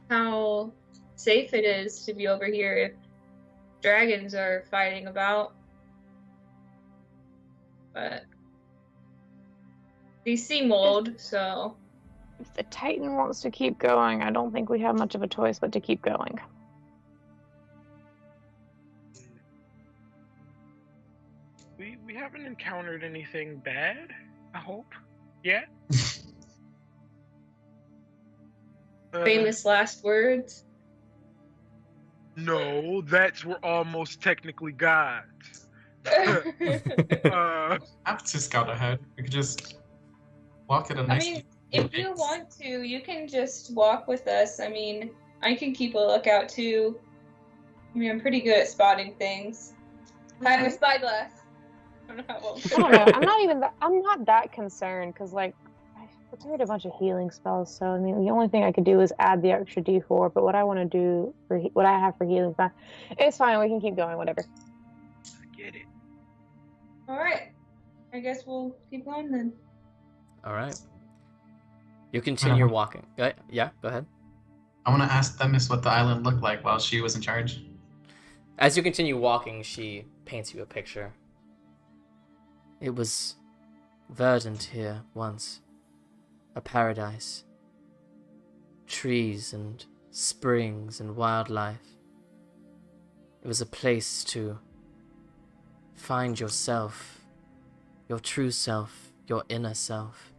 how safe it is to be over here if dragons are fighting about. But these sea mold, so if the Titan wants to keep going, I don't think we have much of a choice but to keep going. We haven't encountered anything bad, I hope, yet. famous last words. No, we're almost technically gods. I have to scout ahead. We could just walk at a I nice. mean, if you want to, you can just walk with us. I mean, I can keep a lookout too. I mean, I'm pretty good at spotting things. I have a spyglass. I don't know how well. I don't know. I'm not that concerned because I prepared a bunch of healing spells. So I mean, the only thing I could do is add the extra D4. But what I want to do for what I have for healing, it's fine. We can keep going. Whatever. I get it. All right. I guess we'll keep going then. All right. You continue walking. Yeah, go ahead. I want to ask Themis what the island looked like while she was in charge. As you continue walking, she paints you a picture. It was verdant here once. A paradise. Trees and springs and wildlife. It was a place to find yourself, your true self, your inner self.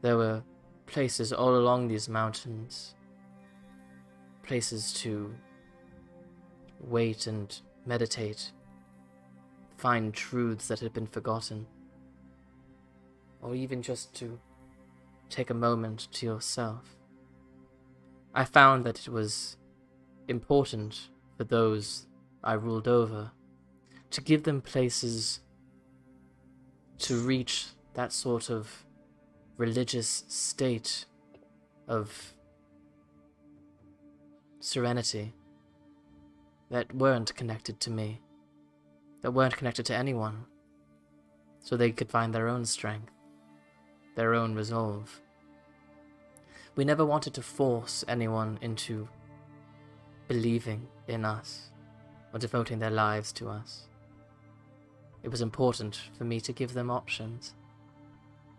There were places all along these mountains, places to wait and meditate, find truths that had been forgotten, or even just to take a moment to yourself. I found that it was important for those I ruled over, to give them places to reach that sort of religious state of serenity that weren't connected to me, that weren't connected to anyone, so they could find their own strength, their own resolve. We never wanted to force anyone into believing in us or devoting their lives to us. It was important for me to give them options,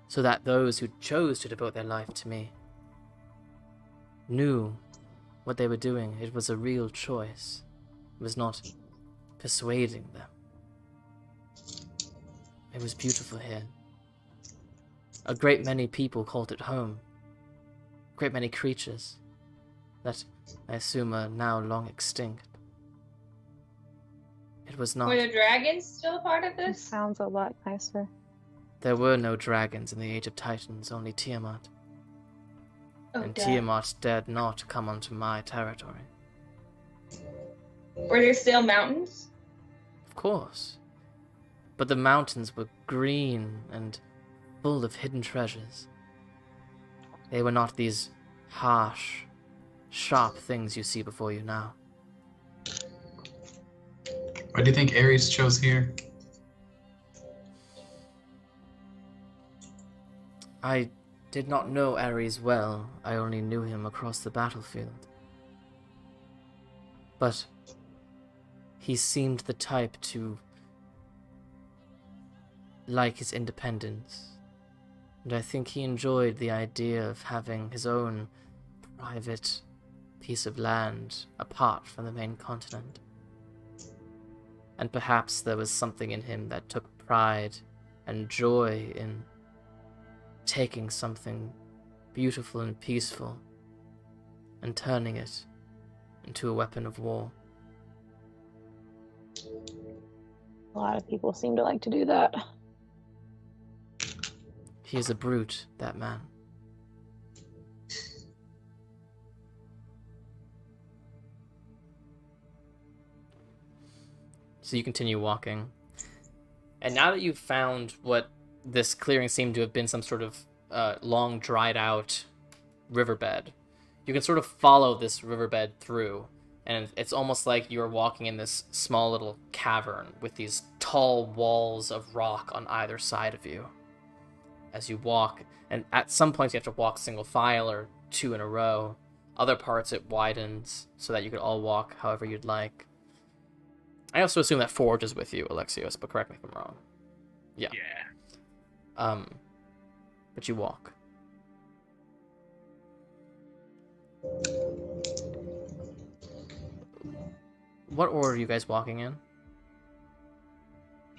so that those who chose to devote their life to me knew what they were doing. It was a real choice. It was not persuading them. It was beautiful here. A great many people called it home. A great many creatures that I assume are now long extinct. It was not. Were the dragons still a part of It this? sounds a lot nicer. There were no dragons in the Age of Titans, only Tiamat. Oh, And duh. Tiamat dared not come onto my territory. Were there still mountains? Of course. But the mountains were green and full of hidden treasures. They were not these harsh, sharp things you see before you now. Why do you think Ares chose here? I did not know Ares well. I only knew him across the battlefield. But he seemed the type to like his independence. And I think he enjoyed the idea of having his own private piece of land apart from the main continent. And perhaps there was something in him that took pride and joy in taking something beautiful and peaceful and turning it into a weapon of war. A lot of people seem to like to do that. He is a brute, that man. So you continue walking. And now that you've found what this clearing seemed to have been, some sort of long dried out riverbed, you can sort of follow this riverbed through. And it's almost like you're walking in this small little cavern with these tall walls of rock on either side of you. As you walk, and at some points you have to walk single file or two in a row. Other parts it widens so that you could all walk however you'd like. I also assume that Forge is with you, Alexios, but correct me if I'm wrong. Yeah. Yeah. But you walk. What order are you guys walking in?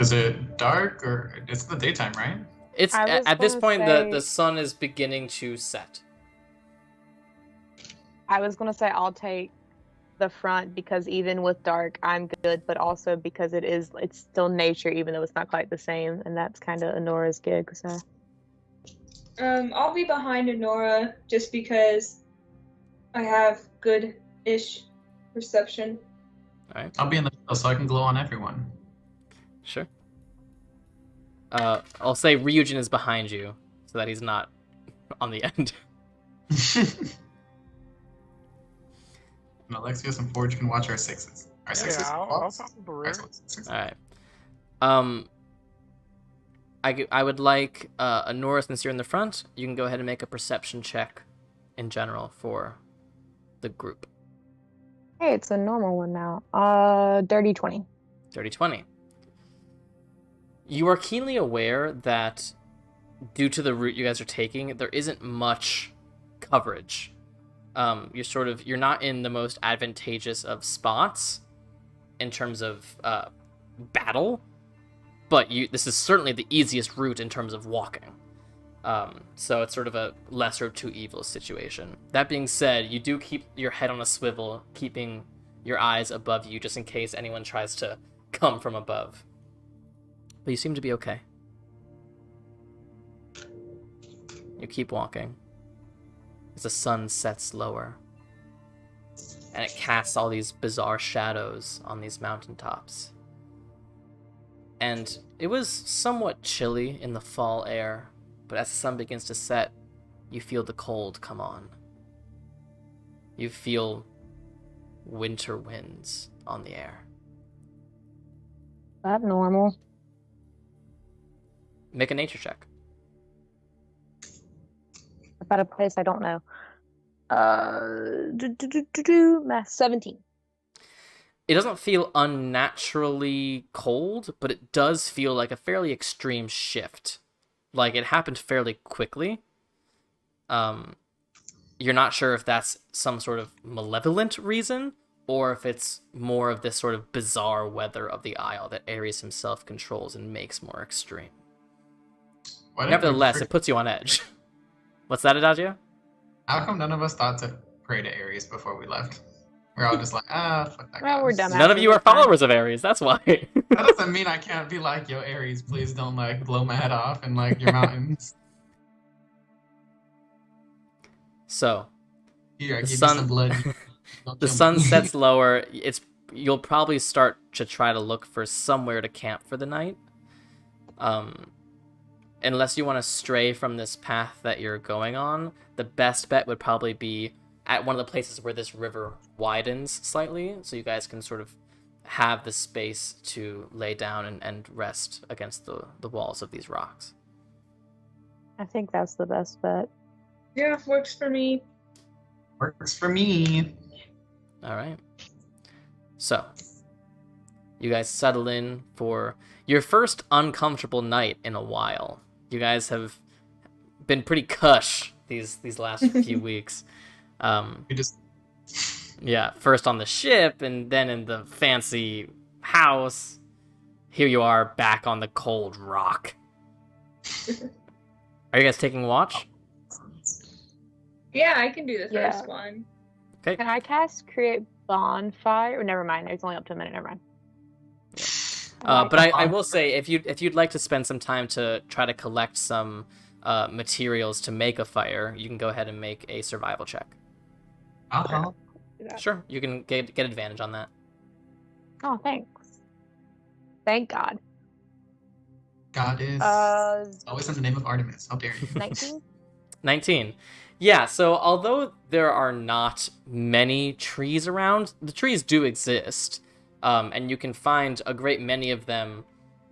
Is it dark or it's the daytime, right? It's I was at this gonna point say- the sun is beginning to set. I was gonna say I'll take the front because even with dark, I'm good, but also because it's still nature, even though it's not quite the same, and that's kind of Honora's gig. So I'll be behind Honora just because I have good-ish perception. All right. I'll be in the middle so I can glow on everyone. Sure. I'll say Ryujin is behind you so that he's not on the end. And Alexios and Forge can watch our sixes. Our sixes. Yeah, I'll False? follow the rear. Excellent. Sixes. All right. I would like Honora, since you're in the front, you can go ahead and make a perception check in general for the group. hey, it's a normal one now. Dirty 20. Dirty 20. You are keenly aware that due to the route you guys are taking, there isn't much coverage. You're not in the most advantageous of spots in terms of battle, but this is certainly the easiest route in terms of walking. So it's sort of a lesser of two evils situation. That being said, you do keep your head on a swivel, keeping your eyes above you just in case anyone tries to come from above. But you seem to be okay. You keep walking as the sun sets lower. and it casts all these bizarre shadows on these mountaintops. And it was somewhat chilly in the fall air, but as the sun begins to set, you feel the cold come on. You feel winter winds on the air. That normal. Make a nature check. About a place I don't know. Math 17. It doesn't feel unnaturally cold, but it does feel like a fairly extreme shift. Like it happened fairly quickly. You're not sure if that's some sort of malevolent reason, or if it's more of this sort of bizarre weather of the Isle that Ares himself controls and makes more extreme. Nevertheless, it puts you on edge. What's that, Adagio? How come none of us thought to pray to Ares before we left? We're all just like, fuck that Well, guy. we're dumb. None of you are followers of Ares, that's why. That doesn't mean I can't be like, yo, Ares, please don't like blow my head off and like your mountains. So, Here, I the give sun- you some blood. Don't the kill sun me. sets lower. You'll probably start to try to look for somewhere to camp for the night. Unless you want to stray from this path that you're going on, the best bet would probably be at one of the places where this river widens slightly, so you guys can sort of have the space to lay down and rest against the walls of these rocks. I think that's the best bet. Yeah, works for me. Works for me. All right. So, you guys settle in for your first uncomfortable night in a while. You guys have been pretty cush these last few weeks. We just Yeah, first on the ship and then in the fancy house. Here you are back on the cold rock. Are you guys taking watch? Yeah, I can do the Yeah. first one. Okay. Can I cast Create Bonfire? Never mind. It's only up to a minute. Never mind. But I will say, if you'd like to spend some time to try to collect some materials to make a fire, you can go ahead and make a survival check. I'll help. Sure, you can get advantage on that. Oh, thanks. Thank God. God is always in the name of Artemis. How dare you? 19? 19. Yeah, so although there are not many trees around, the trees do exist. And you can find a great many of them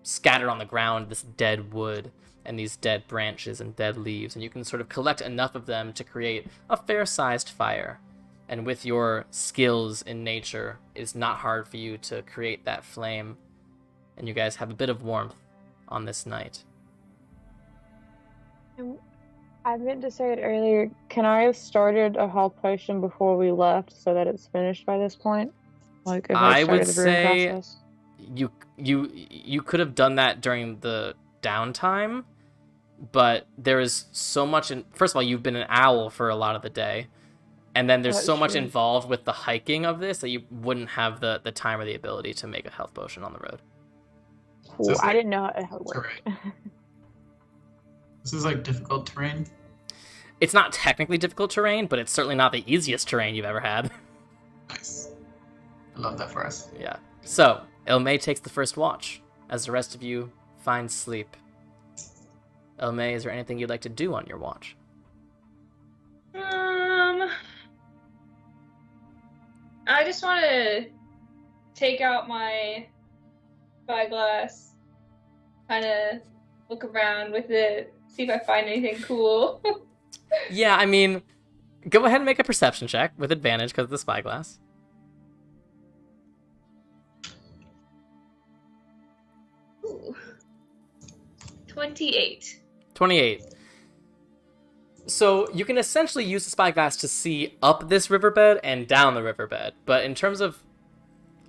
scattered on the ground, this dead wood and these dead branches and dead leaves. And you can sort of collect enough of them to create a fair-sized fire. And with your skills in nature, it's not hard for you to create that flame. And you guys have a bit of warmth on this night. I meant to say it earlier. Can I have started a health potion before we left so that it's finished by this point? Like, if I I would started the brewing say process? you could have done that during the downtime, but there is so much first of all, you've been an owl for a lot of the day, and then there's That's so much true. involved with the hiking of this that you wouldn't have the time or the ability to make a health potion on the road. Cool. Just I like- didn't know how it worked. This is like difficult terrain. It's not technically difficult terrain, but it's certainly not the easiest terrain you've ever had. Nice. I love that for us. Yeah. So, Elmay takes the first watch, as the rest of you find sleep. Elmay, is there anything you'd like to do on your watch? I just want to take out my spyglass, kind of look around with it, see if I find anything cool. Yeah, I mean, go ahead and make a perception check with advantage because of the spyglass. Ooh. 28. 28. So you can essentially use the spyglass to see up this riverbed and down the riverbed, but in terms of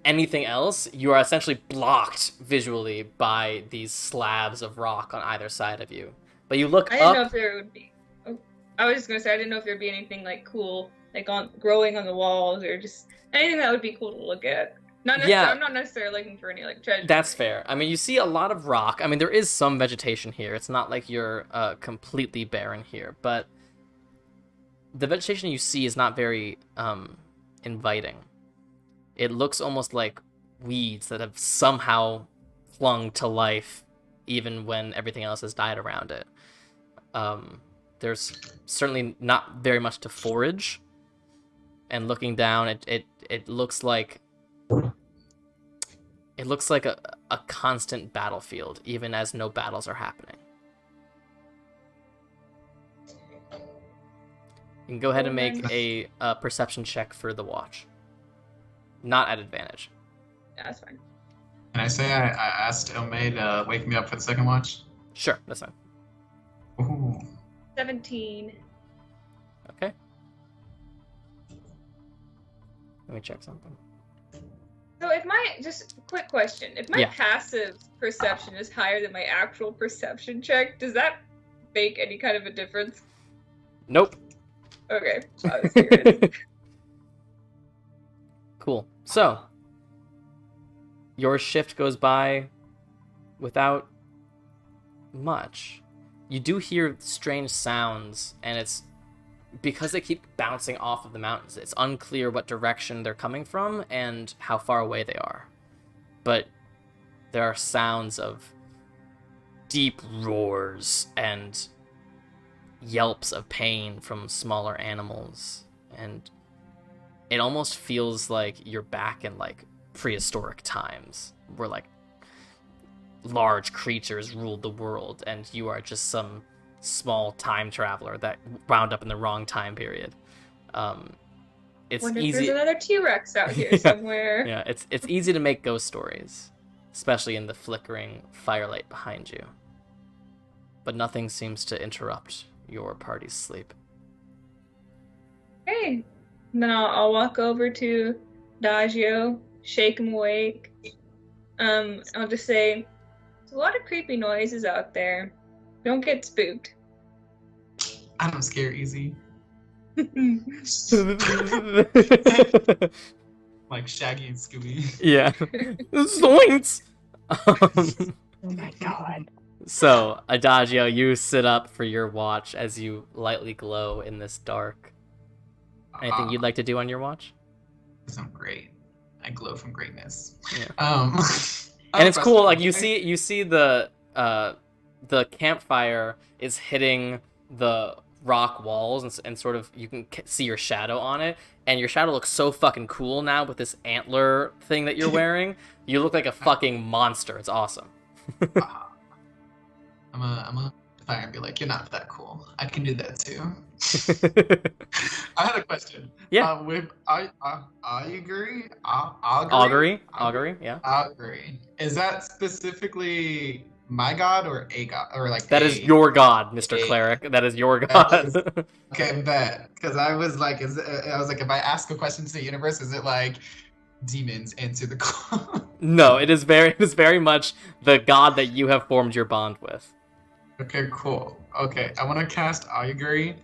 anything else, you are essentially blocked visually by these slabs of rock on either side of you. But you look I didn't know up. if there would be. Oh, I was just gonna say I didn't know if there'd be anything like cool, like growing on the walls, or just anything that would be cool to look at. Not necessarily. Yeah. I'm not necessarily looking for any like treasure. That's fair. I mean, you see a lot of rock. I mean, there is some vegetation here. It's not like you're completely barren here, but the vegetation you see is not very inviting. It looks almost like weeds that have somehow clung to life even when everything else has died around it. There's certainly not very much to forage, and looking down, it looks like a constant battlefield, even as no battles are happening. You can go ahead and make a perception check for the watch. Not at advantage. Yeah, that's fine. Can I say I asked Omei to wake me up for the second watch? Sure, that's fine. Ooh. 17. Okay. Let me check something. So if just a quick question, if my Yeah. passive perception is higher than my actual perception check, does that make any kind of a difference? Nope. Okay, I was curious. Cool. So, your shift goes by without much. You do hear strange sounds, and it's because they keep bouncing off of the mountains. It's unclear what direction they're coming from and how far away they are. But there are sounds of deep roars and yelps of pain from smaller animals, and it almost feels like you're back in like prehistoric times where like large creatures ruled the world and you are just some small time traveler that wound up in the wrong time period. It's Wonder if easy. there's another T-Rex out here somewhere. Yeah, it's easy to make ghost stories, especially in the flickering firelight behind you. But nothing seems to interrupt your party's sleep. Hey, and then I'll walk over to Dagio, shake him awake. I'll just say, there's a lot of creepy noises out there. Don't get spooked. I don't scare easy. Like Shaggy and Scooby. Yeah. Zoinks! Oh my god. So, Adagio, you sit up for your watch as you lightly glow in this dark. Anything you'd like to do on your watch? I'm great. I glow from greatness. Yeah. And it's cool. Like you see the campfire is hitting the rock walls, and sort of you can see your shadow on it, and your shadow looks so fucking cool now with this antler thing that you're wearing. You look like a fucking monster. It's awesome. I'm a fire and be like, you're not that cool. I can do that too. I had a question. Yeah. With augury? Augury, yeah. Augury. Is that specifically my god or a god? Or like That is your god, Mr. Cleric. That is your god. Okay, bet. Because I was like, if I ask a question to the universe, is it like demons answer the call? No, it is very much the god that you have formed your bond with. Okay, cool. Okay, I want to cast augury.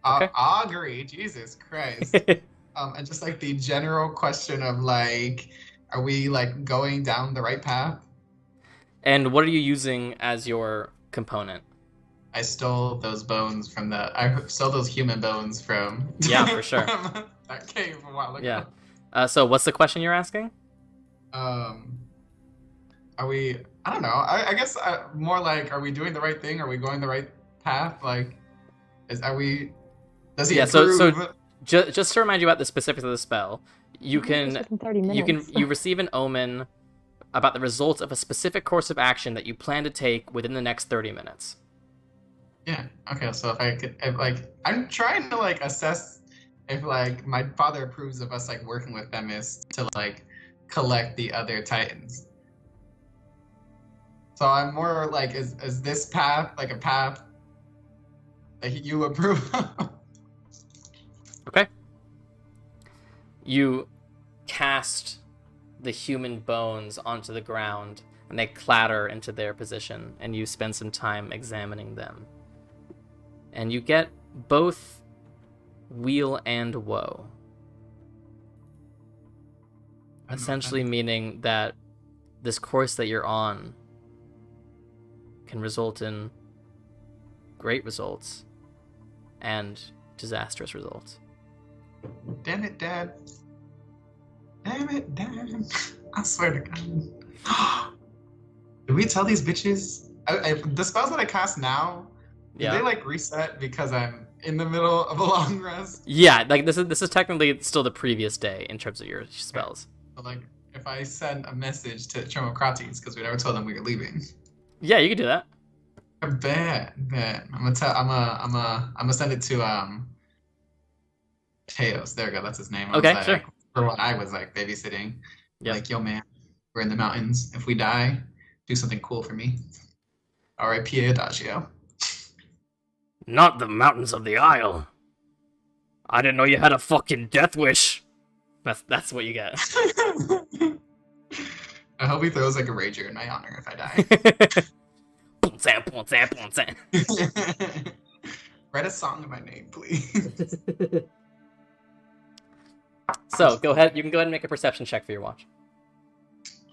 Okay. Augury, Jesus Christ. And just like the general question of like, are we like going down the right path? And what are you using as your component? I stole those bones from I stole those human bones from. Yeah, for sure. That cave a while ago. Yeah. So what's the question you're asking? Are we? I don't know. I guess more like, are we doing the right thing? Are we going the right path? Like, are we? Does he approve? So just to remind you about the specifics of the spell, you receive an omen about the results of a specific course of action that you plan to take within the next 30 minutes. Yeah. Okay. So I'm trying to like assess if like my father approves of us like working with Themis to like collect the other Titans. So I'm more like, is this path like a path that you approve of? Okay. You cast the human bones onto the ground, and they clatter into their position, and you spend some time examining them. And you get both weal and woe. Essentially meaning that this course that you're on can result in great results and disastrous results. Damn it, Dad. Damn it, damn. I swear to God. Did we tell these bitches? The spells that I cast now, did they like reset because I'm in the middle of a long rest? Yeah, like this is technically still the previous day in terms of your spells. So like, if I send a message to Tromocrates, because we never told them we were leaving. Yeah, you can do that. Bet. I'm gonna send it to Teos. There we go. That's his name. Okay, like, sure. For when I was like babysitting, Yep. like, yo man, we're in the mountains. If we die, do something cool for me. R.I.P. Adagio. Not the mountains of the Isle. I didn't know you had a fucking death wish. That's what you get. I hope he throws like a rager in my honor if I die. Boom, zam, boom, zam, boom, zam. Write a song in my name, please. So, go ahead. You can go ahead and make a perception check for your watch.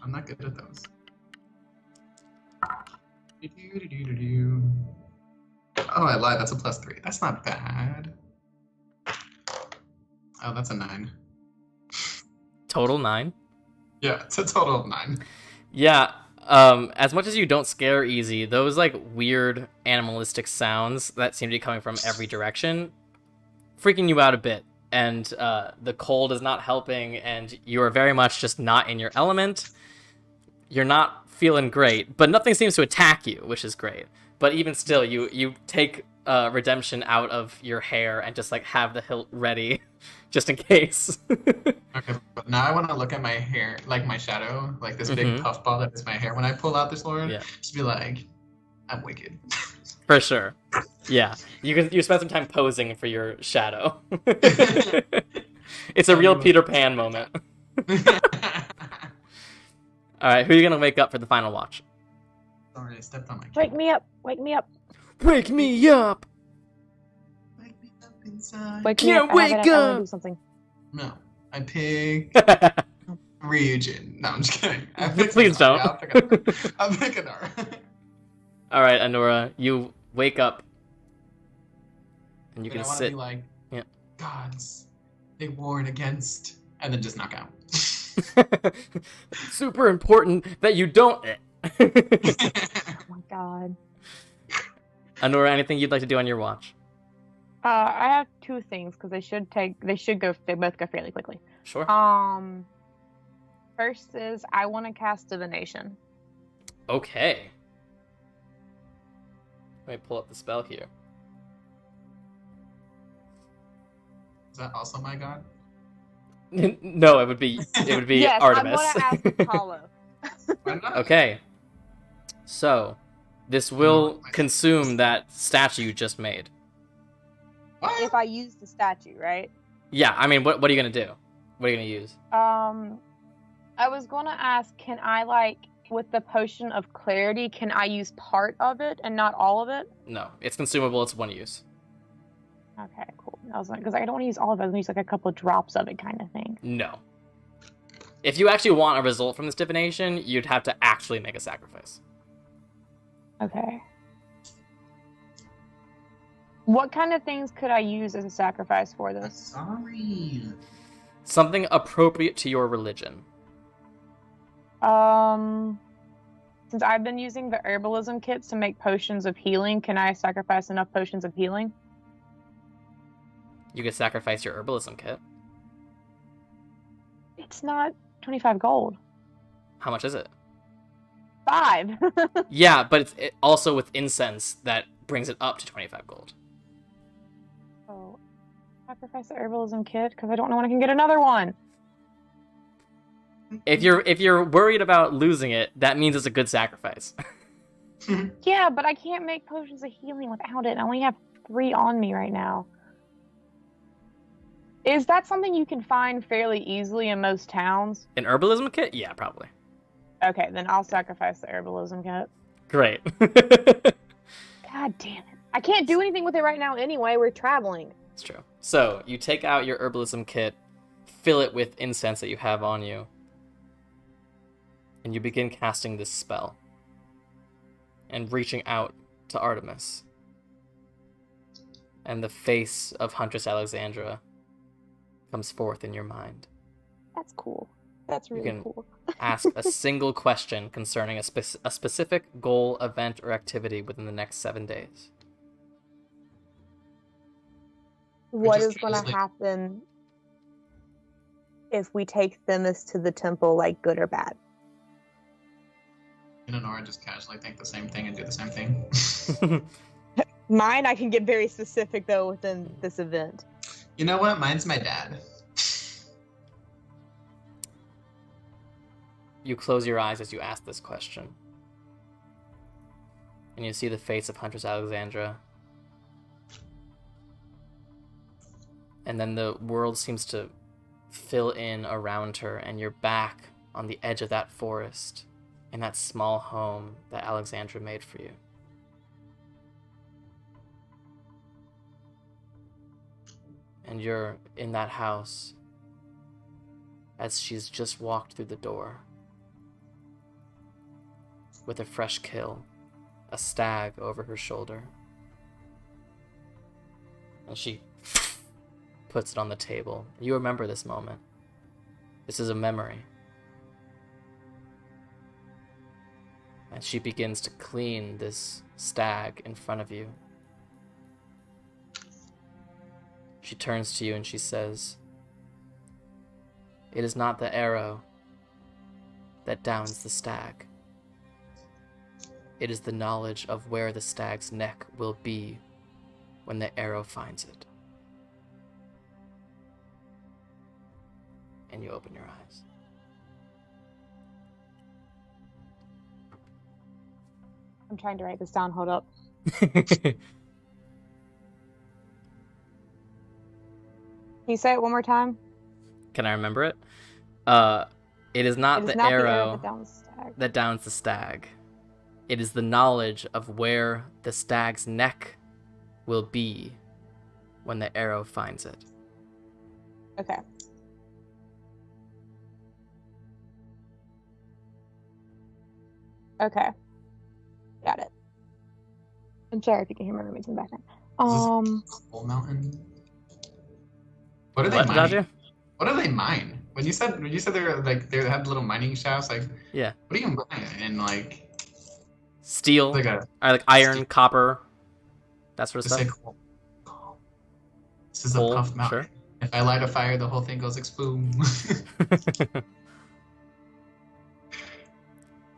I'm not good at those. Oh, I lied. That's a +3. That's not bad. Oh, that's a 9. Total 9. Yeah, it's a total of 9. Yeah, as much as you don't scare easy, those like weird animalistic sounds that seem to be coming from every direction, freaking you out a bit. And the cold is not helping, and you are very much just not in your element. You're not feeling great, but nothing seems to attack you, which is great. But even still, you take redemption out of your hair and just like have the hilt ready, just in case. Okay, but now I want to look at my hair, like my shadow, like this big puffball that is my hair when I pull out this sword. Yeah. Just be like, I'm wicked. For sure. Yeah, you spend some time posing for your shadow. It's a real Peter Pan moment. All right, who are you gonna wake up for the final watch? Sorry, I stepped on my. Wake me up! Wake me up! Wake me up! Wake me up inside. Wake me Can't up! I wake wanna up! do something. No, I pick Ryujin. No, I'm just kidding. Please don't. I'll pick Anora. All right, Anora, you wake up, and you Then can I want to sit. be like, Yeah. gods, they warn against, and then just knock out. Super important that you don't. Oh my god. Anora, anything you'd like to do on your watch? I have 2 things because they both go fairly quickly. Sure. First is I want to cast divination. Okay. Let me pull up the spell here. Is that also my god? No, it would be Yes, Artemis. I'm gonna ask Apollo. Why not? Okay. So, this will consume that statue you just made. What? If I use the statue, right? Yeah, I mean, what are you gonna do? What are you gonna use? I was gonna ask, can I with the potion of clarity, can I use part of it and not all of it? No, it's consumable. It's one use. Okay, cool. I was like, because I don't want to use all of it. I was gonna use a couple of drops of it, kind of thing. No. If you actually want a result from this divination, you'd have to actually make a sacrifice. Okay. What kind of things could I use as a sacrifice for this? Sorry. Something appropriate to your religion. Since I've been using the herbalism kits to make potions of healing, can I sacrifice enough potions of healing? You could sacrifice your herbalism kit. It's not 25 gold. How much is it? 5. Yeah, but it's also with incense that brings it up to 25 gold. So, sacrifice the herbalism kit because I don't know when I can get another one. If you're worried about losing it, that means it's a good sacrifice. Yeah, but I can't make potions of healing without it. I only have 3 on me right now. Is that something you can find fairly easily in most towns? An herbalism kit? Yeah, probably. Okay, then I'll sacrifice the herbalism kit. Great. God damn it. I can't do anything with it right now anyway. We're traveling. It's true. So, you take out your herbalism kit, fill it with incense that you have on you, and you begin casting this spell and reaching out to Artemis. And the face of Huntress Alexandra comes forth in your mind. That's cool. That's You really can cool. ask a single question concerning a specific goal, event, or activity within the next 7 days. What just is going to casually- happen if we take Themis to the temple, like good or bad? And Honora just casually think the same thing and do the same thing. Mine, I can get very specific though within this event. You know what? Mine's my dad. You close your eyes as you ask this question. And you see the face of Huntress Alexandra. And then the world seems to fill in around her, and you're back on the edge of that forest, in that small home that Alexandra made for you. And you're in that house as she's just walked through the door with a fresh kill, a stag over her shoulder. And she puts it on the table. You remember this moment. This is a memory. And she begins to clean this stag in front of you. She turns to you and she says, "It is not the arrow that downs the stag. It is the knowledge of where the stag's neck will be when the arrow finds it." And you open your eyes. I'm trying to write this down. Hold up. Can you say it one more time? Can I remember it? It is not, It is the, not arrow that downs the stag. that downs the stag. It is the knowledge of where the stag's neck will be when the arrow finds it. Okay. Okay. Got it. I'm sorry if you can hear my roommates in the background. Coal mountain. What are they What, mining? Dodger? What do they mine? When you said they were like they had little mining shafts, like Yeah. what do you mine? And like Steel, like a or like iron, steel- copper, that sort of just say stuff. coal. This is Coal, a puff mountain. sure. If I light a fire, the whole thing goes exboom.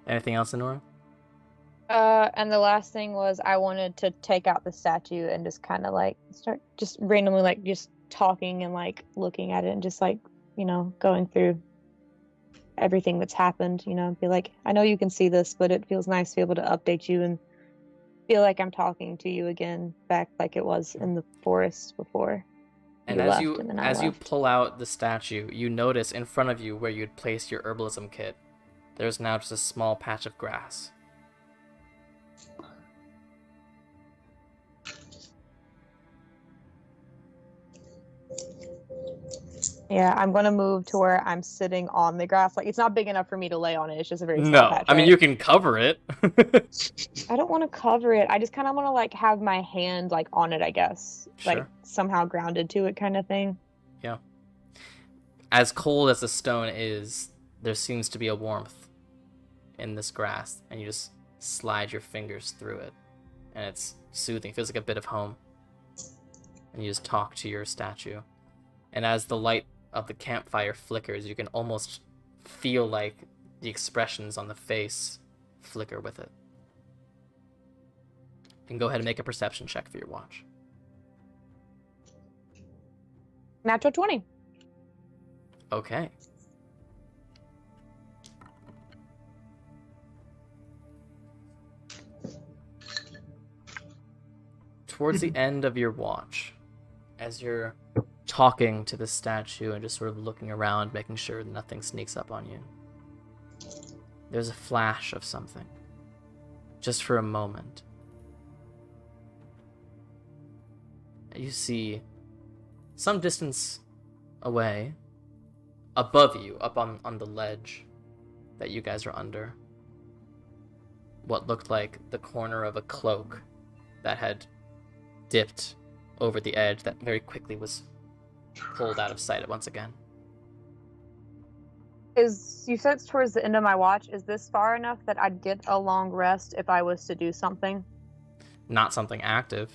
Anything else, Nora? And the last thing was I wanted to take out the statue and just kind of like start just randomly like just talking and like looking at it and just like, you know, going through everything that's happened, you know, be like, I know you can see this, but it feels nice to be able to update you and feel like I'm talking to you again back like it was in the forest before. And You as left, you and then I as you left. pull out the statue, you notice in front of you where you'd placed your herbalism kit, there's now just a small patch of grass. Yeah, I'm gonna move to where I'm sitting on the grass. Like it's not big enough for me to lay on it. It's just a very small No, patch. I mean right? you can cover it. I don't want to cover it. I just kind of want to like have my hand like on it, I guess. Like Sure. somehow grounded to it kind of thing. Yeah. As cold as the stone is, there seems to be a warmth in this grass, and you just slide your fingers through it, and it's soothing. It feels like a bit of home. And you just talk to your statue. And as the light of the campfire flickers, you can almost feel like the expressions on the face flicker with it. You can go ahead and make a perception check for your watch. Natural 20. Okay. Towards the end of your watch, as you're talking to the statue and just sort of looking around, making sure nothing sneaks up on you, there's a flash of something. Just for a moment. You see, some distance away, above you, up on the ledge that you guys are under, what looked like the corner of a cloak that had dipped over the edge that very quickly was pulled out of sight once again. You said it's towards the end of my watch. Is this far enough that I'd get a long rest if I was to do something? Not something active.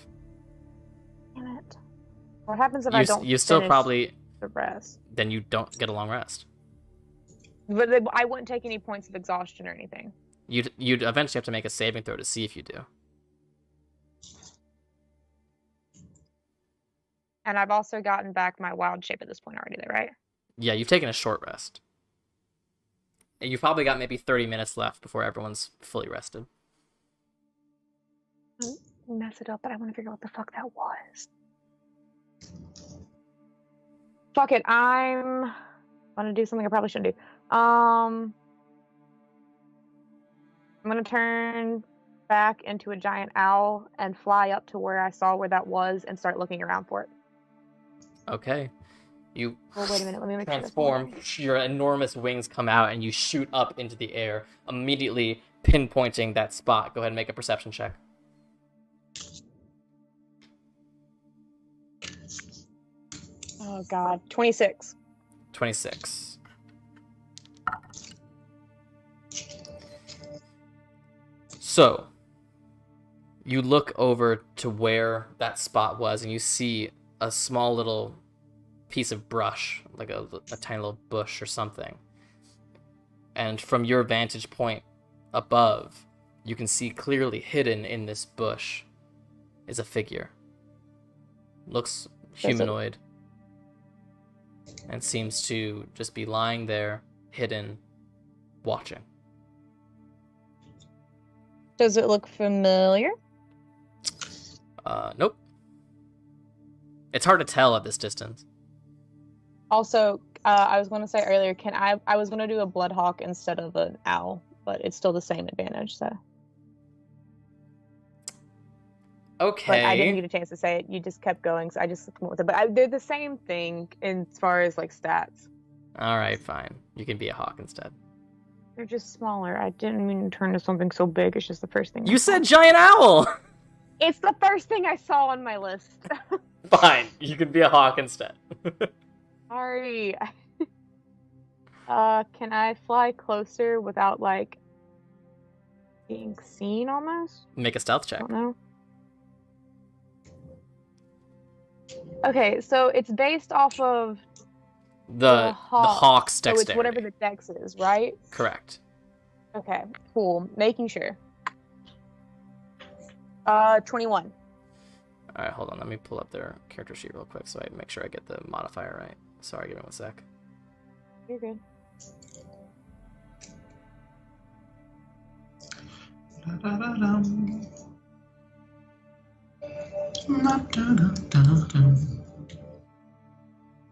Damn it. What happens if I don't You still finish probably... the rest? Then you don't get a long rest. But I wouldn't take any points of exhaustion or anything. You'd eventually have to make a saving throw to see if you do. And I've also gotten back my wild shape at this point already, though, right? Yeah, you've taken a short rest. And you've probably got maybe 30 minutes left before everyone's fully rested. Mess it up, but I want to figure out what the fuck that was. Fuck it, I'm gonna do something I probably shouldn't do. I'm gonna turn back into a giant owl and fly up to where I saw where that was and start looking around for it. Okay. You Wait a minute, let me make transform, your enormous wings come out, and you shoot up into the air, immediately pinpointing that spot. Go ahead and make a perception check. Oh god, 26. 26. So, you look over to where that spot was, and you see a small little piece of brush, like a tiny little bush or something. And from your vantage point above, you can see clearly hidden in this bush is a figure. Looks humanoid. And seems to just be lying there, hidden, watching. Does it look familiar? Nope. It's hard to tell at this distance. Also, I was going to say earlier, I was going to do a bloodhawk instead of an owl, but it's still the same advantage, so. Okay. But I didn't get a chance to say it. You just kept going, so I just went with it. But they're the same thing as far as, like, stats. Alright, fine. You can be a hawk instead. They're just smaller. I didn't mean to turn to something so big. It's just the first thing. You said giant owl! It's the first thing I saw on my list. Fine. You can be a hawk instead. Sorry. Can I fly closer without, like, being seen almost? Make a stealth check. I don't know. Okay, so it's based off of The hawk's so dexterity. it's whatever the dex is, right? Correct. Okay, cool. Making sure. 21. Alright, hold on. Let me pull up their character sheet real quick so I make sure I get the modifier right. Sorry, give me 1 sec. You're good.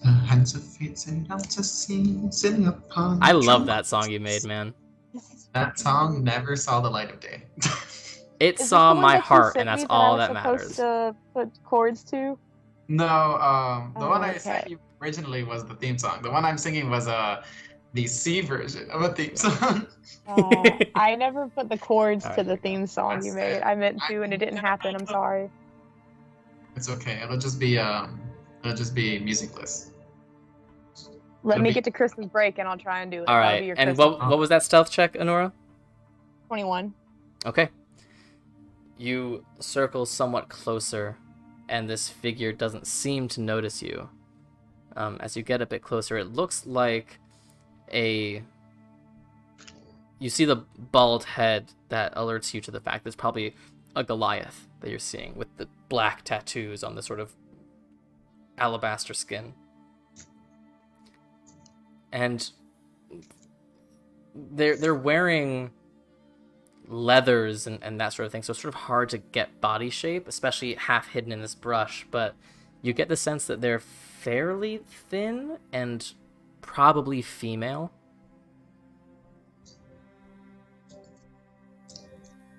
The hands of fate sail out to sea, sailing upon. I love that song you made, man. That song never saw the light of day. It Is this saw the one my that you heart, sent and that's me all I that was matters. supposed to put chords to? No, the Oh, one I okay. sent you originally was the theme song. The one I'm singing was the C version of a theme song. I never put the chords to the Alright, theme song you made. I meant to, and it didn't happen. I'm sorry. It's okay. It'll just be musicless. Let It'll me be- get to Christmas break, and I'll try and do it. All That'll right, be your and Christmas. what was that stealth check, Honora? 21. Okay. You circle somewhat closer, and this figure doesn't seem to notice you. As you get a bit closer, it looks like you see the bald head that alerts you to the fact that it's probably a Goliath that you're seeing with the black tattoos on the sort of alabaster skin. And they're wearing leathers and that sort of thing, so it's sort of hard to get body shape, especially half hidden in this brush, but you get the sense that they're fairly thin and probably female.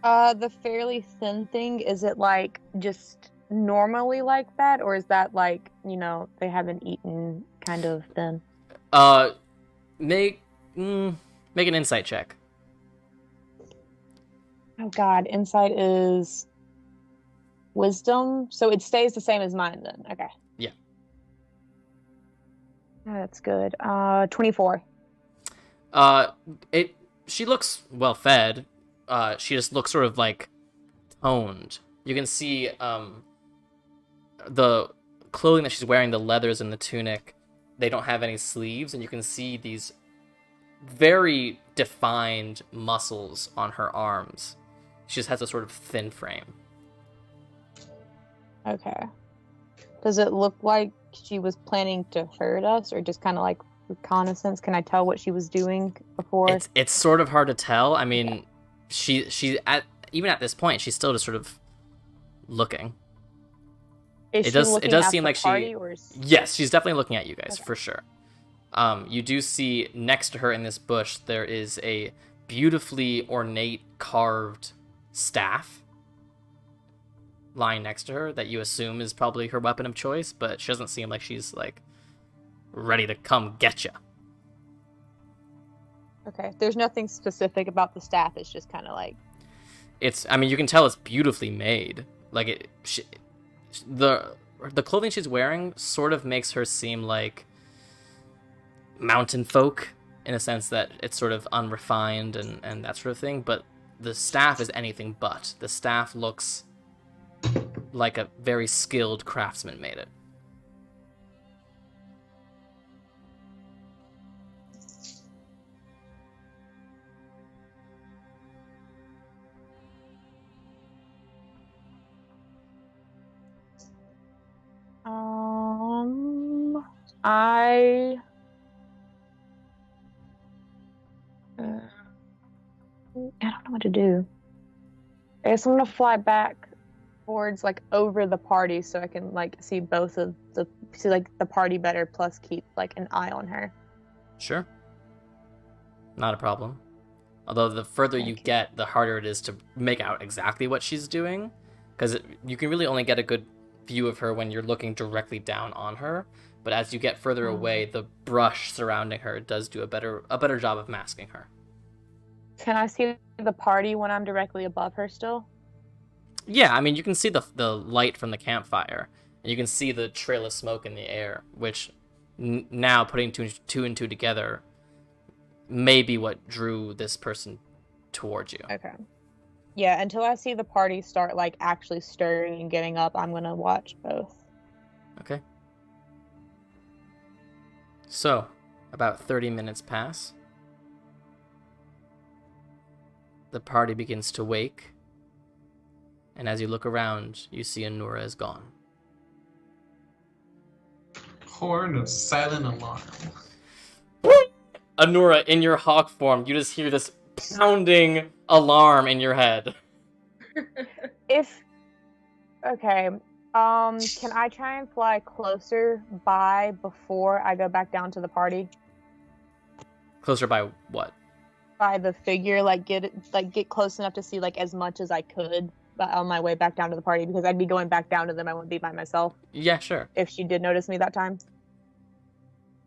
The fairly thin thing, is it like just normally like that, or is that like, they haven't eaten kind of thin? Make an insight check. Oh god, insight is wisdom, so it stays the same as mine then. Okay. Yeah. Oh, that's good. 24. She looks well fed. She just looks sort of like toned. You can see the clothing that she's wearing, the leathers and the tunic, they don't have any sleeves, and you can see these very defined muscles on her arms. She just has a sort of thin frame. Okay. Does it look like she was planning to hurt us, or just kind of like reconnaissance? Can I tell what she was doing before? It's sort of hard to tell. I mean, she even at this point, she's still just sort of looking. It does seem like she. Yes, she's definitely looking at you guys for sure. You do see next to her in this bush there is a beautifully ornate carved staff lying next to her that you assume is probably her weapon of choice, but she doesn't seem like she's like ready to come get you. Okay, there's nothing specific about the staff. It's just kind of like I mean, you can tell it's beautifully made. Like the clothing she's wearing sort of makes her seem like mountain folk in a sense that it's sort of unrefined and that sort of thing, but the staff is anything but. The staff looks like a very skilled craftsman made it. I don't know what to do. I guess I'm gonna fly back towards like over the party so I can like see the party better, plus keep like an eye on her. Sure. Not a problem. Although the further you get, the harder it is to make out exactly what she's doing, because you can really only get a good view of her when you're looking directly down on her. But as you get further away, the brush surrounding her does do a better job of masking her. Can I see the party when I'm directly above her still? Yeah, I mean, you can see the light from the campfire, and you can see the trail of smoke in the air, which now, putting two and two together, may be what drew this person towards you. Okay. Yeah, until I see the party start like actually stirring and getting up, I'm gonna watch both. Okay. So, about 30 minutes pass. The party begins to wake, and as you look around, you see Anura is gone. Horn of silent alarm. Anura, in your hawk form, you just hear this pounding alarm in your head. Can I try and fly closer by before I go back down to the party? Closer by what? By the figure, get close enough to see like as much as I could on my way back down to the party, because I'd be going back down to them. I wouldn't be by myself. Yeah, sure. If she did notice me that time.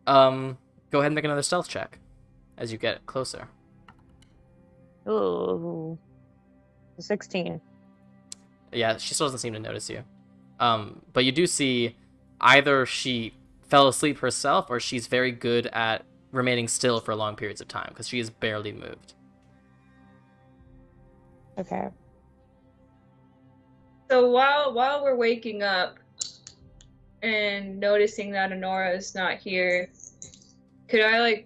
Go ahead and make another stealth check as you get closer. Ooh. 16. Yeah, she still doesn't seem to notice you. But you do see either she fell asleep herself or she's very good at remaining still for long periods of time, because she is barely moved. Okay. So while we're waking up and noticing that Anora is not here, could I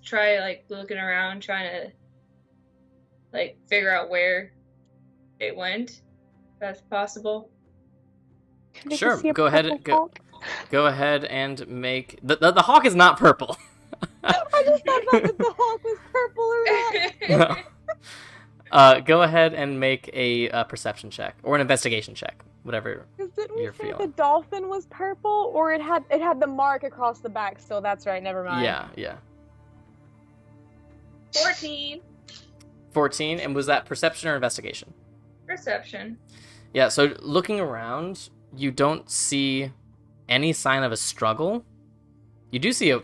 try looking around, trying to figure out where it went? If that's possible. Sure. Go ahead. Go ahead and make the hawk is not purple. I just thought about if the hawk was purple or not. No. Go ahead and make a perception check or an investigation check, whatever you're feeling. The dolphin was purple, or it had the mark across the back. So that's right. Never mind. Yeah. 14. 14, and was that perception or investigation? Perception. Yeah. So looking around, you don't see any sign of a struggle. You do see a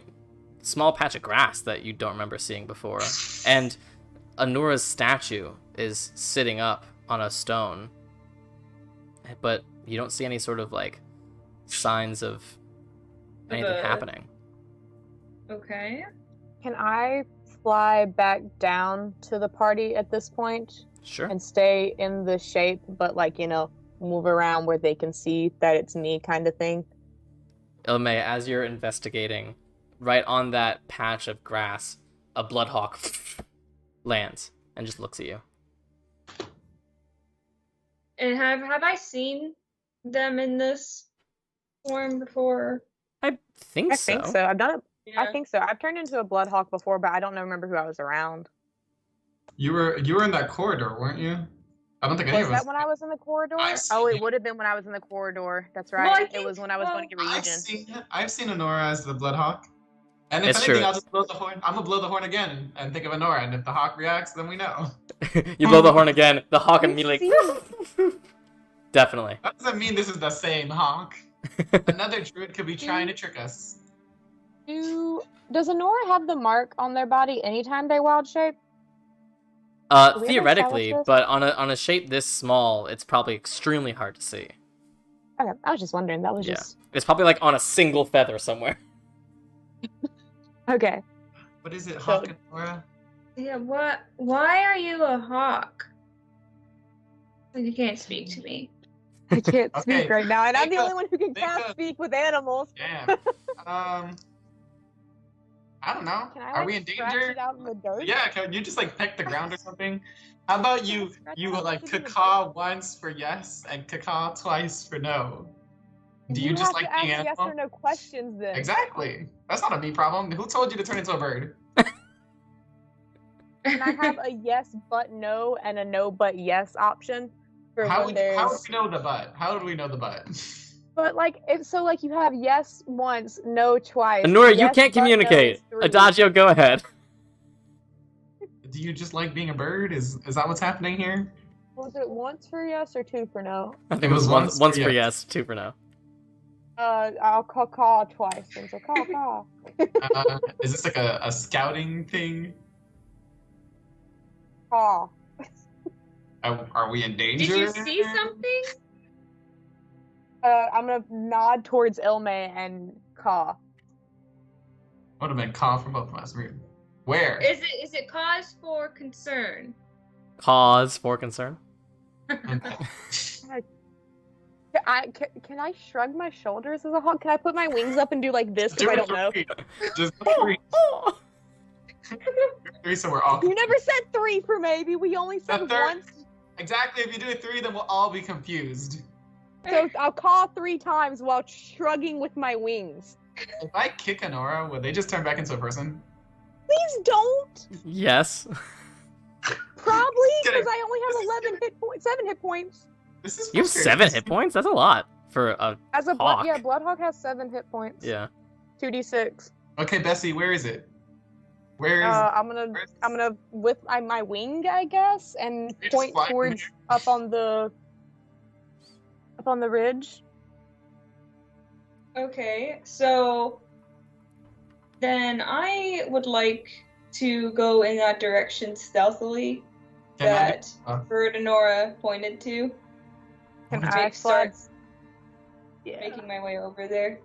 small patch of grass that you don't remember seeing before, and Anura's statue is sitting up on a stone, but you don't see any sort of signs of anything happening. Okay. Can I fly back down to the party at this point Sure. and stay in the shape, but like, move around where they can see that it's me kind of thing. Ilme, as you're investigating, right on that patch of grass, a bloodhawk lands and just looks at you. And have I seen them in this form before? I think so. I think so. I've done it. Yeah. I think so. I've turned into a bloodhawk before, but I don't remember who I was around. You were in that corridor, weren't you? I don't think any Was of us. that when I was in the corridor? I've Oh, seen it would have been when I was in the corridor. That's Well, right. I It was think- when I was going to get I've Ryujin. seen Honora as the Bloodhawk. And if It's anything, true. I'll just blow the horn. I'm gonna blow the horn again and think of Honora. And if the hawk reacts, then we know. You blow the horn again, the hawk You immediately... see? Definitely. That doesn't mean this is the same hawk. Another druid could be trying to trick us. Does Honora have the mark on their body anytime they wild shape? we ever Theoretically, establish this? but on a shape this small, it's probably extremely hard to see. Okay, I was just wondering. That was Yeah. just It's probably like on a single feather somewhere. okay. What is it, hawk So- and Honora? Yeah, what? Why are you a hawk? You can't speak to me. I can't Okay, speak right now, and I'm the think only one who can think cast of- speak with animals. Damn. I don't know. Can I Are we in scratch danger? it out in the dirt? Yeah, can you just like peck the ground or something? How about you Scratch you it out like like it's in the caw once for yes and caw twice for no? Do you just have like to ask being yes animal? or no questions then? Exactly. That's not a me problem. Who told you to turn into a bird? Can I have a yes but no and a no but yes option for How when would there's? we know the butt? How would we know the butt? But like, if you have yes once, no twice. Nora, you yes, can't but no communicate. is three. Adagio, go ahead. Do you just like being a bird? Is that what's happening here? Was it once for yes or two for no? I think It it was was once for yes. yes, two for no. I'll caw twice. And so caw. Is this like a scouting thing? Caw. Are we in danger? Did you see something? I'm gonna nod towards Ilme and caw. Would have been caw for both of us. Where? Is it cause for concern? Cause for concern. Can I shrug my shoulders as a hawk? Can I put my wings up and do like this? Do Because I it don't know. for three. Just three. Three, so we're all You never said three for maybe. We only said The third- once. exactly. If you do it three, then we'll all be confused. So I'll caw 3 times while shrugging with my wings. If I kick Honora, would they just turn back into a person? Please don't. Yes. Probably Kidding. because I only have 11 hit points, 7 hit points. This is You have 7 hit points? That's a lot for a As a hawk. Bloodhawk has 7 hit points. Yeah. 2d6. Okay, Bessie, where is it? Where is? I'm gonna with my wing, I guess, and You're just point flying towards here. up on the ridge. Okay, so then I would like to go in that direction stealthily Can I- that uh, Verdonora pointed to, Can Okay. I fly? Yeah. making my way over there.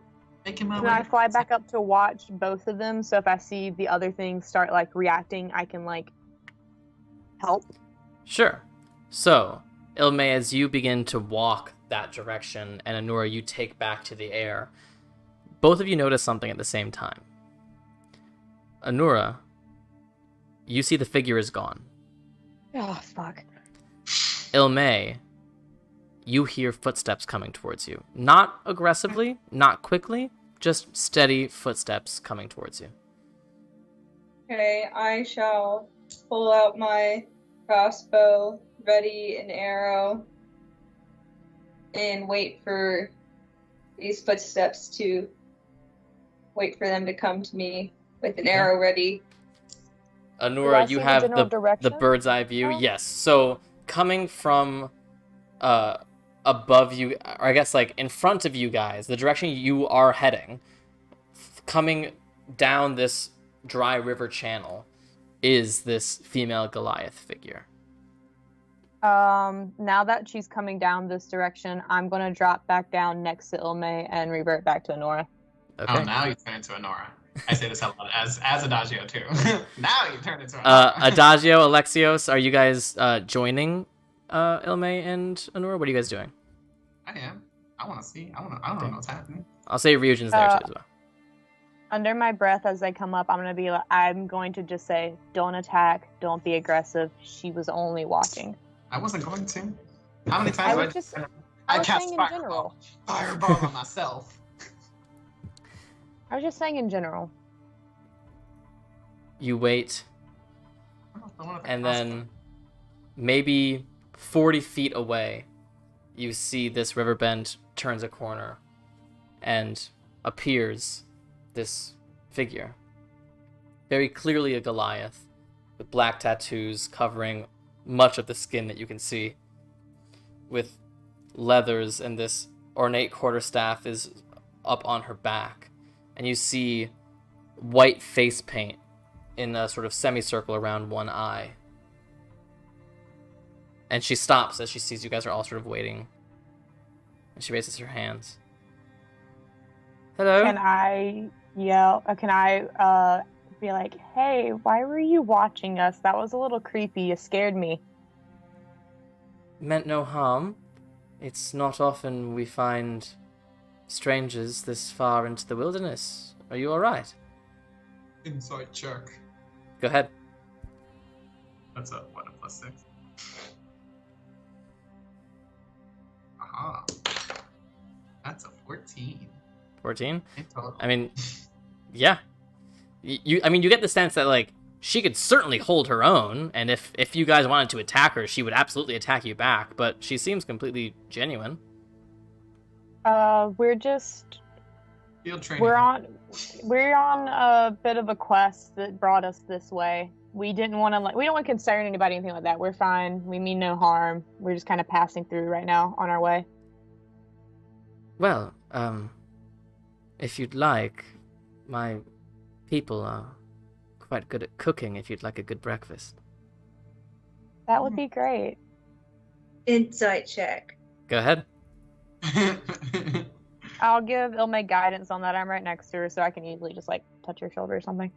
Making my Can way. I fly back up to watch both of them? So if I see the other things start like reacting, I can like help. Sure. So, Ilme, as you begin to walk that direction, and Anura, you take back to the air, both of you notice something at the same time. Anura, you see the figure is gone. Oh fuck. Ilme, you hear footsteps coming towards you. Not aggressively, not quickly, just steady footsteps coming towards you. Okay, I shall pull out my crossbow, ready an arrow, and wait for these footsteps to wait for them to come to me with an arrow ready. Do I Anura, see you the have general the direction? bird's eye view. Oh. Yes. So coming from above you, or I guess like in front of you guys, the direction you are heading, coming down this dry river channel, is this female Goliath figure. Now that she's coming down this direction, I'm gonna drop back down next to Ilme and revert back to Honora. Okay. Oh, now you turn into Honora. I say this out loud as Adagio too. Now you turn into Adagio, Alexios, are you guys joining Ilme and Anura? What are you guys doing? I am. I want to see. I don't know what's happening. I'll say Ryujin's there too as well. Under my breath as they come up, I'm going to just say, don't attack, don't be aggressive. She was only watching. I wasn't going to. How many times I was cast saying in fireball. general. Fireball on myself. I was just saying in general. You wait, and then then maybe 40 feet away, you see this riverbend turns a corner, and appears this figure. Very clearly a Goliath, with black tattoos covering much of the skin that you can see, with leathers, and this ornate quarterstaff is up on her back. And you see white face paint in a sort of semicircle around one eye. And she stops as she sees you guys are all sort of waiting. And she raises her hands. Hello? Can I yell? Can I be like, hey, why were you watching us? That was a little creepy. You scared me. Meant no harm. It's not often we find strangers this far into the wilderness. Are you alright? Insight check. Go ahead. That's a +6. Aha. That's a 14. 14? In total. I mean, yeah. You get the sense that, like, she could certainly hold her own, and if you guys wanted to attack her, she would absolutely attack you back, but she seems completely genuine. We're just Field training. we're on a bit of a quest that brought us this way. We didn't want to we don't want to concern anybody, anything like that. We're fine. We mean no harm. We're just kind of passing through right now on our way. Well, if you'd like, my people are quite good at cooking if you'd like a good breakfast. That would be great. Insight check. Go ahead. I'll give Ilme guidance on that. I'm right next to her, so I can easily just touch her shoulder or something.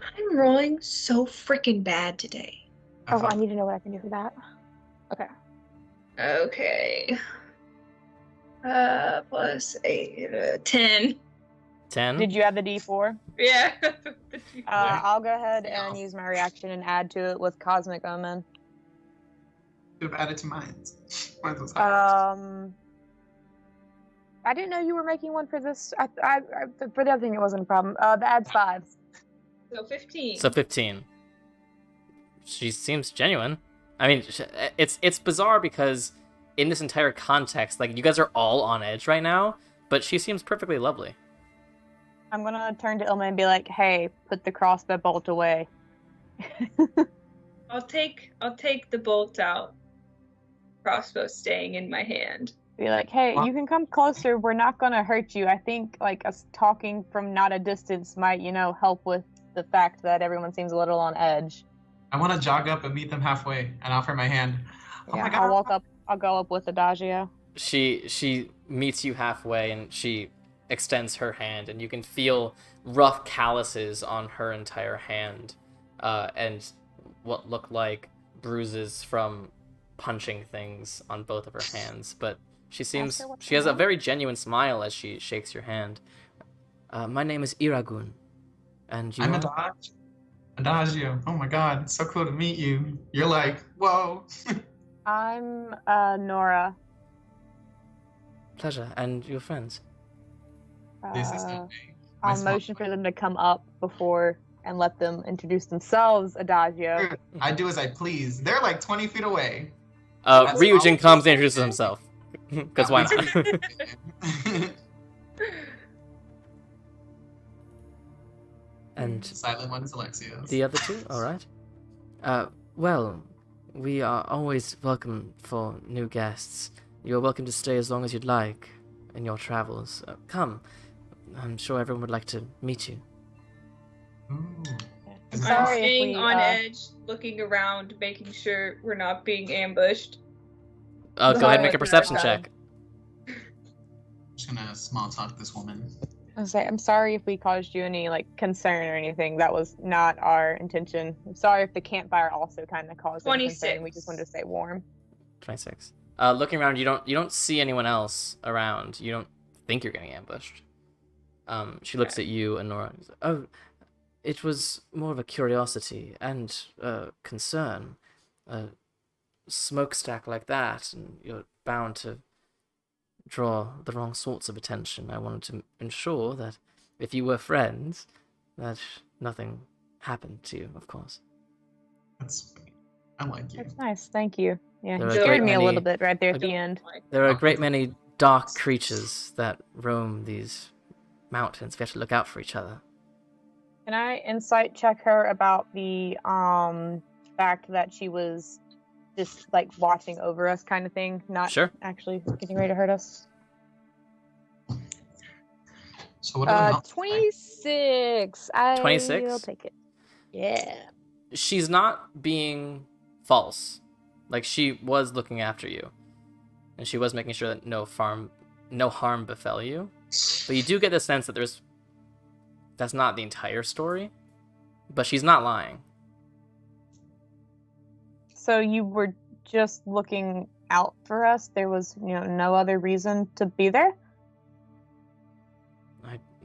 I'm rolling so freaking bad today. Oh, I need to know what I can do for that. Okay. Plus 8, 10. 10? Did you have the D4? Yeah. I'll go ahead and use my reaction and add to it with Cosmic Omen. Should have added to mine. Mine was higher. I didn't know you were making one for this. For the other thing, it wasn't a problem. That adds 5. So 15. So 15. She seems genuine. I mean, it's bizarre because in this entire context, like, you guys are all on edge right now, but she seems perfectly lovely. I'm gonna turn to Ilma and be like, "Hey, put the crossbow bolt away." I'll take the bolt out. Crossbow staying in my hand. Be like, "Hey, you can come closer. We're not gonna hurt you." I think us talking from not a distance might, help with the fact that everyone seems a little on edge. I want to jog up and meet them halfway and offer my hand. Oh Yeah, my God. I'll walk up. I'll go up with Adagio. She meets you halfway and she extends her hand, and you can feel rough calluses on her entire hand, and what look like bruises from punching things on both of her hands. But she has a very genuine smile as she shakes your hand. My name is Iragun, and you I'm are? Adagio. Oh my God, it's so cool to meet you. You're like, whoa. I'm Nora. Pleasure, and your friends. This is I'll motion for them to come up before and let them introduce themselves, Adagio. I do as I please. They're like 20 feet away. Ryujin comes and introduces himself. Because why not? And Silent one is Alexios. the other two? Alright. Well, we are always welcome for new guests. You're welcome to stay as long as you'd like in your travels. Come. I'm sure everyone would like to meet you. Ooh. I'm Sorry if staying we, on edge, looking around, making sure we're not being ambushed. Go ahead and make a perception check. Just gonna small talk this woman. I was like, I'm sorry if we caused you any like concern or anything. That was not our intention. I'm sorry if the campfire also kind of caused any concern. We just wanted to stay warm. 26. Looking around, you don't see anyone else around. You don't think you're getting ambushed. She looks at you and Nora. Oh, it was more of a curiosity and concern. A smokestack like that, and you're bound to draw the wrong sorts of attention. I wanted to ensure that if you were friends, that nothing happened to you, of course. That's sweet. I like you. That's nice. Thank you. Yeah, There you are a scared great me a many- little bit right there at the end. There are a great many dark creatures that roam these mountains. We have to look out for each other. Can I insight check her about the fact that she was just like watching over us kind of thing, not Sure. actually getting ready to hurt us? So what are the mountains like? 26. I'll 26? take it. Yeah. She's not being false. Like, she was looking after you. And she was making sure that no harm befell you. But you do get the sense that that's not the entire story. But she's not lying. So you were just looking out for us? There was, no other reason to be there?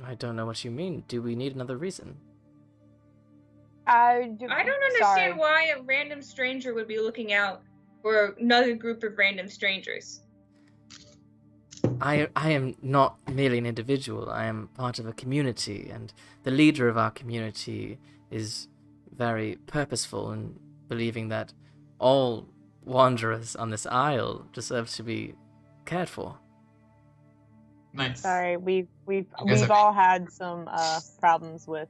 I don't know what you mean. Do we need another reason? I don't understand why a random stranger would be looking out for another group of random strangers. I am not merely an individual. I am part of a community, and the leader of our community is very purposeful in believing that all wanderers on this isle deserve to be cared for. Nice. Sorry, we've guys are- all had some problems with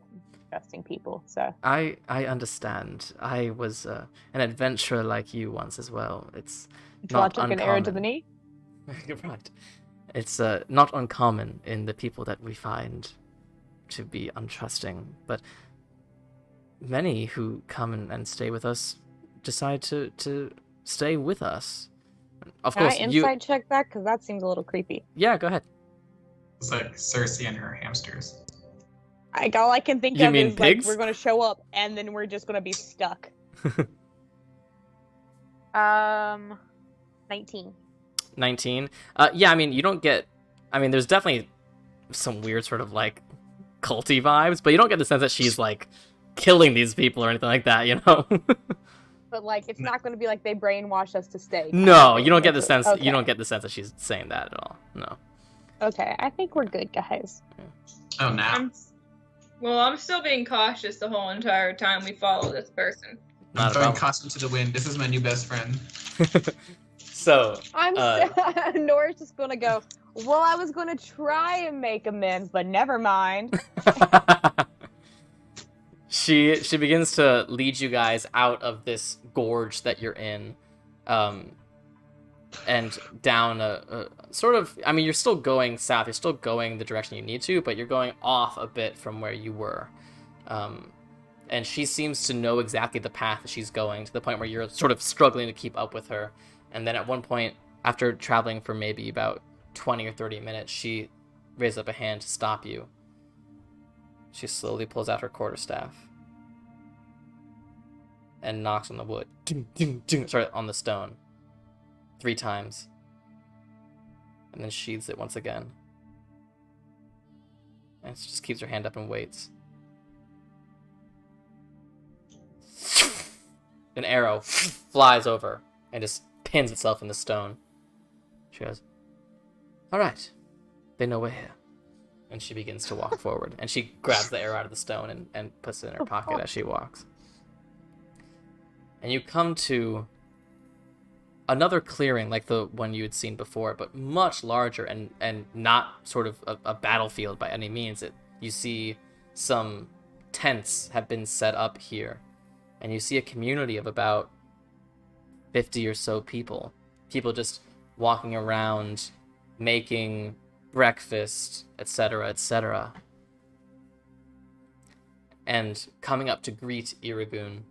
trusting people, so. I understand. I was an adventurer like you once as well. It's So I not took an arrow to the knee? You're right. It's not uncommon in the people that we find to be untrusting, but many who come and stay with us decide to stay with us. Of Can course, I insight check that? Because that seems a little creepy. Yeah, go ahead. It's like Cersei and her hamsters. All I can think You of mean is pigs? like we're gonna show up and then we're just gonna be stuck. 19. 19. Yeah, I mean, you don't get... I mean, there's definitely some weird sort of, like, culty vibes, but you don't get the sense that she's, like, killing these people or anything like that, you know? But like, it's not gonna be like they brainwash us to stay. No, you don't get the sense... Okay. You don't get the sense that she's saying that at all. No. Okay, I think we're good, guys. Oh, now. I'm still being cautious the whole entire time we follow this person. Not I'm a throwing problem. caution to the wind. This is my new best friend. So... Nora's just gonna go, well, I was gonna try and make amends, but never mind. She begins to lead you guys out of this gorge that you're in, and down a sort of... I mean, you're still going south. You're still going the direction you need to, but you're going off a bit from where you were. And she seems to know exactly the path that she's going, to the point where you're sort of struggling to keep up with her. And then at one point, after traveling for maybe about 20 or 30 minutes, she raises up a hand to stop you. She slowly pulls out her quarterstaff and knocks on the wood. Sorry, on the stone. 3 times. And then sheathes it once again. And she just keeps her hand up and waits. An arrow flies over and just pins itself in the stone. She goes, "All right, they know we're here." And she begins to walk forward. And she grabs the arrow out of the stone and puts it in her pocket as she walks. And you come to another clearing like the one you had seen before, but much larger and not sort of a battlefield by any means. You see some tents have been set up here. And you see a community of about 50 or so people. People just walking around, making breakfast, etc., etc. And coming up to greet Iragun,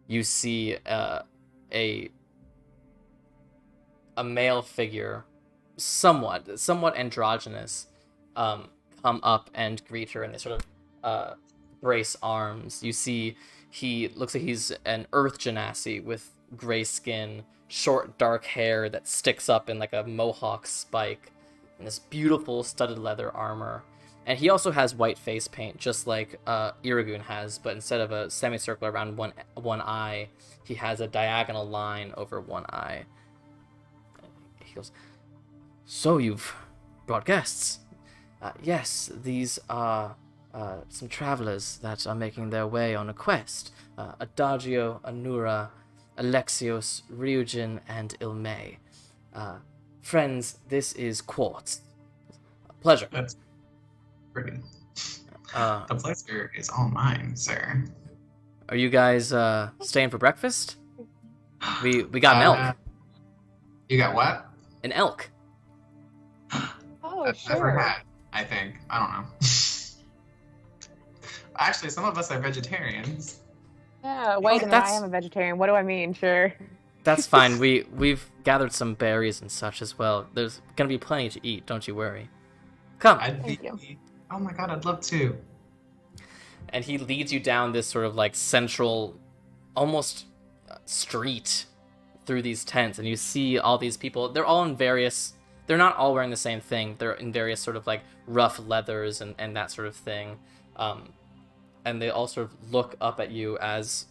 you see a male figure, somewhat androgynous, come up and greet her, and they sort of brace arms. You see he looks like he's an Earth Genasi with gray skin, short dark hair that sticks up in like a mohawk spike, and this beautiful studded leather armor. And he also has white face paint, just like Iragun has, but instead of a semicircle around one eye, he has a diagonal line over one eye. He goes, "So you've brought guests?" "Yes, these are some travelers that are making their way on a quest. Adagio, Anura, Alexios, Ryujin, and Ilme. Friends, this is Quartz. A pleasure." That's pretty. The pleasure is all mine, sir. Are you guys staying for breakfast? We got an elk. You got what? An elk. Oh, I've never sure. had, I think. I don't know. Actually, some of us are vegetarians. Yeah, wait a minute, that's- I am a vegetarian. What do I mean? Sure. That's fine. We've gathered some berries and such as well. There's gonna be plenty to eat. Don't you worry. Come. Thank you. Oh my god, I'd love to. And he leads you down this sort of like central, almost street through these tents, and you see all these people. They're all in various. They're not all wearing the same thing. They're in various sort of like rough leathers and that sort of thing. And they all sort of look up at you as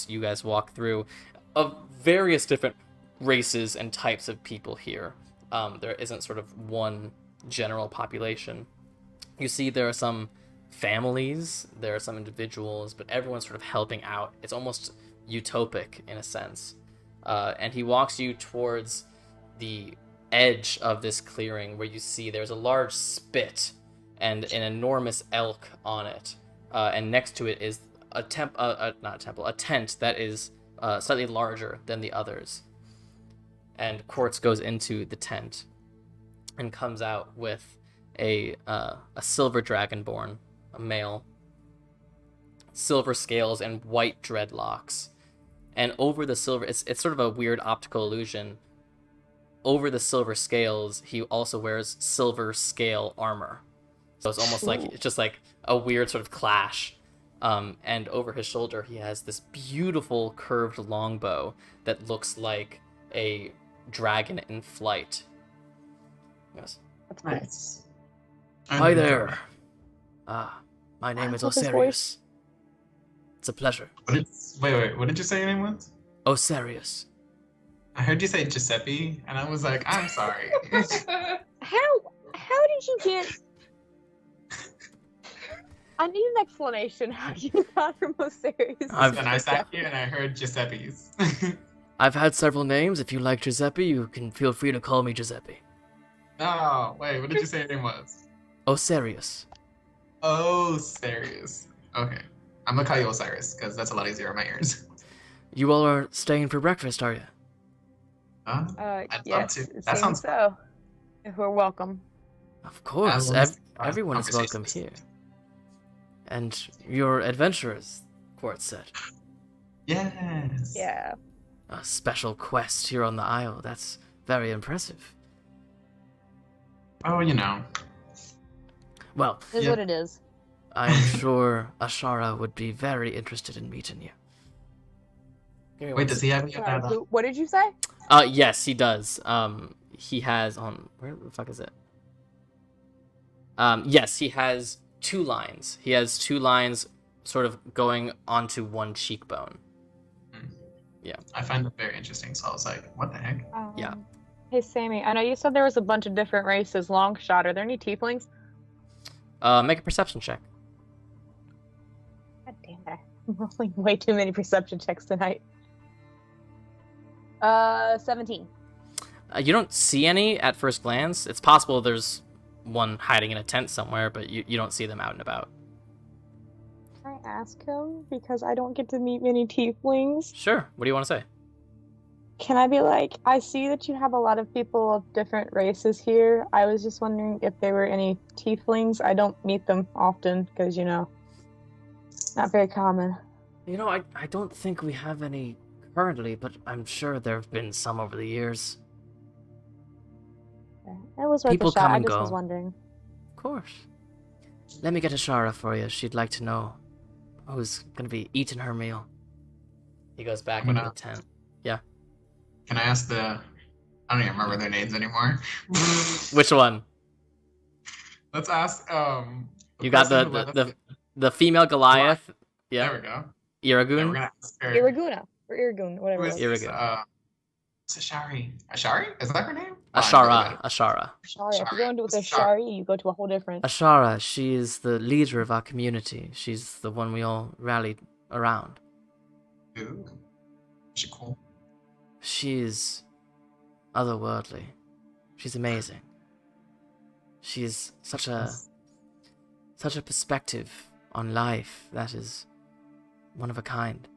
you guys walk through. Of various different races and types of people here. There isn't sort of one general population. You see there are some families, there are some individuals, but everyone's sort of helping out. It's almost utopic in a sense. And he walks you towards the edge of this clearing where you see there's a large spit and an enormous elk on it. And next to it is a tent that is slightly larger than the others. And Quartz goes into the tent and comes out with a silver dragonborn, a male, silver scales and white dreadlocks. And over the silver, it's sort of a weird optical illusion. Over the silver scales, he also wears silver scale armor. So it's almost like it's just like a weird sort of clash. And over his shoulder, he has this beautiful curved longbow that looks like a dragon in flight. Yes. That's nice. Hi there. My name is What's his Osarius. voice? It's a pleasure. Wait, what did you say your name was? Osarius. I heard you say Giuseppe, and I was like, I'm sorry. How did you get? I need an explanation. How you got from Osiris? And I sat here and I heard Giuseppe's. I've had several names. If you like Giuseppe, you can feel free to call me Giuseppe. Oh, wait, what did you say your name was? Osarius. Oh, serious. Okay. I'm gonna call you Osiris, because that's a lot easier on my ears. You all are staying for breakfast, are you? I'd love yes, to. it That seems sounds so. If we're welcome. Of course. I love Everyone is welcome conversations. here. And you're adventurers, Quartz said. Yes. Yeah. A special quest here on the Isle. That's very impressive. Oh, you know. Well, Is Yeah. what it is. I'm sure Ashara would be very interested in meeting you. Give me one Wait, does he have any of Sorry, that? what did you say? Yes, he does. He has on where the fuck is it? Yes, he has two lines. He has two lines sort of going onto one cheekbone. I find it very interesting, so I was like, what the heck? Yeah. Hey, Sammy, I know you said there was a bunch of different races. Long shot. Are there any tieflings? Make a perception check. God damn it. I'm rolling way too many perception checks tonight. 17. You don't see any at first glance. It's possible there's one hiding in a tent somewhere, but you don't see them out and about. Can I ask him? Because I don't get to meet many tieflings. Sure. What do you want to say? Can I be like, I see that you have a lot of people of different races here. I was just wondering if there were any tieflings. I don't meet them often because, you know, not very common. You know, I don't think we have any currently, but I'm sure there have been some over the years. It was worth People a shot. come I and just go. was wondering. Of course. Let me get Ashara for you. She'd like to know who's going to be eating her meal. He goes back into the tent. Yeah. Can I ask I don't even remember their names anymore. Which one? Let's ask. You got the female Goliath. Yeah. There we go. Iragun. Yeah, we're gonna ask her. Iraguna. Or Iragun, whatever. Who is it was. this, Ashari. Ashari? Is that her name? Ashara. Ashari. If you go into with Ashari, you go to a whole different. Ashara, she is the leader of our community. She's the one we all rallied around. Ooh. She cool. She is otherworldly. She's amazing. She's such a perspective on life that is one of a kind.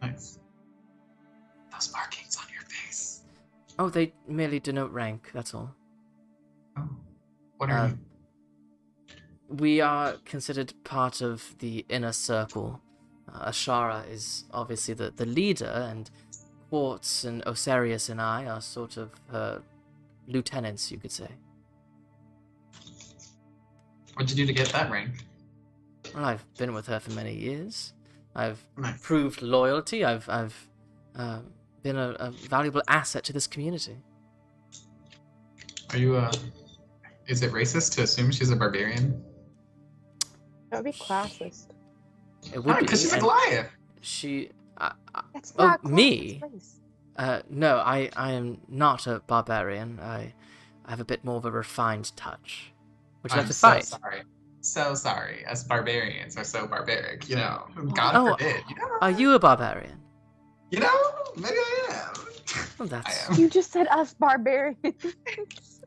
Nice. Those markings on your face. Oh, they merely denote rank, that's all. Oh. What are you? We are considered part of the inner circle. Ashara is obviously the leader, and Quartz and Osirius and I are sort of her lieutenants, you could say. What'd you do to get that rank? Well, I've been with her for many years. I've Nice. proved loyalty. I've been a valuable asset to this community. Are you is it racist to assume she's a barbarian? That would be classist. It would be, Because she's a and Goliath. She. That's Oh, not class, me? it's race. No, I am not a barbarian. I have a bit more of a refined touch. Would you like I'm to so fight? sorry. So sorry. Us barbarians are so barbaric, you know. God Oh, forbid. You know? Are you a barbarian? You know? Maybe I am. Well, that's. I am. You just said us barbarians.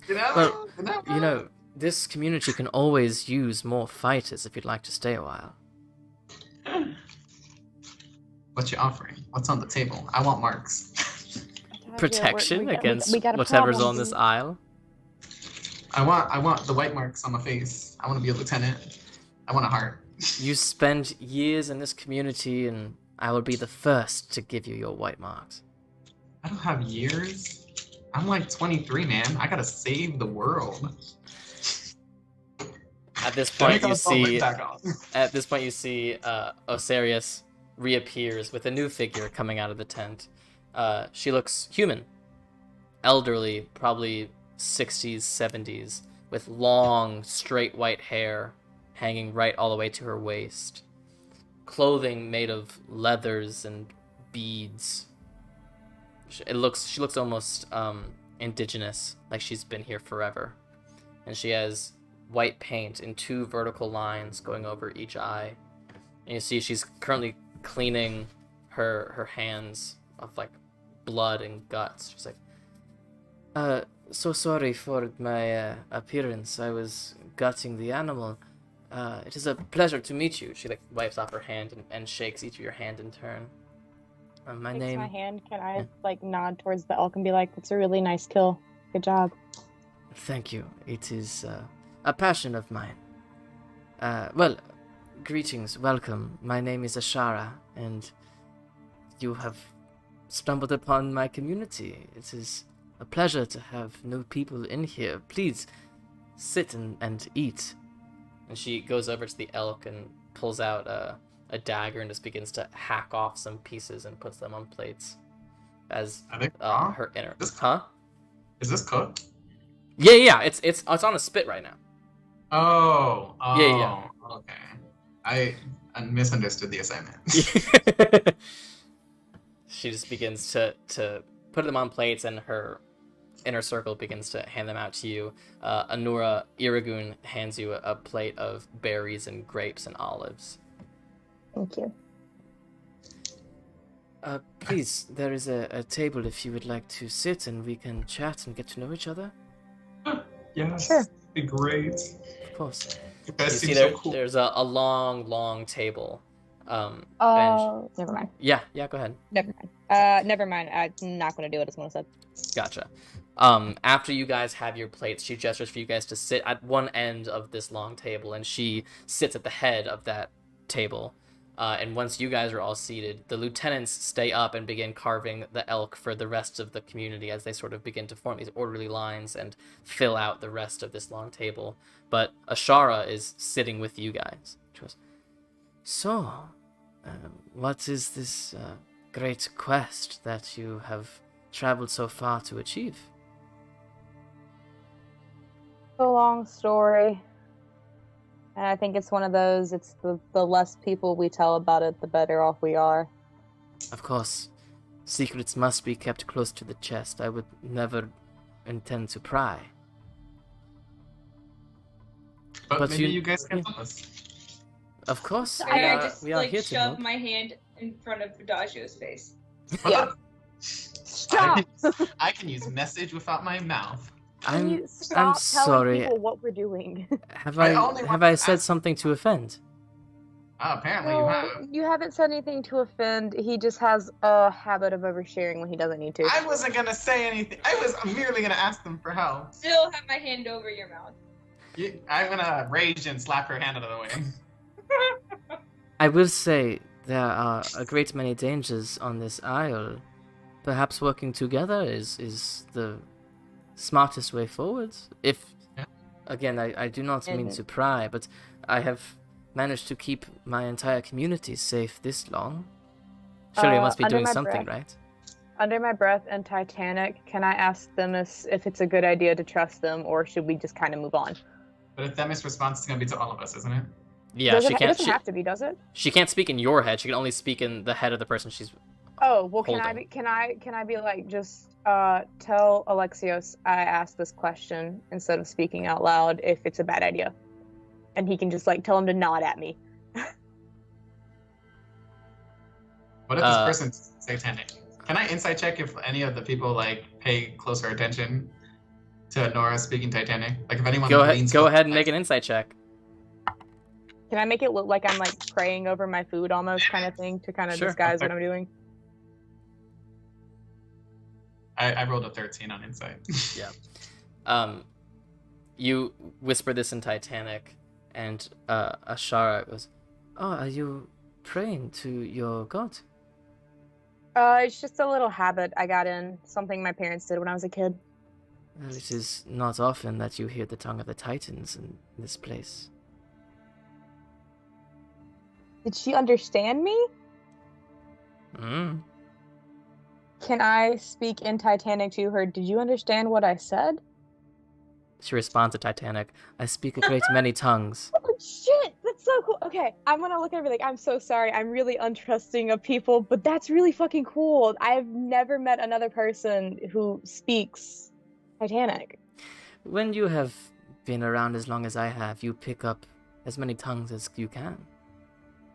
You know? Well, you know? You know, this community can always use more fighters if you'd like to stay a while. What you offering? What's on the table? I want marks. Protection against we got a whatever's problem. on this aisle. I want the white marks on my face. I want to be a lieutenant. I want a heart. You spend years in this community, and I will be the first to give you your white marks. I don't have years. I'm like 23, man. I gotta save the world. At this point, you Demigods don't see. live back on. At this point, you see Osirius reappears with a new figure coming out of the tent. She looks human, elderly, probably 60s, 70s, with long, straight white hair hanging right all the way to her waist. Clothing made of leathers and beads. She looks almost indigenous, like she's been here forever. And she has white paint in 2 vertical lines going over each eye. And you see she's currently cleaning her hands of like blood and guts. She's like, so sorry for my appearance. I was gutting the animal. It is a pleasure to meet you. She like wipes off her hand and shakes each of your hand in turn. My Takes name. my hand. Can I like nod towards the elk and be like, "That's a really nice kill. Good job." Thank you. It is a passion of mine. Well, greetings, welcome. My name is Ashara, and you have stumbled upon my community. It is a pleasure to have new people in here. Please sit and eat. And she goes over to the elk and pulls out a dagger and just begins to hack off some pieces and puts them on plates as I think her inner. This- Huh? Is this cooked? Yeah. It's on a spit right now. Oh. Yeah. Okay. I misunderstood the assignment. She just begins to put them on plates, and her inner circle begins to hand them out to you. Anura Iragun hands you a plate of berries and grapes and olives. Thank you. Please, there is a table if you would like to sit and we can chat and get to know each other. Yes. Sure. Be great. Of course. You guys You seem see so cool. there's a long table. And Never mind. yeah, go ahead. Never mind. I'm not gonna do what someone said. Gotcha. After you guys have your plates, she gestures for you guys to sit at one end of this long table, and she sits at the head of that table. And once you guys are all seated, the lieutenants stay up and begin carving the elk for the rest of the community as they sort of begin to form these orderly lines and fill out the rest of this long table. But Ashara is sitting with you guys. She goes, so, what is this great quest that you have traveled so far to achieve? A long story. And I think it's one of those, it's the less people we tell about it, the better off we are. Of course, secrets must be kept close to the chest. I would never intend to pry. But maybe you guys can help us. Of course, I just we are here to shove help. my hand in front of Adagio's face. Yeah. Stop! I can use message without my mouth. Can you I'm stop sorry. telling people what we're doing? Have I only I want to said ask- something to offend? Oh, apparently you No, have. you haven't said anything to offend. He just has a habit of oversharing when he doesn't need to. I wasn't gonna say anything. I was merely gonna ask them for help. Still have my hand over your mouth. I'm gonna rage and slap her hand out of the way. I will say there are a great many dangers on this isle. Perhaps working together is the smartest way forward. If, Yeah. again, I do not mean And- to pry, but I have managed to keep my entire community safe this long. Surely I must be under doing my something, breath. right? Under my breath and Titanic, can I ask Themis if it's a good idea to trust them, or should we just kind of move on? But if Themis' response is gonna be to all of us, isn't it? Yeah, Does she it can't. doesn't have to be, does it? She can't speak in your head. She can only speak in the head of the person she's. Oh well, can I Holding. be? Can I be like just tell Alexios I asked this question instead of speaking out loud if it's a bad idea, and he can just like tell him to nod at me. What if this person's satanic? Can I insight check if any of the people like pay closer attention to Nora speaking Titanic? Like if anyone Go ahead. leans Go forward, ahead and like, make an insight check. Can I make it look like I'm like praying over my food almost kind of thing to kind of Sure. disguise what I'm doing? I rolled a 13 on insight. You whisper this in Titanic, and Ashara goes, "Oh, are you praying to your god?" It's just a little habit I got in, something my parents did when I was a kid. Well, it is not often that you hear the tongue of the Titans in this place. Did she understand me? Hmm. Can I speak in Titanic to her? Did you understand what I said? She responds to Titanic, "I speak a great many tongues." Oh shit, that's so cool. Okay, I'm gonna look at her like, I'm so sorry, I'm really untrusting of people, but that's really fucking cool. I've never met another person who speaks Titanic. When you have been around as long as I have, you pick up as many tongues as you can.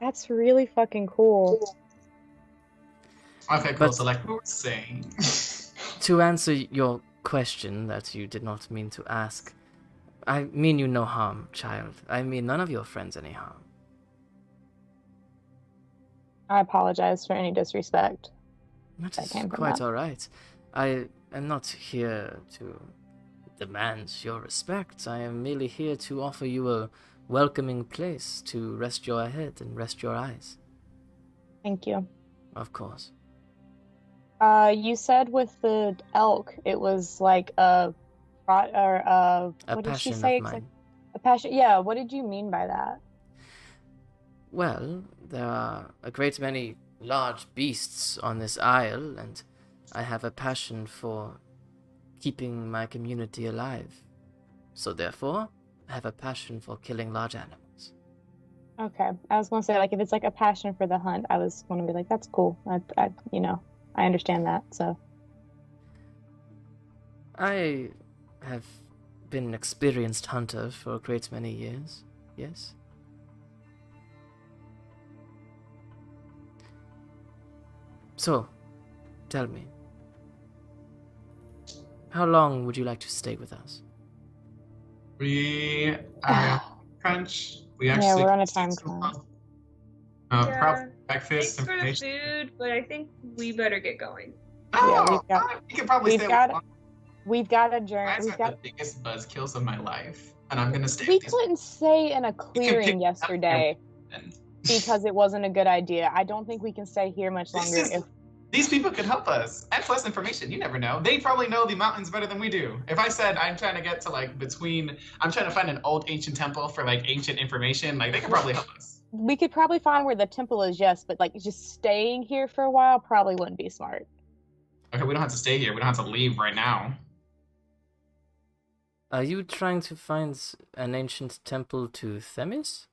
That's really fucking cool. Okay, cool. But- So like we were saying. To answer your question that you did not mean to ask, I mean you no harm, child. I mean none of your friends any harm. I apologize for any disrespect. That That is came from quite that. all right. I am not here to demand your respect. I am merely here to offer you a welcoming place to rest your head and rest your eyes. Thank you. Of course. You said with the elk, it was like a what did she passion say? of mine. A passion. Yeah. What did you mean by that? Well, there are a great many large beasts on this isle, and I have a passion for keeping my community alive. So therefore, I have a passion for killing large animals. Okay, I was gonna say like if it's like a passion for the hunt, I was gonna be like that's cool. I understand that. So I have been an experienced hunter for a great many years, yes. So, tell me, how long would you like to stay with us? We are crunch. We Yeah, actually we're on a time crunch. Yeah. Probably Thanks breakfast for the information. food, but I think we better get going. Yeah, Oh, we could probably we've stay got- long. we've got a journey. Guys We've are got. the biggest buzzkills of my life, and I'm gonna stay. We with these- couldn't stay in a pick clearing up yesterday. and- because it wasn't a good idea. I don't think we can stay here much longer. These people could help us. And plus information, you never know. They probably know the mountains better than we do. If I said I'm trying to get to I'm trying to find an old ancient temple for ancient information, they could probably help us. We could probably find where the temple is, yes, but just staying here for a while probably wouldn't be smart. Okay, we don't have to stay here. We don't have to leave right now. Are you trying to find an ancient temple to Themis?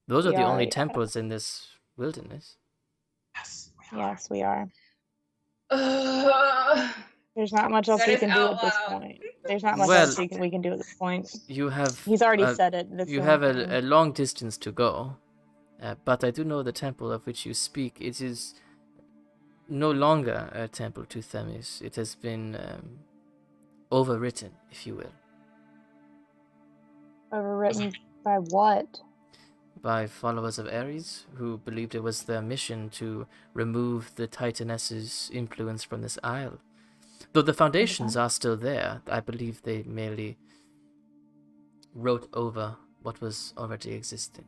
Those are the only temples in this wilderness. Yes, we are. There's not much else we can do at this point. There's not much else we can do at this point. You have. He's already said it. You have a long distance to go, but I do know the temple of which you speak. It is no longer a temple to Themis. It has been overwritten, if you will. Overwritten by what? By followers of Ares, who believed it was their mission to remove the Titaness's influence from this isle. Though the foundations are still there, I believe they merely wrote over what was already existing.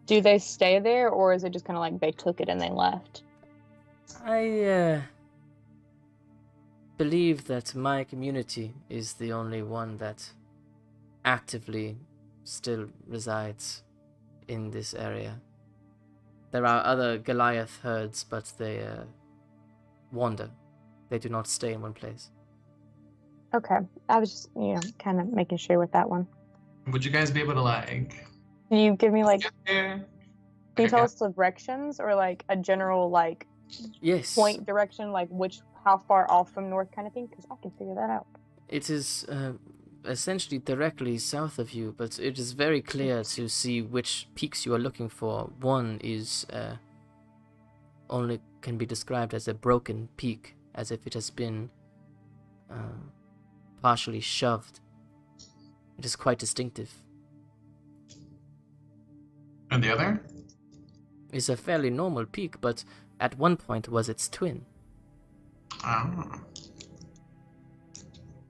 Do they stay there, or is it just kind of they took it and they left? I believe that my community is the only one that actively still resides in this area. There are other Goliath herds, but they wander. They do not stay in one place. Okay. I was just, kind of making sure with that one. Would you guys be able to Can you give me can you tell us directions or a general yes, point direction, how far off from north kind of thing? Because I can figure that out. It is essentially directly south of you, but it is very clear to see which peaks you are looking for. One is only can be described as a broken peak, as if it has been partially shoved. It is quite distinctive. And the other? It's a fairly normal peak, but at one point was its twin. Oh.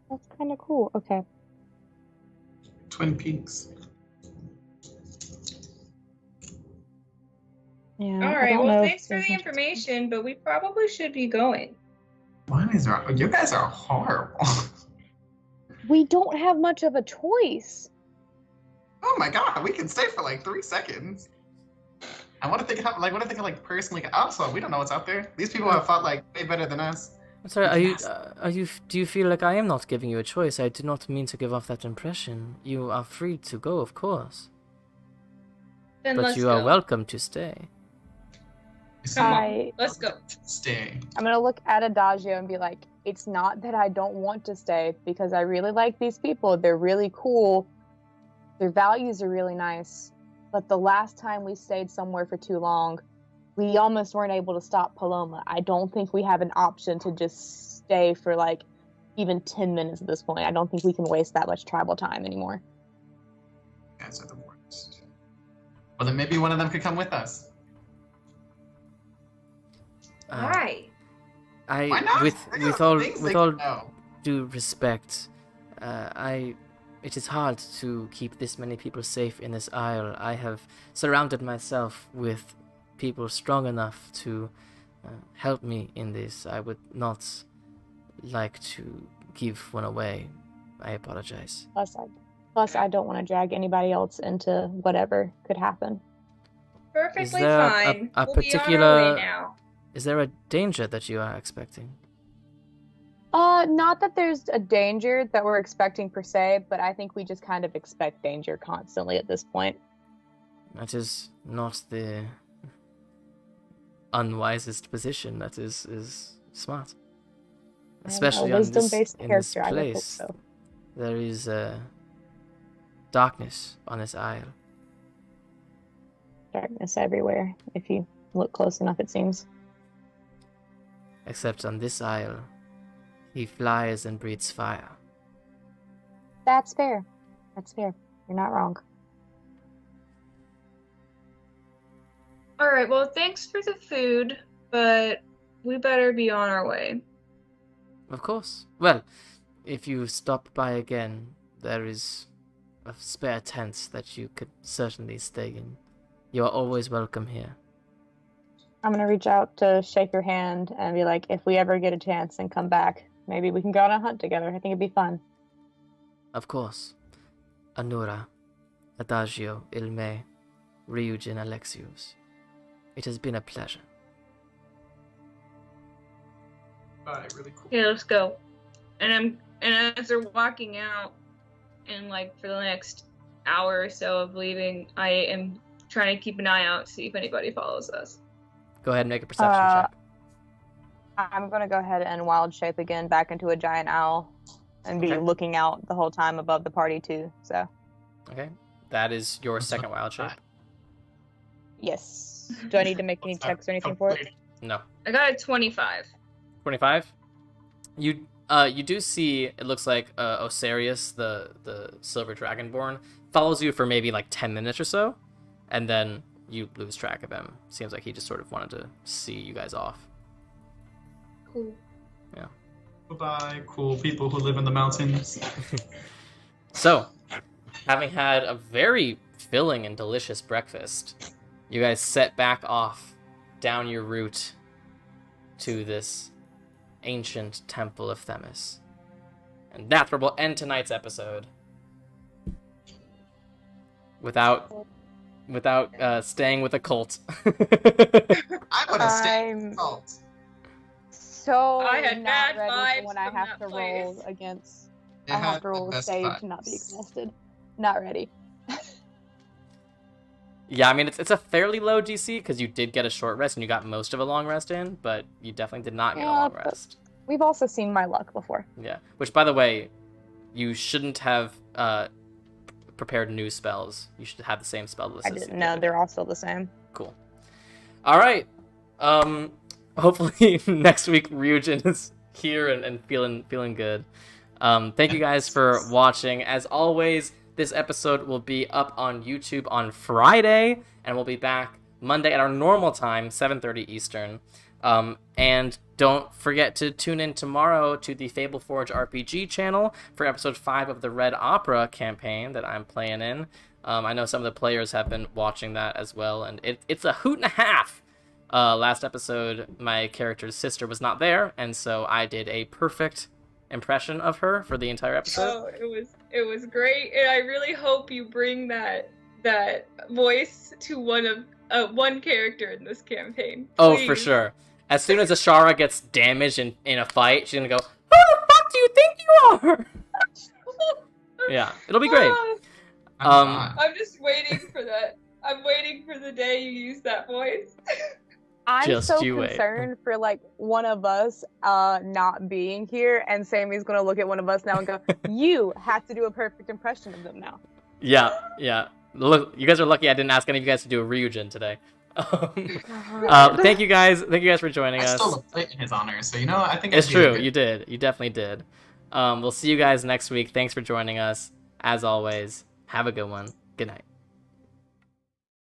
That's kind of cool. Okay. Twin Peaks. Yeah. All right. Well, thanks for the information, but we probably should be going. What is wrong? You guys are horrible. We don't have much of a choice. Oh my god, we can stay for 3 seconds. And what if they can personally? Also, we don't know what's out there. These people have fought way better than us. Sorry, do you feel like I am not giving you a choice? I did not mean to give off that impression. You are free to go, of course. Then but you are welcome to stay. Let's go. Stay. I'm gonna look at Adagio and be like, it's not that I don't want to stay, because I really like these people. They're really cool. Their values are really nice. But the last time we stayed somewhere for too long, we almost weren't able to stop Paloma. I don't think we have an option to just stay for even 10 minutes at this point. I don't think we can waste that much travel time anymore. You guys are the worst. Well, then maybe one of them could come with us. Why? Why not? With all due respect, it is hard to keep this many people safe in this isle. I have surrounded myself with people strong enough to help me in this. I would not like to give one away. I apologize. Plus, I don't want to drag anybody else into whatever could happen. Perfectly fine. A we'll particular? be on our way now. Is there a danger that you are expecting? Not that there's a danger that we're expecting per se, but I think we just kind of expect danger constantly at this point. That is not the unwisest position. That is smart. Especially in this place. So. There is darkness on this isle. Darkness everywhere, if you look close enough, it seems. Except on this isle, he flies and breathes fire. That's fair. You're not wrong. All right, well, thanks for the food, but we better be on our way. Of course. Well, if you stop by again, there is a spare tent that you could certainly stay in. You are always welcome here. I'm gonna reach out to shake your hand and be like, if we ever get a chance and come back, maybe we can go on a hunt together. I think it'd be fun. Of course. Anura, Adagio, Ilme, Ryujin, Alexios. It has been a pleasure. Alright, really cool. Yeah, let's go. And as they're walking out, and like for the next hour or so of leaving, I am trying to keep an eye out to see if anybody follows us. Go ahead and make a perception check. I'm gonna go ahead and wild shape again back into a giant owl and be Okay. looking out the whole time above the party too. So Okay. That is your second wild shape. yes. Do I need to make any checks or anything for it? No. I got a 25. 25. You do see, it looks like Osarius, the silver dragonborn, follows you for maybe like 10 minutes or so, and then you lose track of him. Seems like he just sort of wanted to see you guys off. Cool. Goodbye, cool people who live in the mountains. So, having had a very filling and delicious breakfast, you guys set back off down your route to this ancient temple of Themis. And that's where we'll end tonight's episode. Without staying with a cult. I would have stayed I'm salt. so I had not bad ready vibes for when I from have that to place. roll against. It I have had to roll the a best save to not be vibes. exhausted. Not ready. Yeah, I mean, it's a fairly low DC because you did get a short rest and you got most of a long rest in, but you definitely did not get a Yeah, long but- rest. We've also seen my luck before. Yeah, which, by the way, you shouldn't have prepared new spells. You should have the same spell list. I didn't know they're all still the same. Cool. All right. Hopefully next week Ryujin is here and feeling good. Thank you guys for watching. As always, this episode will be up on YouTube on Friday, and we'll be back Monday at our normal time, 7:30 Eastern. And don't forget to tune in tomorrow to the Fable Forge RPG channel for episode 5 of the Red Opera campaign that I'm playing in. I know some of the players have been watching that as well, and it's a hoot and a half. Last episode, my character's sister was not there, and so I did a perfect impression of her for the entire episode. Oh, it was great, and I really hope you bring that voice to one character in this campampain. Oh, for Please. sure. As soon as Ashara gets damaged in a fight, she's gonna go, "Who the fuck do you think you are?" Yeah, it'll be great. I'm just waiting for that. I'm waiting for the day you use that voice. I'm Just so you wait. concerned for like one of us not being here, and Sammy's gonna look at one of us now and go, "You have to do a perfect impression of them now." Yeah. Look, you guys are lucky I didn't ask any of you guys to do a Ryujin today. Thank you guys for joining I us. stole a plate in his honor, so I think It's I'd be true, good. you did. You definitely did. We'll see you guys next week. Thanks for joining us. As always, have a good one. Good night.